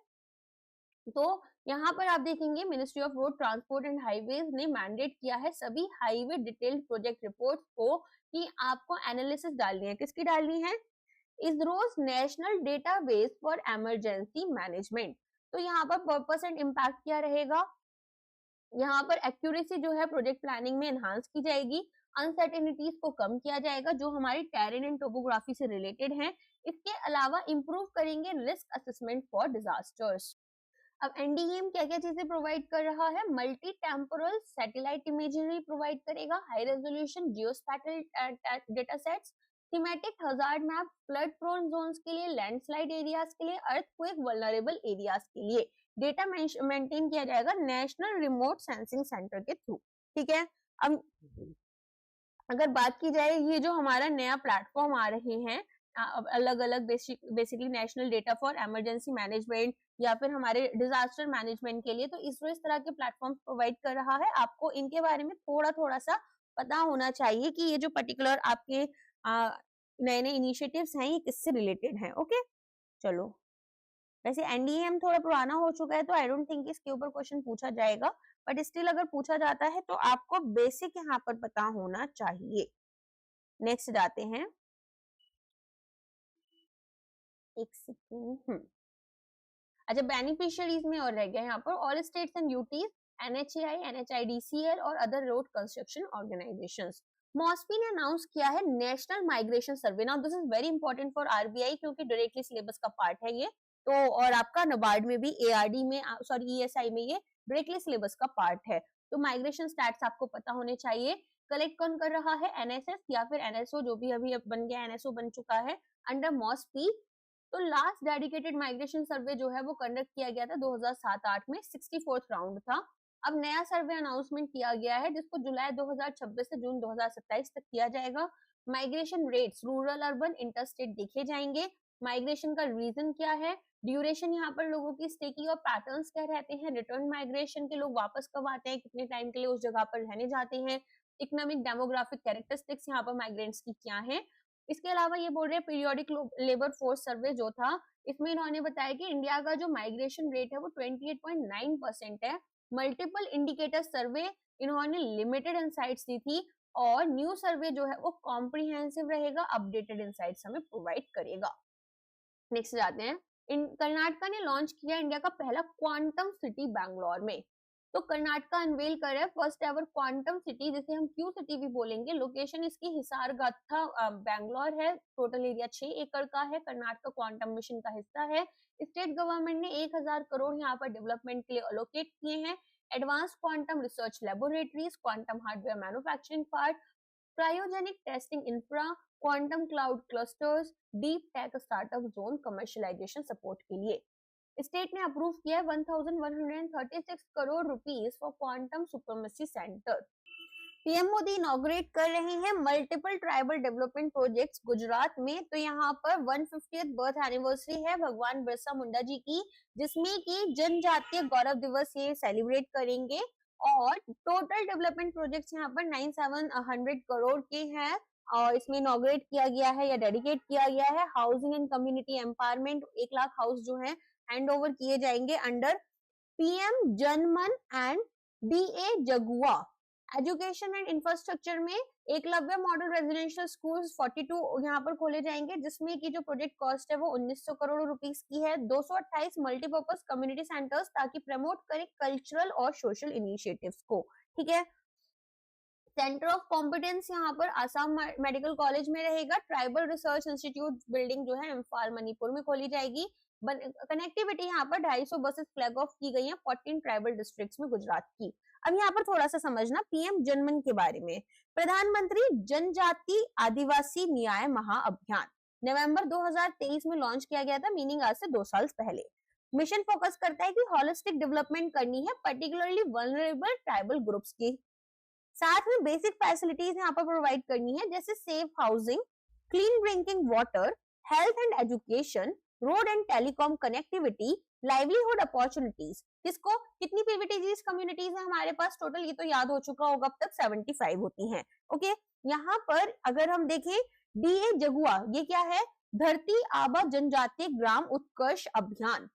तो यहाँ पर आप देखेंगे ministry of road transport and highways ने मैंडेट किया है सभी हाईवे डिटेल्ड प्रोजेक्ट रिपोर्ट को कि आपको एनालिसिस डालनी है। किसकी डालनी है? ISRO's national database for emergency management. तो यहाँ पर पर्पस एंड इम्पैक्ट क्या रहेगा? यहाँ पर एक्यूरेसी जो है प्रोजेक्ट प्लानिंग में एनहांस की जाएगी, अनसर्टेनिटीज को कम किया जाएगा जो हमारी टेरेन एंड टोपोग्राफी से रिलेटेड हैं। इसके अलावा इंप्रूव करेंगे रिस्क असेसमेंट फॉर डिजास्टर्स। अब एनडीएम क्या क्या चीजें प्रोवाइड कर रहा है? Multi temporal satellite imagery provide करेगा, high resolution geospatial data sets, thematic hazard map flood prone zones के लिए, लैंडस्लाइड एरियाज के लिए, अर्थक्वेक वल्नरेबल एरियाज के लिए। डेटा मेंटेन किया जाएगा नेशनल रिमोट सेंसिंग सेंटर के थ्रू। ठीक है, अब अगर बात की जाए ये जो हमारा नया प्लेटफॉर्म आ रहे हैं अलग अलग basically national data for emergency management या फिर हमारे डिजास्टर मैनेजमेंट के लिए, तो इसरो इस तरह के प्लेटफॉर्म प्रोवाइड कर रहा है। आपको इनके बारे में थोड़ा थोड़ा सा पता होना चाहिए कि ये जो पर्टिकुलर आपके नए नए इनिशिएटिव्स हैं ये किससे रिलेटेड हैं। ओके, चलो वैसे एनडीएम थोड़ा पुराना हो चुका है तो आई डोंट थिंक इसके ऊपर क्वेश्चन पूछा जाएगा, बट स्टिल अगर पूछा जाता है तो आपको बेसिक यहाँ पर पता होना चाहिए। नेक्स्ट जाते हैं, एक सेकेंड। अच्छा, बेनिफिशियरीज में और रह गया यहाँ पर all states and UTs, NHAI, NHIDCL और अदर रोड कंस्ट्रक्शन ऑर्गेनाइजेशंस। मॉस्पी ने अनाउंस किया है national migration survey. Now this is very important for RBI क्योंकि डायरेक्टली सिलेबस का पार्ट है ये। तो और आपका नबार्ड में भी, एआरडी में, सॉरी ईएसआई में ये डायरेक्टली सिलेबस का पार्ट है। तो माइग्रेशन स्टैट्स आपको पता होने चाहिए। कलेक्ट कौन कर रहा है? एनएसएस या फिर एनएसओ, जो भी अभी बन गया एनएसओ बन चुका है अंडर मॉस्पी। तो लास्ट डेडिकेटेड माइग्रेशन सर्वे जो है वो कंडक्ट किया गया था 2007-8 में, 64th राउंड था। अब नया सर्वे अनाउंसमेंट किया गया है जिसको जुलाई 2026 से जून 2027 तक किया जाएगा। Migration rates rural urban interstate देखे जाएंगे। माइग्रेशन का रीजन क्या है, ड्यूरेशन यहाँ पर लोगों की स्टे की और पैटर्न्स क्या रहते हैं, रिटर्न माइग्रेशन के लोग वापस कब आते हैं, कितने टाइम के लिए उस जगह पर रहने जाते हैं, इकोनॉमिक डेमोग्राफिक कैरेक्टरिस्टिक्स यहाँ पर माइग्रेंट्स की क्या है। इसके अलावा ये बोल रहे हैं पीरियोडिक लेबर फोर्स सर्वे जो था इसमें इन्होंने बताया कि इंडिया का जो माइग्रेशन रेट है वो 28.9% है। मल्टीपल इंडिकेटर सर्वे इन्होंने लिमिटेड इनसाइट्स दी थी और न्यू सर्वे जो है वो कॉम्प्रिहेंसिव रहेगा, अपडेटेड इनसाइट्स हमें प्रोवाइड करेगा। नेक्स्ट जाते हैं, कर्नाटका ने लॉन्च किया इंडिया का पहला क्वांटम सिटी बैंगलोर में। तो कर्नाटका अनवेल कर रहा है फर्स्ट एवर क्वांटम सिटी, जिसे हम क्यू सिटी भी बोलेंगे। लोकेशन इसकी हिसारगाथा बैंगलोर है। टोटल एरिया 6 एकड़ का है। कर्नाटका क्वांटम मिशन का हिस्सा है। स्टेट गवर्नमेंट ने 1000 करोड़ यहाँ पर डेवलपमेंट के लिए अलोकेट किए हैं। Advance quantum research laboratories, quantum hardware manufacturing part, cryogenic testing infra, quantum cloud clusters, deep tech startup zone commercialisation support के लिए। स्टेट ने अप्रूव किया 1136 crore rupees for quantum supremacy centre. PM Modi inaugurate कर रहे हैं multiple tribal development projects Gujarat में। तो यहाँ पर 150th बर्थ एनिवर्सरी है भगवान बिरसा मुंडा जी की, जिसमें कि जनजातीय गौरव दिवस ये सेलिब्रेट करेंगे। और टोटल डेवलपमेंट प्रोजेक्ट्स यहाँ पर 9700 करोड़ के हैं और इसमें इनॉग्रेट किया गया है या डेडिकेट किया गया है। Housing and community empowerment, 1 lakh house जो है हैंड ओवर किए जाएंगे under PM Janman and DA Jaguar. Education and infrastructure में एकलव्य मॉडल रेजिडेंशियल स्कूल्स 42 यहाँ पर खोले जाएंगे, जिसमें की जो प्रोजेक्ट कॉस्ट है वो 1900 करोड़ रुपीस की है। 228 मल्टीपर्पज कम्युनिटी सेंटर्स ताकि प्रमोट करें कल्चरल और सोशल इनिशिएटिव्स को, ठीक है। सेंटर ऑफ कॉम्पिटेंस यहाँ पर आसाम मेडिकल कॉलेज में रहेगा। ट्राइबल रिसर्च इंस्टीट्यूट बिल्डिंग जो है इम्फाल मणिपुर में खोली जाएगी। कनेक्टिविटी यहाँ पर 250 बसेस फ्लैग ऑफ की गई हैं 14 ट्राइबल डिस्ट्रिक्ट्स में गुजरात की। अब यहाँ पर थोड़ा सा समझना पीएम जनमन के बारे में। प्रधानमंत्री जनजाति आदिवासी न्याय महाअभियान नवंबर 2023 में लॉन्च किया गया था, मीनिंग आज से 2 साल पहले। मिशन फोकस करता है कि होलिस्टिक डेवलपमेंट करनी है पर्टिकुलरली वल्नरेबल ट्राइबल ग्रुप्स की। साथ में बेसिक फैसिलिटीज यहाँ पर प्रोवाइड करनी है, जैसे safe housing, clean drinking water, health and education, road and telecom connectivity, livelihood opportunities. किसको, कितनी पीवीटीजीज कम्युनिटीज है हमारे पास टोटल, ये तो याद हो चुका होगा, अब तक 75 होती हैं। ओके, यहाँ पर अगर हम देखें डीए जगुआ, ये क्या है, धरती आबा जनजातीय ग्राम उत्कर्ष अभियान,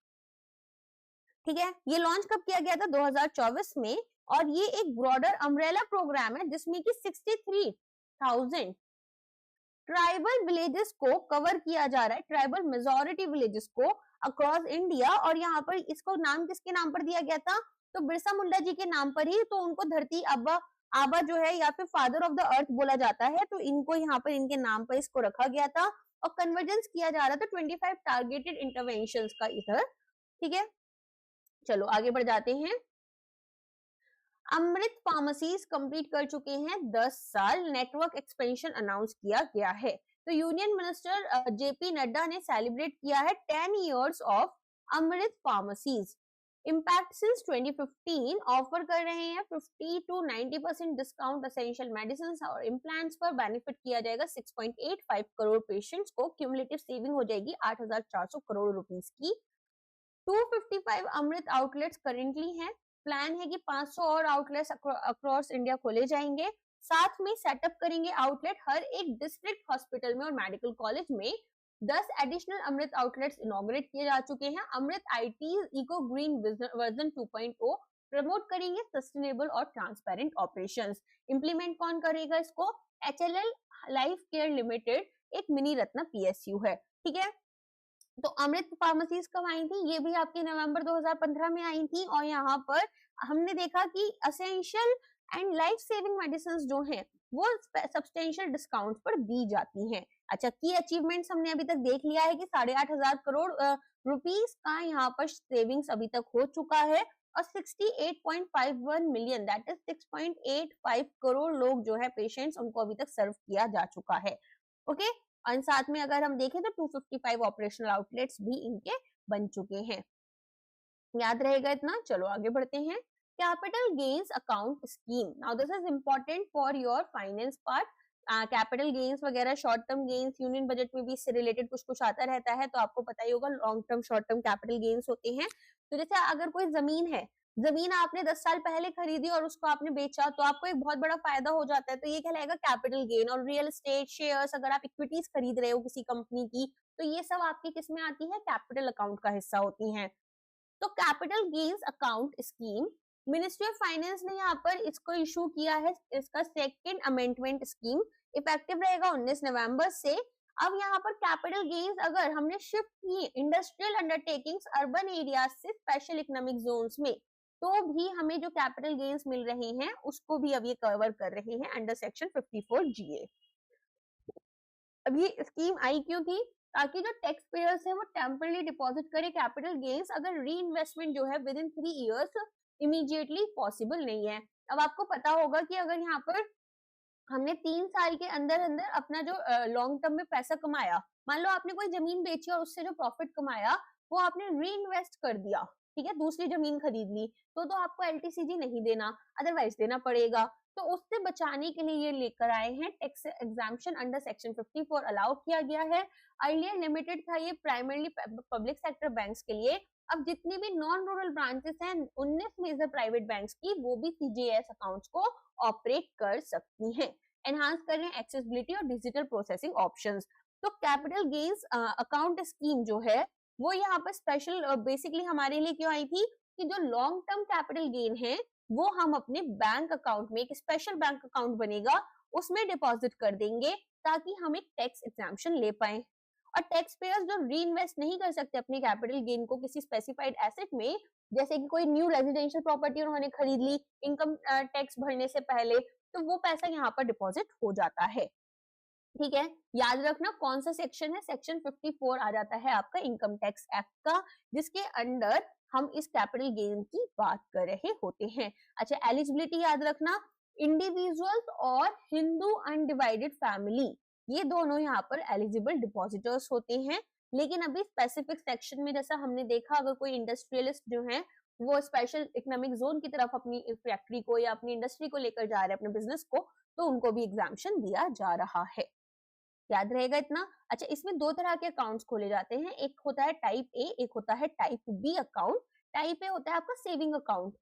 ठीक है। ये लॉन्च कब किया गया था, 2024 में, और ये एक ब्रॉडर अम्ब्रेला प्रोग्राम है जिसमें कि 63,000 ट्राइबल विलेजेस को कवर किया जा रहा है, ट्राइबल मेजॉरिटी विलेजेस को अक्रॉस इंडिया। और यहाँ पर इसको नाम किसके नाम पर दिया गया था, तो बिरसा मुंडा जी के नाम पर ही, तो उनको धरती आबा जो है या फिर फादर ऑफ द अर्थ बोला जाता है, तो इनको यहाँ पर इनके नाम पर इसको रखा गया था और कन्वर्जेंस किया जा रहा था 25 टारगेटेड इंटरवेंशंस का इधर, ठीक है। चलो आगे बढ़ जाते हैं। अमृत फार्मेसीज कंप्लीट कर चुके हैं 10 साल, नेटवर्क एक्सपेंशन अनाउंस किया गया है। तो यूनियन मिनिस्टर जेपी नड्डा ने सेलिब्रेट किया है 10 years of Amrit pharmacies. Impact since 2015 offer कर रहे हैं 50 to 90% डिस्काउंट एसेंशियल मेडिसिन और इम्प्लांट्स पर। बेनिफिट किया जाएगा 6.85 करोड़ पेशेंट्स को। क्यूमुलेटिव सेविंग हो जाएगी 8,400 करोड़ रुपीस की। 255 अमृत आउटलेट्स करेंटली हैं। प्लान है कि 500 और आउटलेट्स अक्रॉस इंडिया खोले जाएंगे। साथ में सेटअप करेंगे आउटलेट हर एक डिस्ट्रिक्ट हॉस्पिटल में और मेडिकल कॉलेज में। 10 एडिशनल अमृत आउटलेट्स इनॉग्रेट किए जा चुके हैं। Amrit IT eco green version 2.0 promote करेंगे सस्टेनेबल और ट्रांसपेरेंट ऑपरेशंस। इंप्लीमेंट कौन करेगा इसको, एचएलएल लाइफ केयर लिमिटेड, एक मिनी रत्न पीएसयू है, ठीक है। तो अमृत फार्मेसीज कब आई थी, ये भी आपके नवंबर 2015 में आई थी। और यहाँ पर हमने देखा कि essential and life saving medicine जो हैं वो सब्सटेंशियल डिस्काउंट पर दी जाती हैं। अच्छा, की अचीवमेंट्स हमने अभी तक देख लिया है कि 8,500 करोड़ रुपीस का यहाँ पर सेविंग्स अभी तक हो चुका है और 68.51 मिलियन दैट इज 6.85 करोड़ लोग जो है पेशेंट्स, उनको अभी तक सर्व किया जा चुका है। ओके, और साथ में अगर हम देखें तो 255 ऑपरेशनल आउटलेट्स भी इनके बन चुके हैं। याद रहेगा इतना। चलो आगे बढ़ते हैं। Capital gains account scheme, now this is important for your finance part. Capital gains वगैरह short term gains union budget में भी इससे रिलेटेड कुछ कुछ आता रहता है, तो आपको पता ही होगा long term short term capital gains होते हैं। तो जैसे अगर कोई जमीन है, जमीन आपने 10 साल पहले खरीदी और उसको आपने बेचा, तो आपको एक बहुत बड़ा फायदा हो जाता है, तो ये कहलाएगा कैपिटल गेन। और रियल एस्टेट शेयर्स, अगर आप इक्विटीज खरीद रहे हो किसी कंपनी की, तो ये सब आपकी किसमें आती है, कैपिटल अकाउंट का हिस्सा होती हैं। तो capital gains account scheme ministry of finance ने यहाँ पर इसको इशू किया है। इसका सेकेंड अमेंडमेंट स्कीम इफेक्टिव रहेगा 19 नवंबर से। अब यहाँ पर कैपिटल गेन्स अगर हमने शिफ्ट की इंडस्ट्रियल अंडरटेकिंग्स अर्बन एरिया से स्पेशल इकोनॉमिक जोन्स में, तो भी हमें जो कैपिटल गेन्स मिल रहे हैं उसको भी अब ये कवर कर रहे हैं अंडर सेक्शन 54 जीए। अब ये स्कीम आई क्यों थी, ताकि जो टैक्स पेयर्स है वो टेम्पररी डिपॉजिट करे कैपिटल गेन्स, अगर री इन्वेस्टमेंट जो है with in 3 years immediately possible नहीं है। अब आपको पता होगा कि अगर यहाँ पर हमने 3 साल के अंदर अंदर अपना जो लॉन्ग टर्म में पैसा कमाया, मान लो आपने कोई जमीन बेची और उससे जो प्रॉफिट कमाया वो आपने री इन्वेस्ट कर दिया, ठीक है, दूसरी जमीन खरीद ली, तो आपको एलटीसीजी नहीं देना, अदरवाइज देना पड़ेगा। तो उससे बचाने के लिए ये लेकर आए हैं tax exemption under section 54 allow किया गया है। अर्लियर लिमिटेड था ये प्राइमरली पब्लिक सेक्टर बैंक्स के लिए। अब जितनी भी नॉन रूरल ब्रांचेस हैं 19 मेजर प्राइवेट बैंक्स की, वो भी सीजेएस अकाउंट्स को ऑपरेट कर सकती हैं। एनहांस कर रहे हैं एक्सेसिबिलिटी और डिजिटल प्रोसेसिंग ऑप्शंस। तो कैपिटल गेन्स अकाउंट स्कीम जो है वो यहाँ पर स्पेशल बेसिकली हमारे लिए क्यों आई थी कि जो लॉन्ग टर्म कैपिटल गेन है वो हम अपने बैंक अकाउंट में, एक स्पेशल बैंक अकाउंट बनेगा उसमें डिपॉजिट कर देंगे ताकि हम एक टैक्स एग्जाम्पशन ले पाए। और टैक्स पेयर्स जो री इन्वेस्ट नहीं कर सकते अपने कैपिटल गेन को किसी स्पेसिफाइड एसेट में, जैसे कि कोई न्यू रेजिडेंशियल प्रॉपर्टी उन्होंने खरीद ली इनकम टैक्स भरने से पहले, तो वो पैसा यहाँ पर डिपॉजिट हो जाता है। ठीक है, याद रखना कौन सा सेक्शन है, सेक्शन 54 आ जाता है आपका इनकम टैक्स एक्ट का, जिसके अंडर हम इस कैपिटल गेन की बात कर रहे होते हैं। अच्छा, एलिजिबिलिटी याद रखना, इंडिविजुअल्स और हिंदू अनडिवाइडेड फैमिली, ये दोनों यहाँ पर एलिजिबल डिपॉजिटर्स होते हैं। लेकिन अभी स्पेसिफिक सेक्शन में जैसा हमने देखा, अगर कोई इंडस्ट्रियलिस्ट जो है वो स्पेशल इकोनॉमिक जोन की तरफ अपनी फैक्ट्री को या अपनी इंडस्ट्री को लेकर जा रहे हैं, अपने बिजनेस को, तो उनको भी एग्जाम्पशन दिया जा रहा है। याद रहेगा इतना। अच्छा, इसमें दो तरह के अकाउंट्स खोले जाते हैं, एक होता है टाइप ए, एक होता है type B account. Type A होता है आपका सेविंग अकाउंट,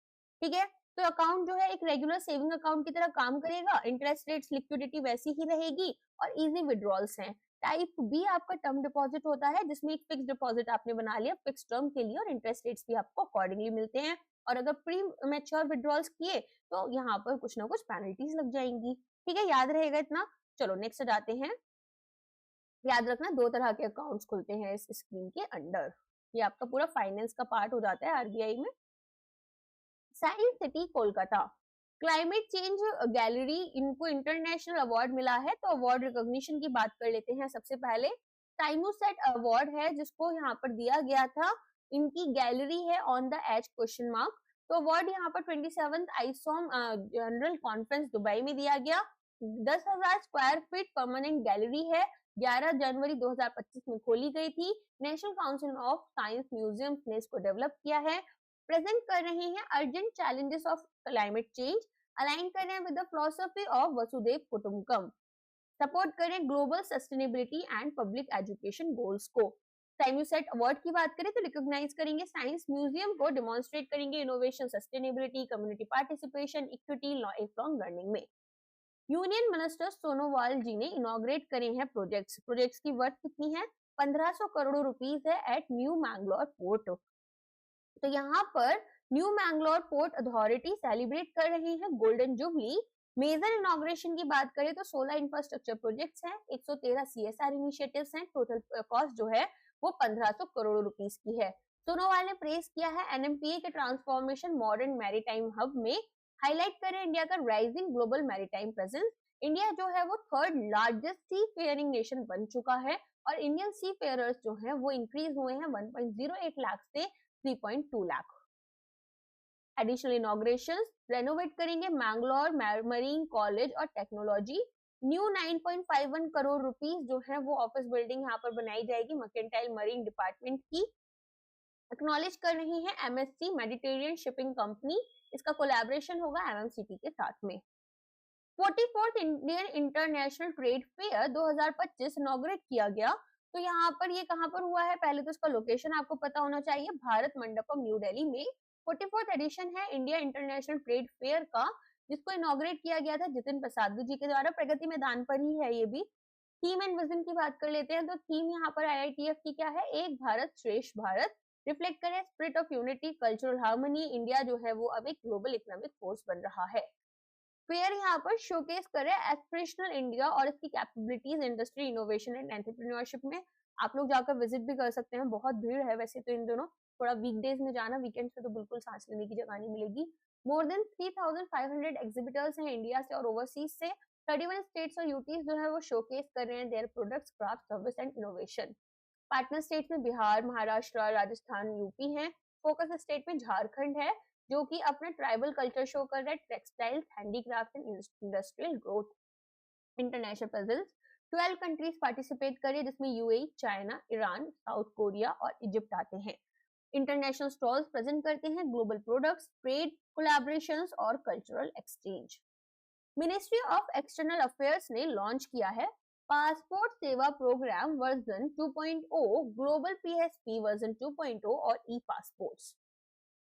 ठीक है, तो अकाउंट जो है एक रेगुलर सेविंग अकाउंट की तरह काम करेगा, इंटरेस्ट रेट्स लिक्विडिटी वैसी ही रहेगी और इजी विड्रॉल्स हैं। टाइप बी आपका टर्म डिपॉजिट होता है, जिसमें एक फिक्स डिपॉजिट आपने बना लिया फिक्स टर्म के लिए और इंटरेस्ट रेट्स भी आपको अकॉर्डिंगली मिलते हैं। और अगर प्री मैच्योर विड्रॉल्स किए तो यहाँ पर कुछ ना कुछ पेनल्टीज लग जाएंगी। ठीक है, याद रहेगा इतना। चलो नेक्स्ट जाते हैं। याद रखना दो तरह के अकाउंट्स खुलते हैं इस स्कीम के अंडर, ये आपका पूरा फाइनेंस का पार्ट हो जाता है आरबीआई में। Science city Kolkata climate change gallery, इनको इंटरनेशनल अवार्ड मिला है, तो अवार्ड रिकॉग्निशन की बात कर लेते हैं। सबसे पहले टाइमोसेट अवार्ड है जिसको यहाँ पर दिया गया था, इनकी गैलरी है on the edge question mark. तो अवार्ड यहाँ पर 27th आईसोम जनरल कॉन्फ्रेंस दुबई में दिया गया। 10,000 स्क्वायर फीट परमानेंट गैलरी है, 11 जनवरी 2025 में खोली गई थी। National council of science museum ने इसको डेवलप किया है। प्रेजेंट कर रहे हैं urgent challenges of climate change, align कर रहे हैं with the philosophy of Vasudhaiva Kutumbakam, support करें global sustainability and public education goals को। टाइमोसेट अवार्ड की बात करें तो रिकॉग्नाइज करेंगे साइंस म्यूजियम को, डेमोन्स्ट्रेट करेंगे innovation, sustainability, community participation, equity, lifelong learning में। यूनियन मिनिस्टर सोनोवाल जी ने इनॉग्रेट करे हैं प्रोजेक्ट्स की वर्थ कितनी है, 1500 करोड़ रुपीस है एट न्यू मैंगलोर पोर्ट। तो यहाँ पर new Mangalore port authority celebrate कर रही है गोल्डन जुबली। मेजर इनॉग्रेशन की बात करें तो 16 इंफ्रास्ट्रक्चर प्रोजेक्ट्स हैं, 113 सीएसआर इनिशिएटिव्स हैं, टोटल कॉस्ट जो है वो 1500 करोड़ रुपीस की है। सोनोवाल ने प्रेस किया है एनएमपीए के ट्रांसफॉर्मेशन मॉडर्न मैरीटाइम हब में, हाईलाइट करें इंडिया का rising global maritime presence. India जो है वो third largest seafaring nation बन चुका है और इंडियन सी फेयरर्स जो है वो इंक्रीज हुए हैं 1.08 लाख से 3.2 लाख। एडिशनल इनॉग्रेशंस, रेनोवेट करेंगे मैंगलोर मरीन कॉलेज और टेक्नोलॉजी। न्यू 9.51 करोड़ रुपीस जो है वो ऑफिस बिल्डिंग यहाँ पर बनाई जाएगी मर्केंटाइल मरीन डिपार्टमेंट की। एक्नॉलेज कर रही है एमएससी मेडिटेरियन शिपिंग कंपनी, इसका कोलैबोरेशन होगा एमएमसीटी के साथ में। 44th Indian international trade fair 2025 inaugurate किया गया। तो यहाँ पर ये कहाँ पर हुआ है, पहले तो इसका लोकेशन आपको पता होना चाहिए, भारत मंडपम न्यू दिल्ली में 44th एडिशन है इंडिया इंटरनेशनल ट्रेड फेयर का, जिसको इनॉग्रेट किया गया था जितिन प्रसाद जी के द्वारा, प्रगति मैदान पर ही है ये भी। थीम एंड विजन की बात कर लेते हैं, तो थीम यहाँ पर आईआईटीएफ की क्या है, एक भारत श्रेष्ठ भारत, रिफ्लेक्ट करे spirit of unity, cultural harmony, India जो है वो अब एक ग्लोबल इकोनॉमिक फोर्स बन रहा है। फेयर यहाँ पर शोकेस करे एस्पिरेशनल इंडिया और इसकी capabilities industry innovation and entrepreneurship में। आप लोग जाकर विजिट भी कर सकते हैं, बहुत भीड़ है वैसे तो इन दोनों, थोड़ा वीकडेज में जाना, वीकेंड्स में तो बिल्कुल सांस लेने की जगह नहीं मिलेगी। मोर देन 3500 एग्जिबिटर्स हैं इंडिया से और ओवरसीज से। 31 स्टेट्स और यूटीज जो है वो शोकेस कर रहे हैं their products, craft, service and innovation. Partner states में बिहार, महाराष्ट्र, राजस्थान, यूपी है। फोकस स्टेट में झारखंड है जो कि अपना ट्राइबल कल्चर शो कर रहा है, textiles, handicraft and industrial growth. International presence, 12 countries participate करे जिसमें UAE, China, Iran, South Korea और इजिप्ट आते हैं। इंटरनेशनल स्टॉल्स प्रेजेंट करते हैं ग्लोबल प्रोडक्ट्स, ट्रेड कोलैबोरेशंस और cultural exchange. Ministry of external affairs ने लॉन्च किया है passport Seva programme version 2.0, global PSP version 2.0 और e passports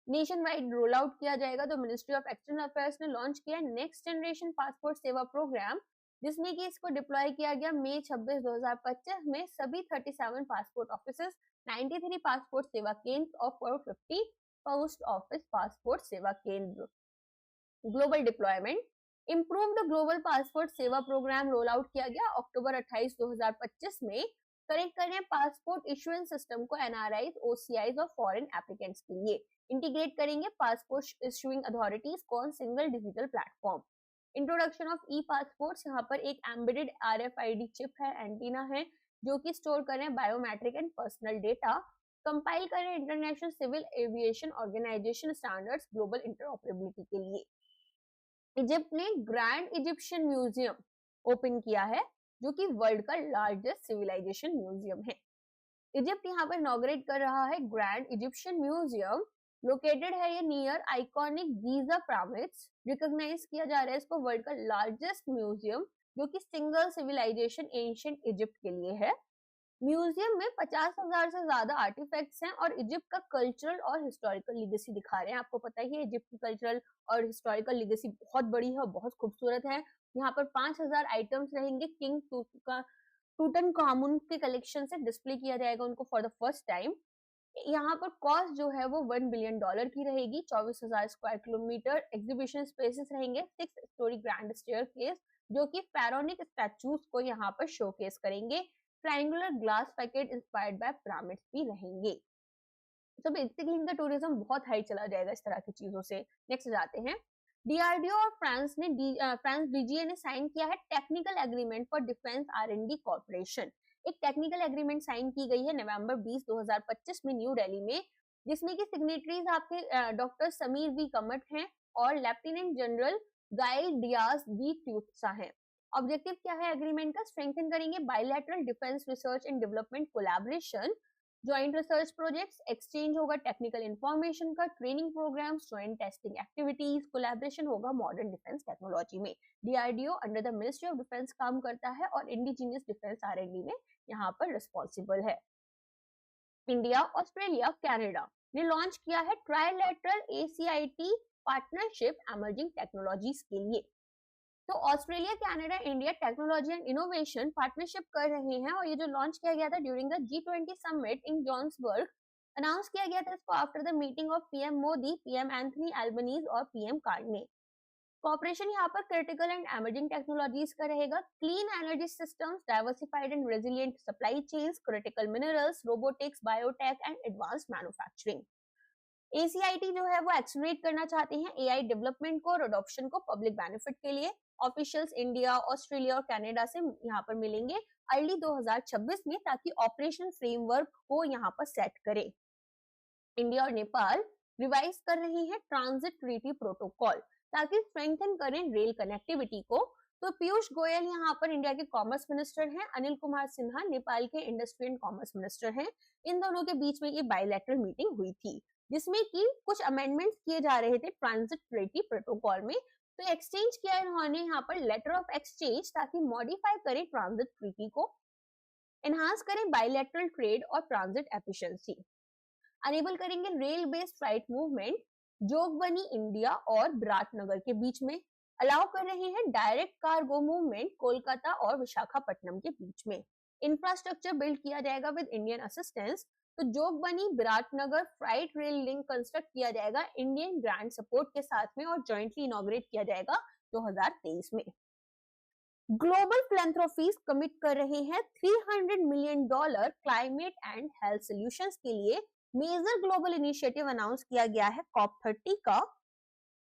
nationwide roll out किया जाएगा। तो मिनिस्ट्री ऑफ एक्सटर्नल अफेयर्स ने लॉन्च किया next generation passport Seva programme, जिसमें कि इसको डिप्लॉय किया गया मई 26, 2025 में सभी 37 पासपोर्ट ऑफिसेस, 93 पासपोर्ट सेवा केंद्र और 450 पोस्ट ऑफिस पासपोर्ट सेवा केंद्र। Global deployment, improved global passport Seva programme role out किया गया अक्टूबर 28, 2025 में। कनेक्ट कर रहे हैं पासपोर्ट इशुएंस सिस्टम को एनआरआई, ओसीआई और फॉरेन एप्लीकेंट्स के लिए। इंटीग्रेट करेंगे पासपोर्ट इशुइंग अथॉरिटीज को on single digital platform. Introduction of e passports, यहाँ पर एक एम्बेडेड आरएफआईडी चिप है, एंटीना है, जो कि स्टोर कर रहे हैं biometric and personal data. Compile कर रहे हैं international civil aviation organisation standards global interoperability के लिए। इजिप्ट ने ग्रैंड इजिप्शियन म्यूजियम ओपन किया है, जो कि वर्ल्ड का लार्जेस्ट सिविलाइजेशन म्यूजियम है। इजिप्ट यहाँ पर इनॉग्रेट कर रहा है ग्रैंड इजिप्शियन म्यूजियम। लोकेटेड है ये near iconic Giza pyramids. Recognise किया जा रहा है इसको वर्ल्ड का लार्जेस्ट म्यूजियम, जो कि सिंगल सिविलाइजेशन एंशिएंट इजिप्ट के लिए है। म्यूजियम में 50,000 से ज्यादा आर्टिफैक्ट्स हैं और इजिप्ट का कल्चरल और हिस्टोरिकल लिगेसी दिखा रहे हैं। आपको पता ही है इजिप्ट की कल्चरल और हिस्टोरिकल लिगेसी बहुत बड़ी है और बहुत खूबसूरत है। यहाँ पर 5,000 आइटम्स रहेंगे। किंग टूटनखामुन के कलेक्शन से डिस्प्ले किया जाएगा उनको फॉर द फर्स्ट टाइम। यहाँ पर कॉस्ट जो है वो $1 बिलियन की रहेगी। 24,000 स्क्वायर किलोमीटर एग्जीबिशन स्पेसेस रहेंगे। 6 स्टोरी ग्रैंड स्टेयरकेस, जो कि pharaonic स्टैचूज को यहाँ पर शोकेस करेंगे। Triangular glass facet inspired by pyramids भी रहेंगे। तो बेसिकली इनका टूरिज्म बहुत हाई चला जाएगा इस तरह की चीजों से। नेक्स्ट जाते हैं। डीआरडीओ और फ्रांस डीजीए ने साइन किया है technical agreement for defence R and D corporation. एक टेक्निकल एग्रीमेंट साइन की गई है नवंबर 20, 2025 में न्यू दिल्ली में, जिसमें की सिग्नेटरीज आपके डॉक्टर समीर वी कमट हैं और लेफ्टिनेंट जनरल गाइल डियाज डी ट्यूसा हैं। ऑब्जेक्टिव क्या है एग्रीमेंट का? स्ट्रेंथन करेंगे bilateral defence research and development collaboration, joint research projects, exchange होगा टेक्निकल इंफॉर्मेशन का, training programmes, joint testing activities, collaboration होगा मॉडर्न डिफेंस टेक्नोलॉजी में। DRDO under the ministry of defence काम करता है और इंडिजीनियस डिफेंस आर&डी में यहाँ पर रिस्पॉन्सिबल है। इंडिया, ऑस्ट्रेलिया, कनाडा ने लॉन्च किया है ट्राइलेटरल एसीआईटी पार्टनरशिप एमर्जिंग टेक्नोलॉजीज के लिए। तो Australia, Canada, India technology and innovation partnership कर रहे हैं और ये जो लॉन्च किया गया था during the G20 summit in Johannesburg, announce किया गया था इसको after the meeting of PM Modi, PM Anthony Albanese और पीएम कार्ने। कॉपरेशन यहाँ पर क्रिटिकल एंड एमर्जिंग टेक्नोलॉजीज का रहेगा। Clean energy systems, diversified and resilient supply chains, critical minerals, robotics, biotech and advanced manufacturing. ACIT जो है वो accelerate करना चाहते हैं एआई डेवलपमेंट को और अडॉप्शन को पब्लिक बेनिफिट के लिए। ऑफिशियल्स इंडिया, ऑस्ट्रेलिया और कनाडा से यहाँ पर मिलेंगे अर्ली 2026 में, ताकि ऑपरेशन फ्रेमवर्क को यहाँ पर सेट करें। इंडिया और नेपाल रिवाइज कर रहे हैं ट्रांजिट ट्रीटी प्रोटोकॉल, ताकि स्ट्रेंथन करें रेल कनेक्टिविटी को। तो पीयूष गोयल यहाँ पर इंडिया के कॉमर्स मिनिस्टर हैं, अनिल कुमार सिन्हा नेपाल के इंडस्ट्री एंड कॉमर्स मिनिस्टर हैं। इन दोनों के बीच में ये बायलैटरल मीटिंग हुई थी, जिसमें कि कुछ अमेंडमेंट्स किए जा रहे थे ट्रांजिट ट्रीटी प्रोटोकॉल में। तो एक्सचेंज किया इन्होंने यहाँ पर लेटर ऑफ एक्सचेंज, ताकि मॉडिफाई करें ट्रांजिट ट्रीटी को, एनहांस करें बायलैटरल ट्रेड और ट्रांजिट एफिशिएंसी, अनेबल करेंगे rail based flight movement Jogbani India और विराटनगर के बीच में, अलाउ कर रहे हैं डायरेक्ट कार्गो मूवमेंट कोलकाता और विशाखापट्टनम के बीच में। इंफ्रास्ट्रक्चर बिल्ड किया जाएगा विद इंडियन असिस्टेंस। तो Jogbani Biratnagar freight rail link construct किया जाएगा इंडियन ग्रांट सपोर्ट के साथ में और जॉइंटली इनॉग्रेट किया जाएगा 2023 में। ग्लोबल फिलैंथ्रोपीज कमिट कर रहे हैं $300 million climate and health solutions के लिए। मेजर ग्लोबल इनिशिएटिव अनाउंस किया गया है COP30 का।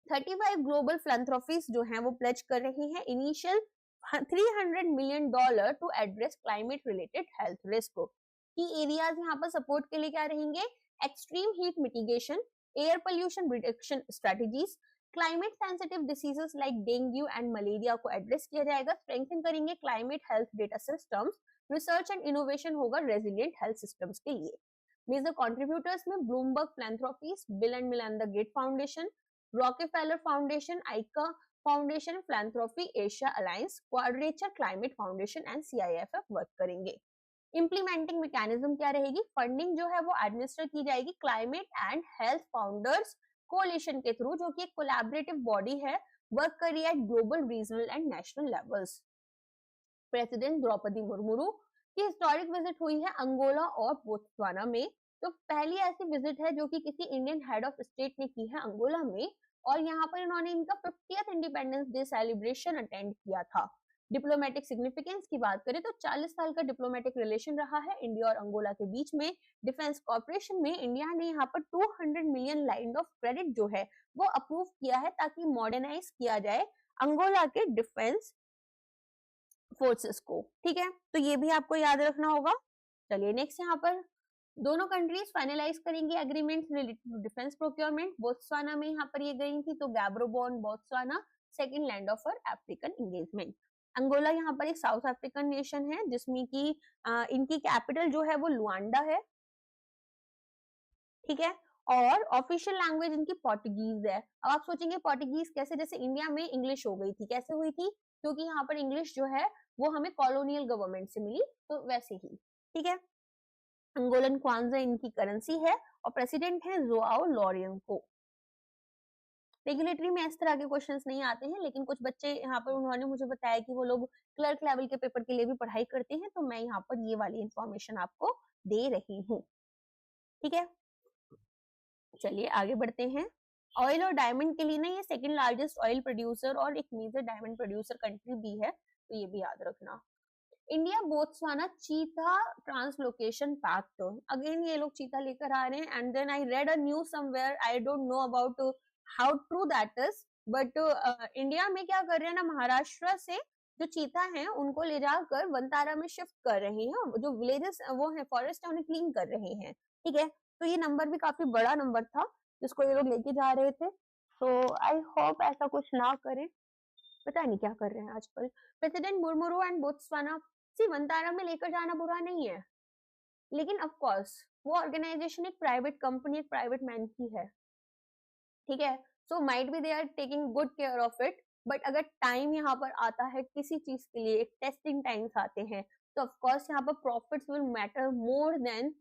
35 ग्लोबल फिलैंथ्रोपीज जो हैं वो प्लेज कर रहे हैं initial $300 million to address climate related health risk. Key areas यहाँ पर सपोर्ट के लिए क्या रहेंगे? Extreme heat mitigation, air pollution reduction strategies, climate sensitive diseases like dengue and malaria को एड्रेस किया जाएगा। स्ट्रेंथन करेंगे climate health data systems, research and innovation होगा रेजिलिएंट हेल्थ सिस्टम्स के लिए। मेजर कंट्रीब्यूटर्स में Bloomberg Philanthropies, Bill and Melinda Gates foundation, Rockefeller foundation, IKEA foundation, philanthropy Asia alliance, quadrature climate foundation and CIFF work करेंगे। Implementing mechanism क्या रहेगी? Funding जो है वो एडमिनिस्टर की जाएगी क्लाइमेट एंड हेल्थ फाउंडर्स कोalition के थ्रू, जो कि एक कोलैबोरेटिव बॉडी है, वर्क कर रही है at global, regional and national levels. President Droupadi Murmu की हिस्टोरिक विजिट हुई है अंगोला और बोत्सवाना में। तो पहली ऐसी विजिट है जो कि किसी इंडियन हेड ऑफ स्टेट ने की है अंगोला में। और यहाँ पर इन्होंने इनका 50th independence day celebration attend किया था। डिप्लोमेटिक सिग्निफिकेंस की बात करें तो 40 साल का डिप्लोमेटिक रिलेशन रहा है इंडिया और अंगोला के बीच में। डिफेंस कॉर्पोरेशन में इंडिया ने यहाँ पर 200 मिलियन लाइन ऑफ क्रेडिट जो है वो अप्रूव किया है ताकि मॉडर्नाइज किया जाए अंगोला के डिफेंस फोर्सेस को। ठीक है, तो ये भी आपको याद रखना होगा। चलिए नेक्स्ट, यहाँ पर दोनों कंट्रीज फाइनलाइज करेंगे agreement related to defence procurement. Botswana में यहाँ पर ये गई थी, तो Gaborone Botswana second land of African engagement. Angola यहाँ पर एक साउथ अफ्रीकन नेशन है जिसमें की इनकी कैपिटल जो है वो लुआंडा है। ठीक है, और ऑफिशियल लैंग्वेज इनकी पोर्टुगीज है। अब आप सोचेंगे पोर्टुगीज कैसे, जैसे इंडिया में इंग्लिश हो गई थी, कैसे हुई थी, क्योंकि यहाँ पर इंग्लिश जो है वो हमें कॉलोनियल गवर्नमेंट से मिली, तो वैसे ही। ठीक है, अंगोलन क्वांजा इनकी करेंसी है और प्रेसिडेंट है जोआओ लोरेंको। रेगुलेटरी में इस तरह के क्वेश्चंस नहीं आते हैं, लेकिन कुछ बच्चे यहाँ पर उन्होंने मुझे बताया कि वो लोग क्लर्क लेवल के पेपर के लिए भी पढ़ाई करते हैं, तो मैं यहाँ पर ये वाली इंफॉर्मेशन आपको दे रही हूँ। ठीक है, चलिए आगे बढ़ते हैं। ऑयल और डायमंड के लिए ना ये सेकंड लार्जेस्ट ऑयल प्रोड्यूसर और एक मेजर डायमंड प्रोड्यूसर कंट्री भी है, तो ये भी याद रखना। India Botswana cheetah translocation pact, again ये लोग चीता लेकर आ रहे हैं। And then I read a news somewhere, I don't know about how true that is, but India में क्या कर रहे हैं ना, महाराष्ट्र से जो चीता हैं उनको ले जाकर वनतारा में शिफ्ट कर रहे हैं, जो विलेजेस वो है फॉरेस्ट है उन्हें क्लीन कर रहे हैं। ठीक है, तो ये नंबर भी काफी बड़ा नंबर था जिसको ये लोग लेके जा रहे थे, तो आई होप ऐसा कुछ ना करें, पता नहीं क्या कर रहे हैं आजकल। President Murmu and Botswana, see Vantara में लेकर जाना बुरा नहीं है, लेकिन ऑफ कोर्स वो ऑर्गेनाइजेशन एक प्राइवेट कंपनी, एक प्राइवेट मैन की है। ठीक है, so might be they are taking good care of it, but अगर टाइम यहाँ पर आता है किसी चीज के लिए, एक टेस्टिंग टाइम्स आते हैं, तो ऑफ कोर्स यहाँ पर profits will matter more than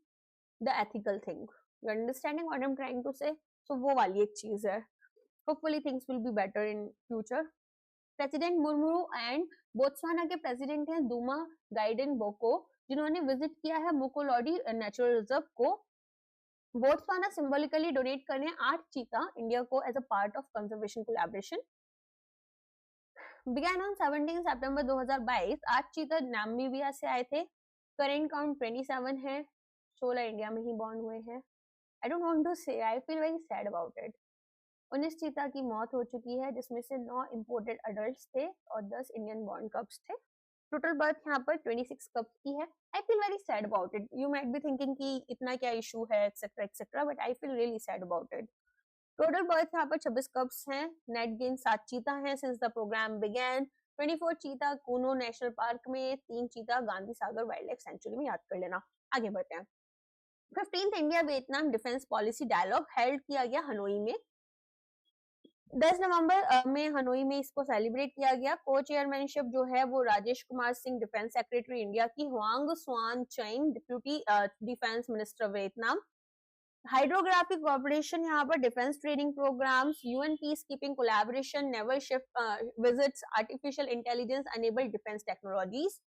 the ethical thing. You understanding what I am trying to say? So वो वाली एक चीज है। Hopefully things will be better in future. President Murmu and Botswana के प्रेसिडेंट हैं दुमा गाइडेन बोको, जिन्होंने visit किया है मुकोलोडी नेचुरल रिजर्व को। बोत्सवाना सिंबॉलिकली डोनेट करने 8 चीता इंडिया को as a part of conservation collaboration. Began on 17 September 2022, 8 चीता Namibia से आए थे। करेंट काउंट 27 है, 16 इंडिया में ही बॉर्न हुए हैं। आई डोंट वांट टू से, I feel very sad about it. 19 चीता की मौत हो चुकी है, जिसमें से 9 इंपोर्टेड अडल्ट्स थे और 10 इंडियन बॉर्न कप्स थे। टोटल बर्थ यहाँ पर 26 कप्स की है। I feel very sad about it. You might be thinking कि इतना क्या इशू है etcetera etcetera, but I feel really sad about it. Total birth यहाँ पर 26 कप्स हैं। नेट गेन 7 चीता हैं सिंस द प्रोग्राम बिगैन। 24 चीता कूनो नेशनल पार्क में, 3 cheetah Gandhi Sagar wildlife sanctuary में, याद कर लेना। आगे बढ़ते हैं। 15th India Vietnam defence policy dialogue held किया गया हनोई में। 10 नवंबर में हनोई में इसको सेलिब्रेट किया गया। को चेयरमैनशिप जो है वो Rajesh Kumar Singh, defence secretary India की, Hoang Xuan Chien, deputy defence minister Vietnam. Hydrographic corporation यहाँ पर defence training programmes, UN peacekeeping collaboration, naval ship visits, artificial intelligence enabled defence technologies.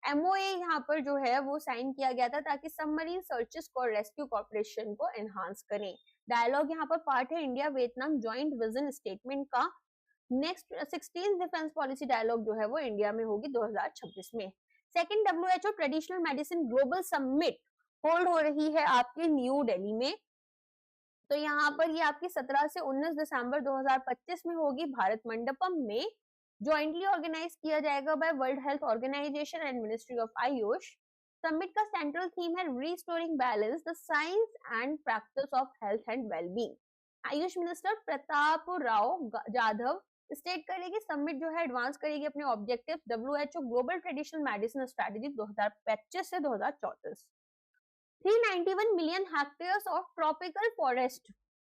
MOA यहाँ पर जो है वो साइन किया गया था ताकि सबमरीन सर्चेस और रेस्क्यू कॉर्पोरेशन को एनहांस करें। डायलॉग यहाँ पर पार्ट है India Vietnam joint vision statement का। Next 16th defence policy dialogue जो है वो इंडिया में होगी 2026 में। Second WHO traditional medicine global summit hold हो रही है आपके न्यू दिल्ली में। तो यहाँ पर ये आपकी 17 से 19 दिसंबर 2025 में होगी भारत मंडपम में। जॉइंटली ऑर्गेनाइज किया जाएगा by World Health Organization and ministry of Ayush. Summit का सेंट्रल थीम है restoring balance, the science and practice of health and wellbeing. Ayush minister Pratap Rao Jadhav state करेगी समिट जो है एडवांस करेगी अपने objective WHO global traditional medicine strategy 2025 से 2034। 391 million hectares of tropical forest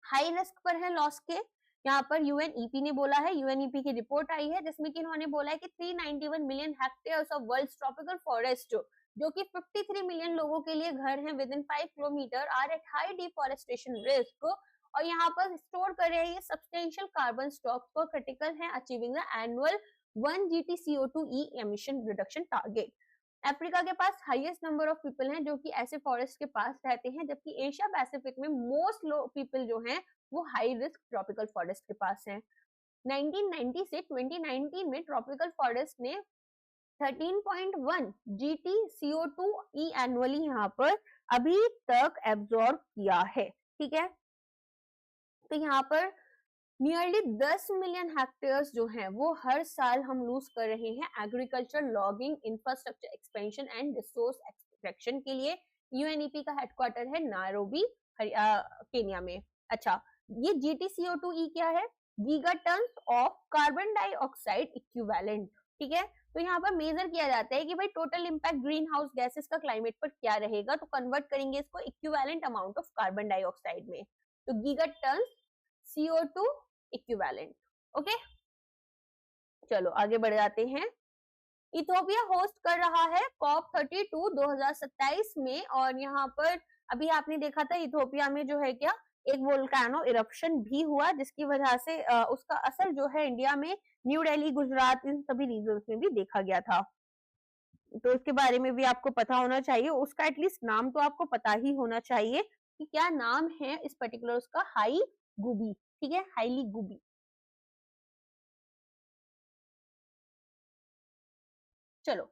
high risk पर है लॉस के। यहाँ पर यूएनईपी ने बोला है, यूएनईपी की रिपोर्ट आई है जिसमें कि इन्होंने बोला है कि 391 million hectares of world tropical forest जो कि 53 मिलियन लोगों के लिए घर है within 5 kilometre are at high deforestation risk, और यहाँ पर स्टोर कर रहे हैं ये सब्सटेंशियल कार्बन स्टॉक्स को, क्रिटिकल है achieving the annual 1 GT CO2e emission reduction target. Africa के पास हाईएस्ट नंबर ऑफ पीपल हैं जो कि ऐसे फॉरेस्ट के पास रहते हैं, जबकि एशिया पैसिफिक में मोस्ट पीपल जो हैं वो हाई रिस्क ट्रॉपिकल फॉरेस्ट के पास है। 1990 से 2019 में ट्रॉपिकल फॉरेस्ट ने 13.1 GT CO2e एनुअली यहाँ पर अभी तक एब्जॉर्ब किया है, ठीक है। तो यहाँ पर नियरली 10 मिलियन हेक्टेयर्स जो हैं वो हर साल हम लूज कर रहे हैं agriculture, logging, infrastructure expansion and resource extraction के लिए। यूएनईपी का हेडक्वार्टर है नायरोबी, केन्या में। अच्छा, ये GTCO2e क्या है? गीगाटन्स ऑफ कार्बन डाइऑक्साइड इक्विवेलेंट, ठीक है। तो यहाँ पर मेजर किया जाता है कि भाई total impact green house gases का क्लाइमेट पर क्या रहेगा, तो कन्वर्ट करेंगे इसको equivalent amount of carbon dioxide में, तो गीगाटन्स CO2 इक्विवेलेंट। ओके, चलो आगे बढ़ जाते हैं। इथोपिया होस्ट कर रहा है COP32 2027 में, और यहाँ पर अभी आपने देखा था इथोपिया में जो है क्या एक वोल्केनो इरप्शन भी हुआ, जिसकी वजह से उसका असर जो है इंडिया में न्यू दिल्ली, गुजरात, इन सभी रीजन्स में भी देखा गया था। तो इसके बारे में भी आपको पता होना चाहिए, उसका एटलीस्ट नाम तो आपको पता ही होना चाहिए कि क्या नाम है इस पर्टिकुलर उसका, हाई गुबी, ठीक है, हाईली गुबी। चलो,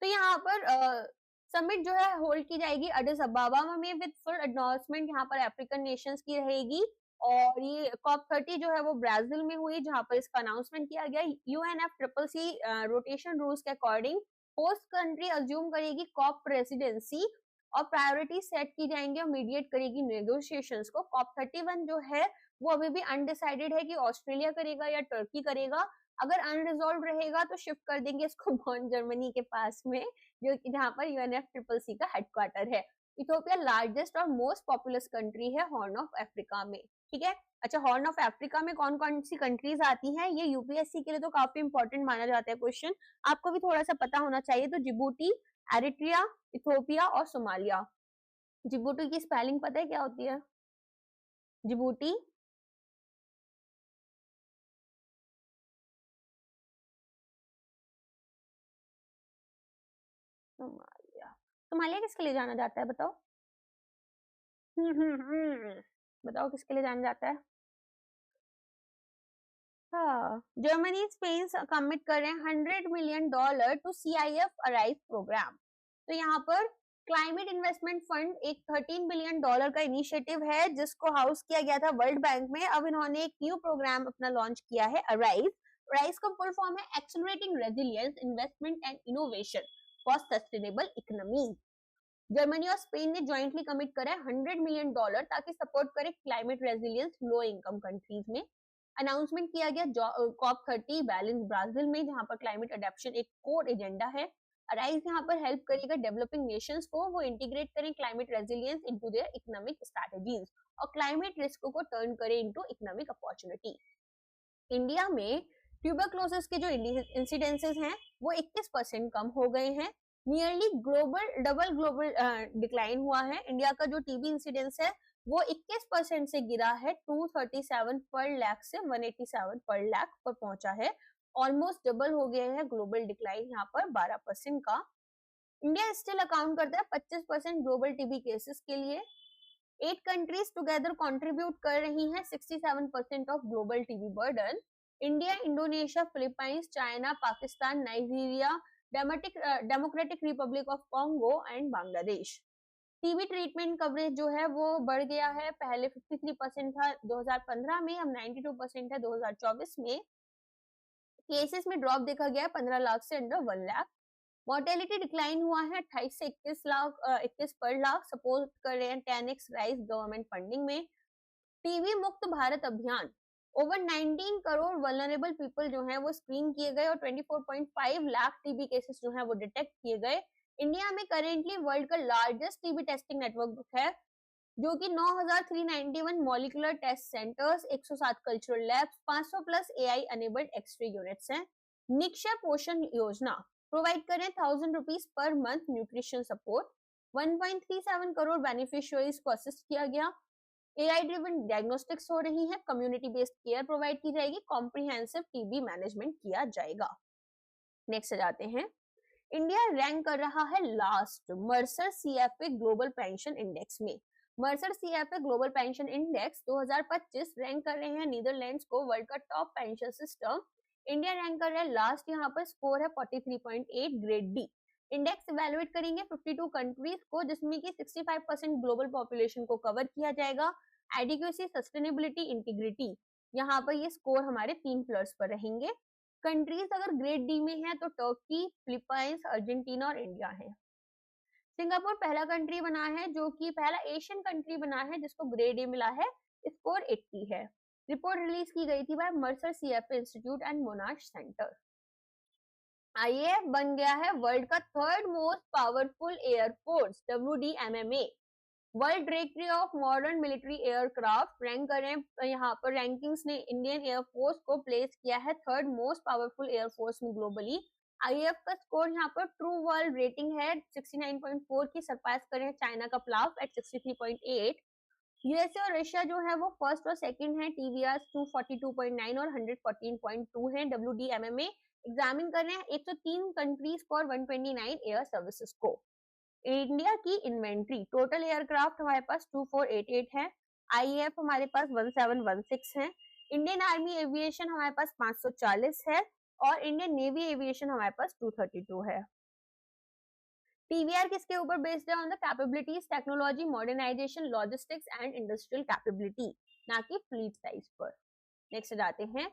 तो यहाँ पर समिट जो है होल्ड की जाएगी एडिस अबाबा में विद फुल एंडोर्समेंट यहाँ पर अफ्रीकन नेशंस की रहेगी, और ये COP30 जो है वो ब्राजील में हुई, जहाँ पर इसका अनाउंसमेंट किया गया। UNFCCC रोटेशन रूल्स के अकॉर्डिंग होस्ट कंट्री अज्यूम करेगी COP प्रेसिडेंसी, और प्रायोरिटी सेट की जाएंगे और मीडिएट करेगी नेगोशिएशंस को। COP31 जो है वो अभी भी अनडिसाइडेड है कि ऑस्ट्रेलिया करेगा या टर्की करेगा। अगर अनरिजॉल्व रहेगा तो शिफ्ट कर देंगे इसको बॉन जर्मनी के पास में, जो जहाँ पर UNFCCC का हेडक्वार्टर है। इथोपिया लार्जेस्ट और मोस्ट पॉपुलस कंट्री है हॉर्न ऑफ अफ्रीका में, ठीक है। अच्छा, हॉर्न ऑफ अफ्रीका में कौन कौन सी कंट्रीज आती हैं, ये यूपीएससी के लिए तो काफी इंपॉर्टेंट माना जाता है क्वेश्चन, आपको भी थोड़ा सा पता होना चाहिए। तो जिबूटी, एरिट्रिया, इथोपिया और सोमालिया। जिबूटी की स्पेलिंग पता है क्या होती है? Djibouti, Somalia. सोमालिया किसके लिए जाना जाता है बताओ? बताओ किसके लिए जाना जाता है? हाँ, जर्मनी स्पेन कमिट कर रहे हैं $100 million to CIF arrive programme. तो यहाँ पर क्लाइमेट इन्वेस्टमेंट फंड एक $13 बिलियन का इनिशिएटिव है, जिसको हाउस किया गया था वर्ल्ड बैंक में। अब इन्होंने एक न्यू प्रोग्राम अपना लॉन्च किया है, अराइव। अराइव का फुल फॉर्म है accelerating resilience, investment and innovation for sustainable economy. Germany और स्पेन ने ज्वाइंटली कमिट करा है $100 मिलियन ताकि सपोर्ट करे climate resilience low income countries में। अनाउंसमेंट किया गया COP30 बैलेंस ब्राजील में, जहां पर क्लाइमेट अडेप्शन एक कोर एजेंडा है। अराइज यहाँ पर हेल्प करेगा डेवलपिंग नेशंस को, वो इंटीग्रेट करें climate resilience into their economic strategies, और क्लाइमेट रिस्क को टर्न करें इनटू इकोनॉमिक अपॉर्चुनिटी। इंडिया में ट्यूबरक्लोसिस के जो इंसिडेंसेस हैं वो 21% कम हो गए हैं। नियरली डबल ग्लोबल डिक्लाइन हुआ है। इंडिया का जो टीबी इंसिडेंस है वो 21% से गिरा है, 237 पर लाख से 187 पर लाख पर पहुंचा है। ऑलमोस्ट डबल हो गया है ग्लोबल डिक्लाइन यहाँ पर 12% का। इंडिया स्टिल अकाउंट करता है 25% ग्लोबल टीबी केसेस के लिए। 8 कंट्रीज टुगेदर कंट्रीब्यूट कर रही हैं 67% of global TB burden. India, Indonesia, Philippines, China, Pakistan, Nigeria, democratic republic of Congo and Bangladesh. TB treatment coverage जो है वो बढ़ गया है, पहले 53% था 2015 में, अब 92% है 2024 में। केसेस में ड्रॉप देखा गया 15 लाख से अंडर 1 लाख। मोर्टेलिटी डिक्लाइन हुआ है 28 से 21 पर लाख, सपोर्ट कर रहे हैं 10x राइज गवर्नमेंट फंडिंग में। टीबी मुक्त भारत अभियान, ओवर 19 करोड़ वल्नरेबल पीपल जो हैं वो स्क्रीन किए गए, और 24.5 लाख टीबी केसेस जो हैं वो डिटेक्ट किए गए। इंडिया में करेंटली वर्ल्ड का लार्जेस्ट टीबी टेस्टिंग नेटवर्क है, जो कि 9,391 molecular test centres, 107 cultural labs, 500 plus AI enabled X-ray units हैं। निक्षय पोषण योजना प्रोवाइड करें 1000 rupees per month nutrition support. 1.37 crore beneficiaries को असिस्ट किया गया। AI ड्रिवन डायग्नोस्टिक्स हो रही है, कम्युनिटी बेस्ड केयर प्रोवाइड की जाएगी, कॉम्प्रिहेंसिव टीबी मैनेजमेंट किया जाएगा। नेक्स्ट जाते हैं। इंडिया रैंक कर रहा है last Mercer CFA global pension index में। Mercer CFA global pension index 2025 rank कर रहे हैं नीदरलैंड्स को वर्ल्ड का top pension system. India rank कर रहा है लास्ट, यहाँ पर स्कोर है 43.8 ग्रेड डी। इंडेक्स इवेलुएट करेंगे 52 कंट्रीज को, जिसमें कि 65% ग्लोबल पॉपुलेशन को कवर किया जाएगा। एडिक्वेसी, सस्टेनेबिलिटी, इंटीग्रिटी, यहाँ पर ये स्कोर हमारे 3 प्लस पर रहेंगे। कंट्रीज अगर ग्रेड डी में है तो टर्की, फिलीपाइंस, अर्जेंटीना और इंडिया है। सिंगापुर पहला कंट्री बना है, जो कि पहला एशियन कंट्री बना है जिसको ग्रेड ए मिला है, स्कोर 80 है। रिपोर्ट रिलीज की गई थी by Mercer CFA institute and Monash centre. IAF बन गया है वर्ल्ड का third most powerful air force, WDMMA। World directory of modern military aircraft rank करें, यहाँ पर रैंकिंग्स ने इंडियन एयरफोर्स को प्लेस किया है थर्ड मोस्ट पावरफुल एयरफोर्स में ग्लोबली। आईएएफ का स्कोर यहाँ पर ट्रू वर्ल्ड रेटिंग है 69.4 की, सरपास करें चाइना का प्लाव एट 63.8। यूएसए और रशिया जो है वो फर्स्ट और सेकंड है, टीवीआर 242.9 और 114.2 है। WDMMA एग्जामिन कर रहे हैं 103 कंट्रीज को और 129 एयर सर्विसेज को। इंडिया की इन्वेंट्री, टोटल एयरक्राफ्ट हमारे पास 2488 है, आईएएफ हमारे पास 1716 है, इंडियन आर्मी एविएशन हमारे पास 540 है और इंडियन नेवी एविएशन हमारे पास 232 है। टीवीआर किसके ऊपर बेस्ड है? On the capabilities, technology, modernisation, logistics and industrial capability, ना कि फ्लीट साइज पर। नेक्स्ट जाते हैं,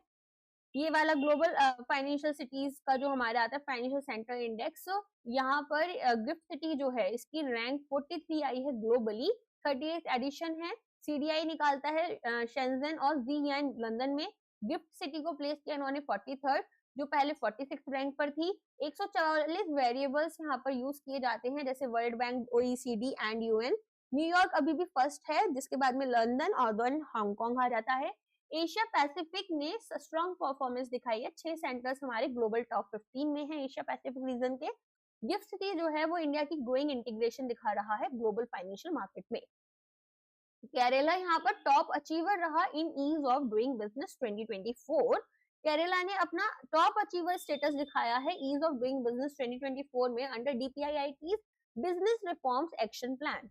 ये वाला ग्लोबल फाइनेंशियल सिटीज का जो हमारा आता है फाइनेंशियल सेंटर इंडेक्स, यहाँ पर गिफ्ट सिटी जो है इसकी रैंक 43 आई है ग्लोबली, 38th एडिशन है। सीडीआई निकालता है शेंजन और ज़ियान लंदन में, गिफ्ट सिटी को प्लेस किया इन्होंने 43rd, जो पहले 46 रैंक पर थी। 144 वेरिएबल्स यहाँ पर यूज किए जाते हैं, जैसे world bank, OECD and UN. New York अभी भी फर्स्ट है, जिसके बाद में लंदन और देन हांगकांग आ जाता है। एशिया पैसिफिक ने स्ट्रॉन्ग परफॉर्मेंस दिखाई है, 6 सेंटर्स हमारे ग्लोबल टॉप 15 में है एशिया पैसिफिक रीजन के। गिफ्ट सिटी जो है वो इंडिया की ग्रोइंग इंटीग्रेशन दिखा रहा है ग्लोबल फाइनेंशियल मार्केट में। केरला यहाँ पर टॉप अचीवर रहा in ease of doing business 2024। Kerala ने अपना टॉप अचीवर स्टेटस दिखाया है ईज ऑफ डूइंग बिजनेस 2024 में under DPIIT's business reforms action plan.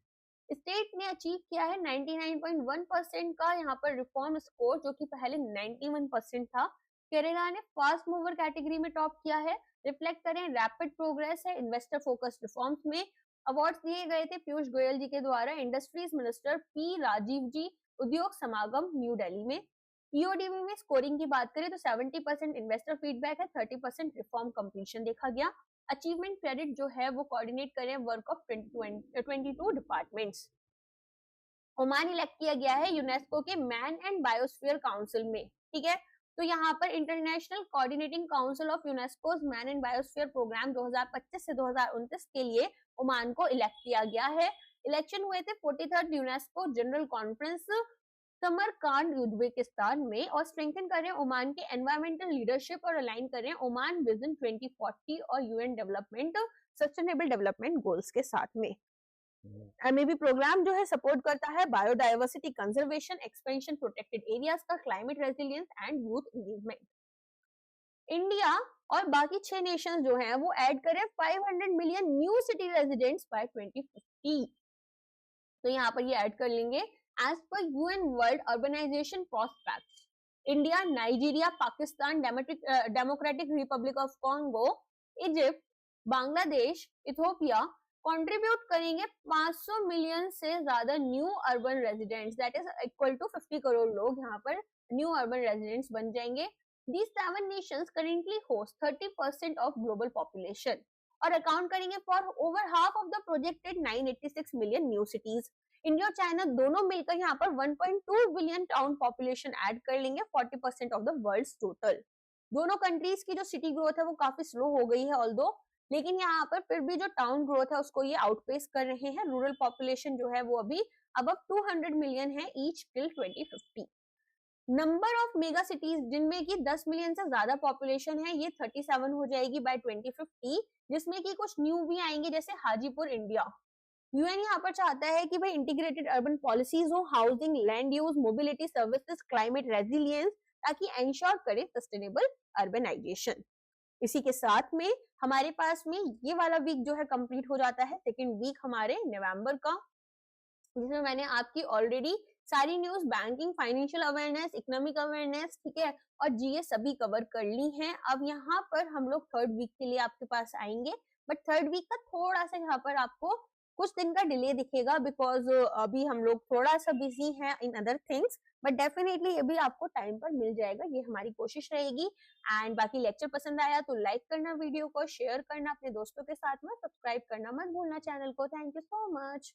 State ने अचीव किया है 99.1% का यहाँ पर रिफॉर्म स्कोर, जो कि पहले 91% था। केरला ने फास्ट मूवर कैटेगरी में टॉप किया है। रिफ्लेक्ट करें रैपिड प्रोग्रेस है इन्वेस्टर फोकस्ड रिफॉर्म्स में। अवार्ड्स दिए गए थे पीयूष गोयल जी के द्वारा, इंडस्ट्रीज मिनिस्टर P राजीव जी, उद्योग समागम न्यू दिल्ली में। EODB में स्कोरिंग की बात करें तो 70% इन्वेस्टर फीडबैक है, 30% रिफॉर्म कंप्लीशन देखा गया। अचीवमेंट क्रेडिट जो है वो कोऑर्डिनेट करें work of 22 departments. Oman elect किया गया है यूनेस्को के मैन एंड बायोस्फीयर काउंसिल में, ठीक है। तो यहाँ पर international coordinating council of UNESCO's man and biosphere programme 2025 से 2029 के लिए ओमान को इलेक्ट किया गया है। इलेक्शन हुए थे 43rd UNESCO general conference Samarkand Uzbekistan में, और स्ट्रेंथन करें ओमान के एनवायरमेंटल लीडरशिप और अलाइन करें ओमान विजन 2040 और UN development sustainable development goals के साथ में। एमएबी प्रोग्राम जो है सपोर्ट करता है biodiversity conservation, expansion protected areas का, climate resilience and youth engagement. India और बाकी 6 नेशंस जो हैं वो ऐड करें 500 million new city residents by 2050। तो यहाँ पर ये ऐड कर लेंगे as per UN world urbanisation prospects. India, Nigeria, Pakistan, democratic republic of Congo, Egypt, Bangladesh, Ethiopia contribute करेंगे 500 मिलियन से ज्यादा new urban residents, that is equal to 50 crore लोग यहाँ पर न्यू अर्बन रेजिडेंट्स बन जाएंगे। These 7 nations currently host 30% of global population और account करेंगे for over half of the projected 986 million new cities. India और चाइना दोनों मिलकर यहाँ पर 1.2 बिलियन टाउन पॉपुलेशन ऐड कर लेंगे, 40% ऑफ द वर्ल्ड्स टोटल। दोनों कंट्रीज की जो सिटी ग्रोथ है वो काफी स्लो हो गई है ऑल्दो, लेकिन यहाँ पर फिर भी जो टाउन ग्रोथ है उसको ये आउटपेस कर रहे हैं। रूरल पॉपुलेशन जो है वो अभी अबव 200 मिलियन है each till 2050। Number of mega cities जिनमें कि 10 मिलियन से ज्यादा पॉपुलेशन है ये 37 हो जाएगी बाय 2050, जिसमें कि कुछ न्यू भी आएंगे जैसे हाजीपुर इंडिया। यूएन यहाँ पर चाहता है कि भाई इंटीग्रेटेड अर्बन पॉलिसीज हो, housing, land use, mobility, services, climate resilience, ताकि एंश्योर करे सस्टेनेबल अर्बनाइजेशन। इसी के साथ में हमारे पास में ये वाला वीक जो है कंप्लीट हो जाता है, सेकेंड वीक हमारे नवंबर का। जिसमें मैंने आपकी ऑलरेडी सारी news, banking, financial awareness, economic awareness, ठीक है, और जीएस सभी कवर कर ली हैं। अब यहाँ पर हम लोग थर्ड वीक के लिए आपके पास आएंगे, बट थर्ड वीक का थोड़ा सा यहाँ पर आपको कुछ दिन का डिले दिखेगा, बिकॉज अभी हम लोग थोड़ा सा बिजी हैं in other things, but definitely ये भी आपको टाइम पर मिल जाएगा, ये हमारी कोशिश रहेगी। एंड बाकी लेक्चर पसंद आया तो लाइक करना, वीडियो को शेयर करना अपने दोस्तों के साथ में, सब्सक्राइब करना मत भूलना चैनल को। Thank you so much.